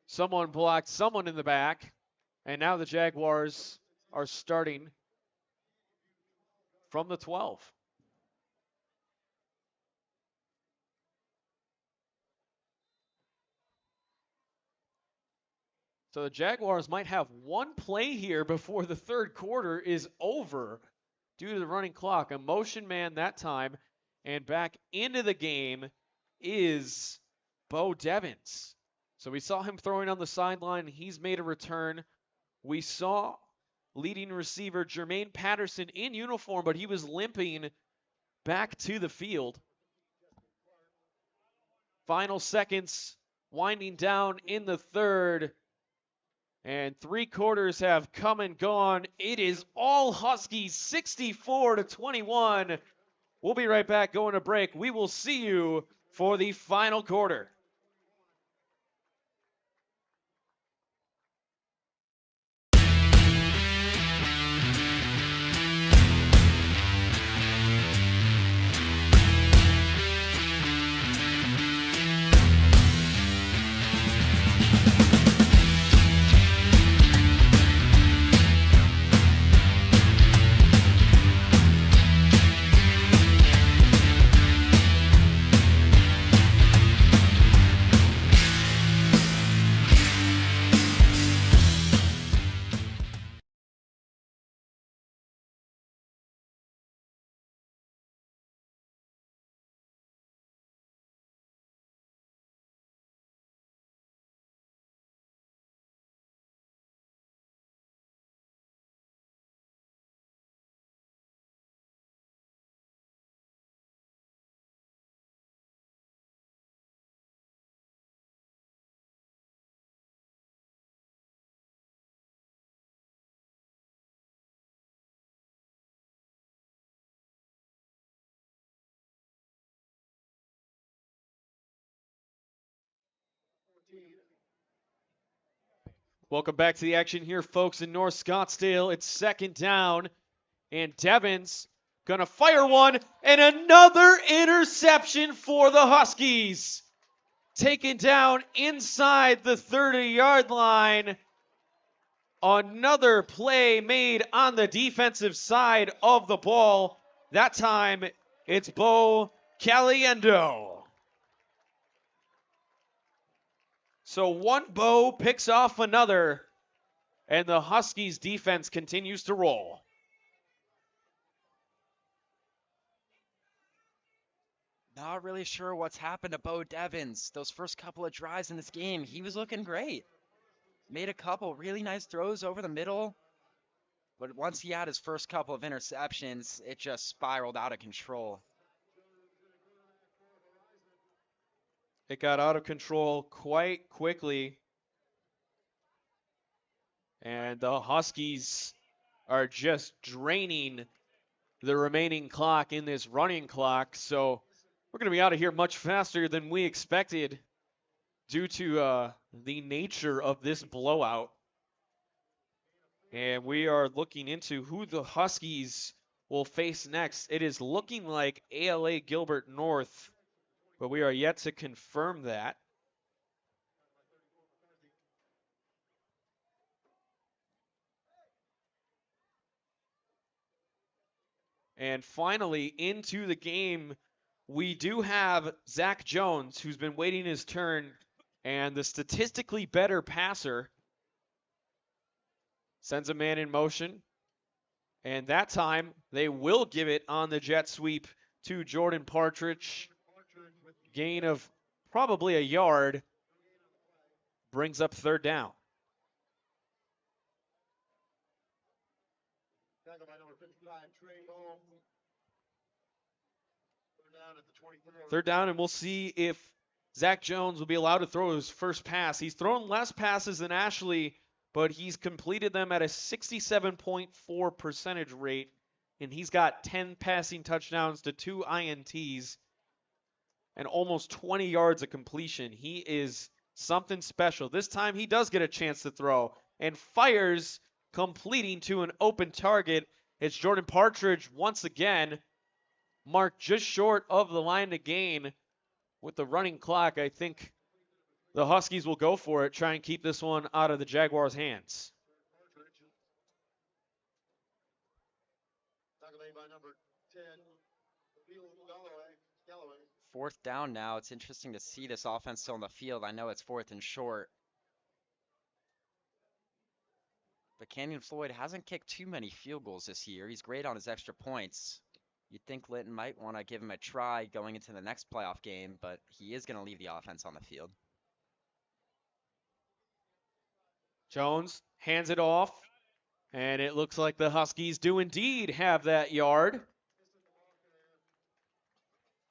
Someone blocked someone in the back, and now the Jaguars are starting from the 12. So the Jaguars might have one play here before the third quarter is over due to the running clock. A motion man that time, and back into the game is Bo Devins. So we saw him throwing on the sideline. He's made a return. We saw leading receiver Jermaine Patterson in uniform, but he was limping back to the field. Final seconds winding down in the third. And 3 quarters have come and gone. It is all Huskies, 64-21. We'll be right back going to break. We will see you for the final quarter. Welcome back to the action here, folks, in North Scottsdale. It's second down, and Devins going to fire one, and another interception for the Huskies. Taken down inside the 30-yard line. Another play made on the defensive side of the ball. That time, it's Bo Caliendo. So one bow picks off another, and the Huskies defense continues to roll. Not really sure what's happened to Bo Devins. Those first couple of drives in this game, he was looking great. Made a couple really nice throws over the middle. But once he had his first couple of interceptions, it just spiraled out of control. It got out of control quite quickly. And the Huskies are just draining the remaining clock in this running clock. So we're going to be out of here much faster than we expected due to the nature of this blowout. And we are looking into who the Huskies will face next. It is looking like ala-gilbert North, but we are yet to confirm that. And finally, into the game, we do have Zach Jones, who's been waiting his turn, and the statistically better passer sends a man in motion. And that time, they will give it on the jet sweep to Jordan Partridge. Gain of probably a yard. Brings up third down. Third down, and we'll see if Zach Jones will be allowed to throw his first pass. He's thrown less passes than Ashley, but he's completed them at a 67.4 percentage rate, and he's got 10 passing touchdowns to 2 INTs and almost 20 yards of completion. He is something special. This time he does get a chance to throw and fires, completing to an open target. It's Jordan Partridge once again, marked just short of the line to gain. With the running clock, I think the Huskies will go for it, try and keep this one out of the Jaguars' hands. Fourth down now. It's interesting to see this offense still on the field. I know it's fourth and short. But Canyon Floyd hasn't kicked too many field goals this year. He's great on his extra points. You'd think Linton might want to give him a try going into the next playoff game, but he is going to leave the offense on the field. Jones hands it off, and it looks like the Huskies do indeed have that yard.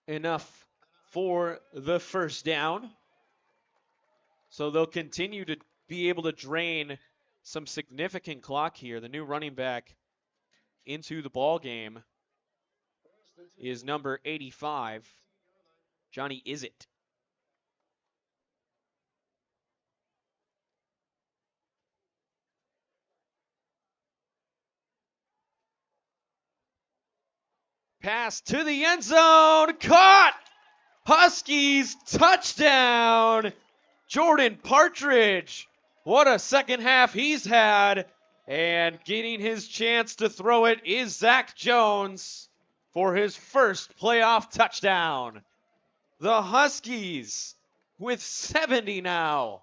Enough for the first down. So they'll continue to be able to drain some significant clock here. The new running back into the ball game is number 85, Johnny Izzett. Pass to the end zone, caught! Huskies touchdown! Jordan Partridge, what a second half he's had. And getting his chance to throw it is Zach Jones for his first playoff touchdown. The Huskies with 70 now.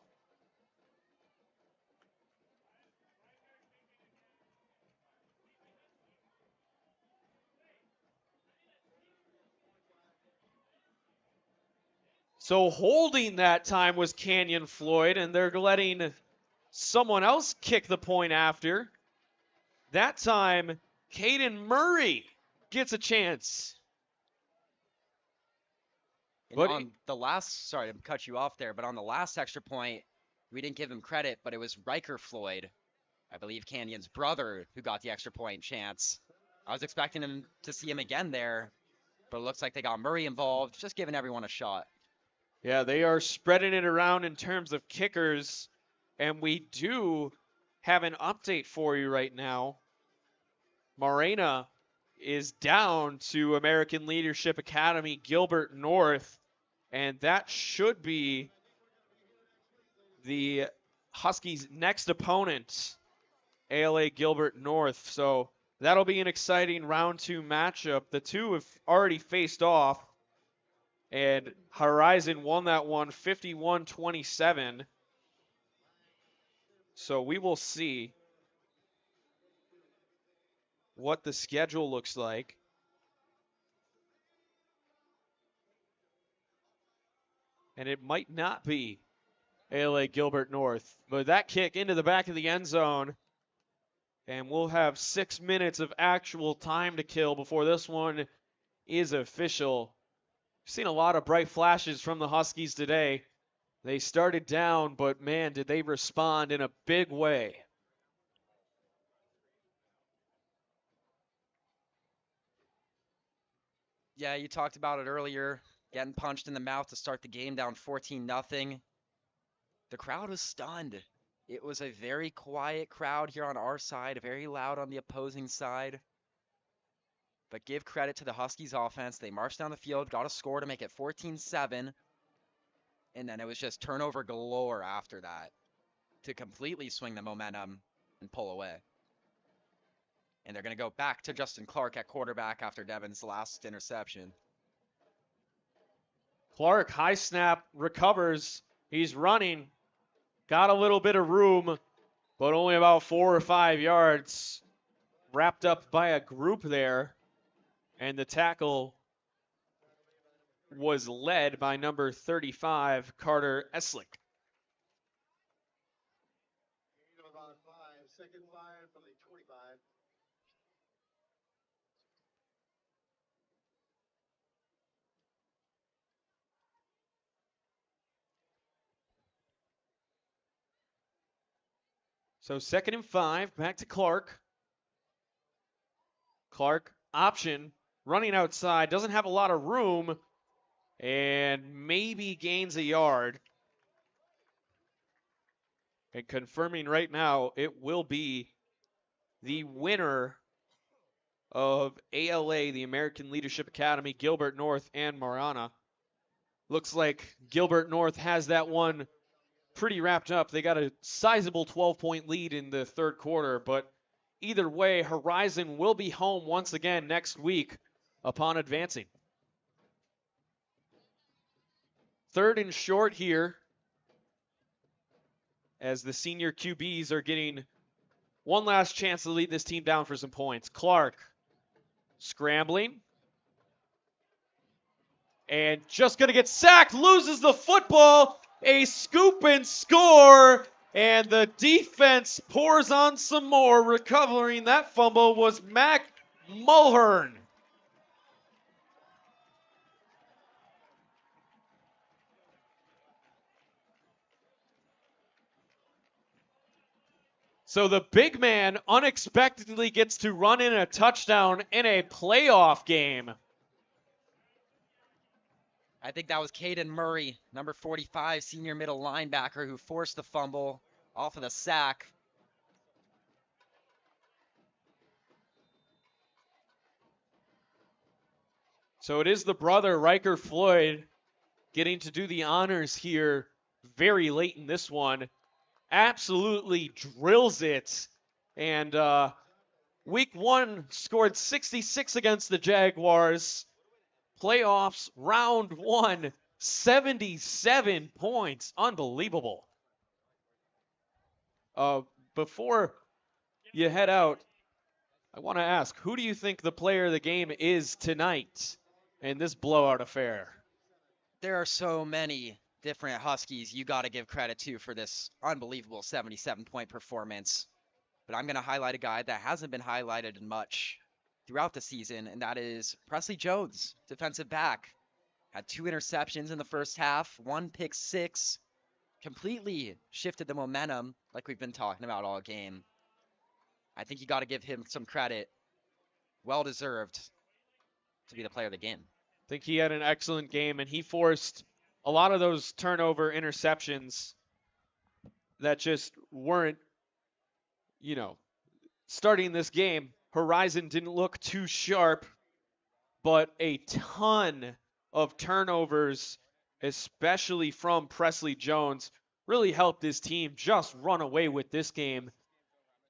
So holding that time was Canyon Floyd, and they're letting someone else kick the point after. That time, Caden Murray gets a chance. But on the last, sorry to cut you off there, but on the last extra point, we didn't give him credit, but it was Riker Floyd, I believe Canyon's brother, who got the extra point chance. I was expecting him to see him again there, but it looks like they got Murray involved, just giving everyone a shot. Yeah, they are spreading it around in terms of kickers, and we do have an update for you right now. Morena is down to American Leadership Academy Gilbert North, and that should be the Huskies' next opponent, ala-gilbert North. So that'll be an exciting round 2 matchup. The two have already faced off, and Horizon won that one 51-27. So we will see what the schedule looks like. And it might not be ala-gilbert North, but that kick into the back of the end zone. And we'll have 6 minutes of actual time to kill before this one is official. We've seen a lot of bright flashes from the Huskies today. They started down, but man, did they respond in a big way. Yeah, you talked about it earlier, getting punched in the mouth to start the game down 14-0. The crowd was stunned. It was a very quiet crowd here on our side, very loud on the opposing side. But give credit to the Huskies offense. They marched down the field, got a score to make it 14-7. And then it was just turnover galore after that to completely swing the momentum and pull away. And they're going to go back to Justin Clark at quarterback after Devin's last interception. Clark, high snap, recovers. He's running. Got a little bit of room, but only about 4 or 5 yards. Wrapped up by a group there. And the tackle was led by number 35, Carter Eslick. Gain of about 5, second 5 from the 25. So 2nd and 5, back to Clark. Clark, option, running outside, doesn't have a lot of room, and maybe gains a yard. And confirming right now, it will be the winner of ALA, the American Leadership Academy, Gilbert North and Marana. Looks like Gilbert North has that one pretty wrapped up. They got a sizable 12-point lead in the third quarter, but either way, Horizon will be home once again next week upon advancing. 3rd and short here as the senior QBs are getting one last chance to lead this team down for some points. Clark scrambling and just going to get sacked, loses the football. A scoop and score, and the defense pours on some more. Recovering that fumble was Mac Mulhern. So the big man unexpectedly gets to run in a touchdown in a playoff game. I think that was Caden Murray, number 45, senior middle linebacker, who forced the fumble off of the sack. So it is the brother, Riker Floyd, getting to do the honors here very late in this one. Absolutely drills it. And week 1 scored 66 against the Jaguars. Playoffs, round 1, 77 points. Unbelievable. Before you head out, I want to ask, who do you think the player of the game is tonight in this blowout affair? There are so many different Huskies you got to give credit to for this unbelievable 77-point performance. But I'm going to highlight a guy that hasn't been highlighted much throughout the season, and that is Presley Jones, defensive back. Had 2 interceptions in the first half, 1 pick 6, completely shifted the momentum like we've been talking about all game. I think you got to give him some credit. Well deserved to be the player of the game. I think he had an excellent game, and he forced a lot of those turnover interceptions that just weren't, starting this game. Horizon didn't look too sharp, but a ton of turnovers, especially from Presley Jones, really helped his team just run away with this game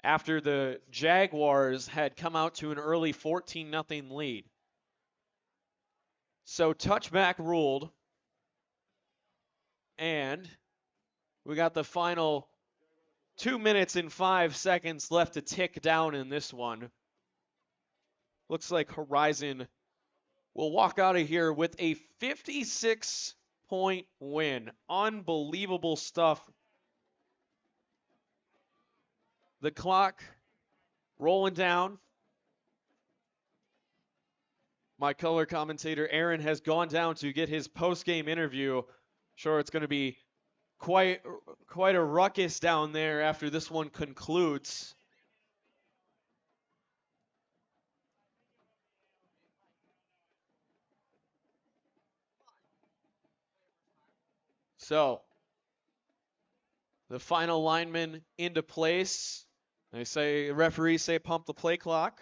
after the Jaguars had come out to an early 14-0 lead. So touchback ruled, and we got the final 2 minutes and 5 seconds left to tick down in this one. Looks like Horizon will walk out of here with a 56-point win. Unbelievable stuff. The clock rolling down. My color commentator, Aaron, has gone down to get his post-game interview. Sure, it's going to be quite a ruckus down there after this one concludes. So, the final lineman into place. Referees say pump the play clock.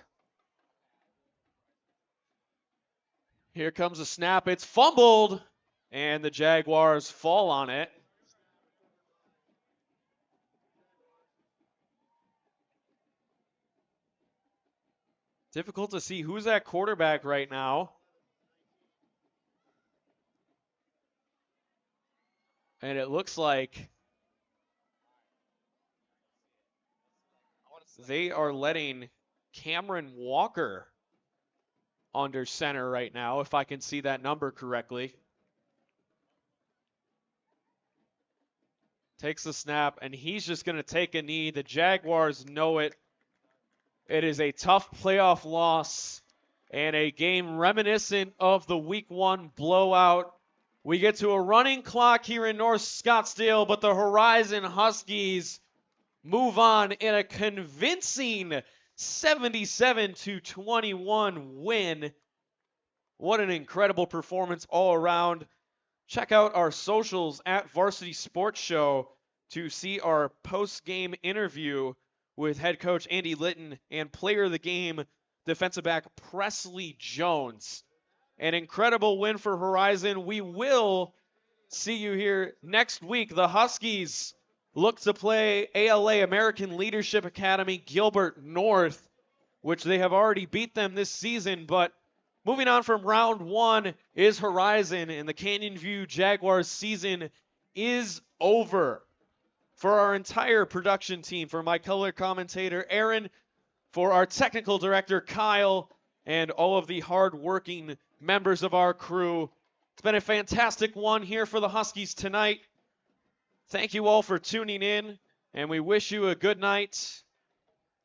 Here comes a snap. It's fumbled, and the Jaguars fall on it. Difficult to see who's at quarterback right now. And it looks like they are letting Cameron Walker under center right now, if I can see that number correctly. Takes the snap, and he's just going to take a knee. The Jaguars know it. It is a tough playoff loss and a game reminiscent of the Week 1 blowout. We get to a running clock here in North Scottsdale, but the Horizon Huskies move on in a convincing 77-21 win. What an incredible performance all around. Check out our socials at Varsity Sports Show to see our post-game interview with head coach Andy Litton and player of the game, defensive back Presley Jones. An incredible win for Horizon. We will see you here next week. The Huskies look to play ALA, American Leadership Academy, Gilbert North, which they have already beat them this season. But moving on from round 1 is Horizon, and the Canyon View Jaguars season is over. For our entire production team, for my color commentator, Aaron, for our technical director, Kyle, and all of the hard-working members of our crew, it's been a fantastic one here for the Huskies tonight. Thank you all for tuning in, and we wish you a good night.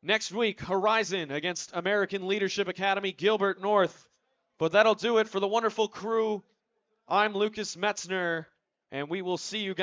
Next week, Horizon against American Leadership Academy, Gilbert North. But that'll do it for the wonderful crew. I'm Lucas Metzner, and we will see you guys.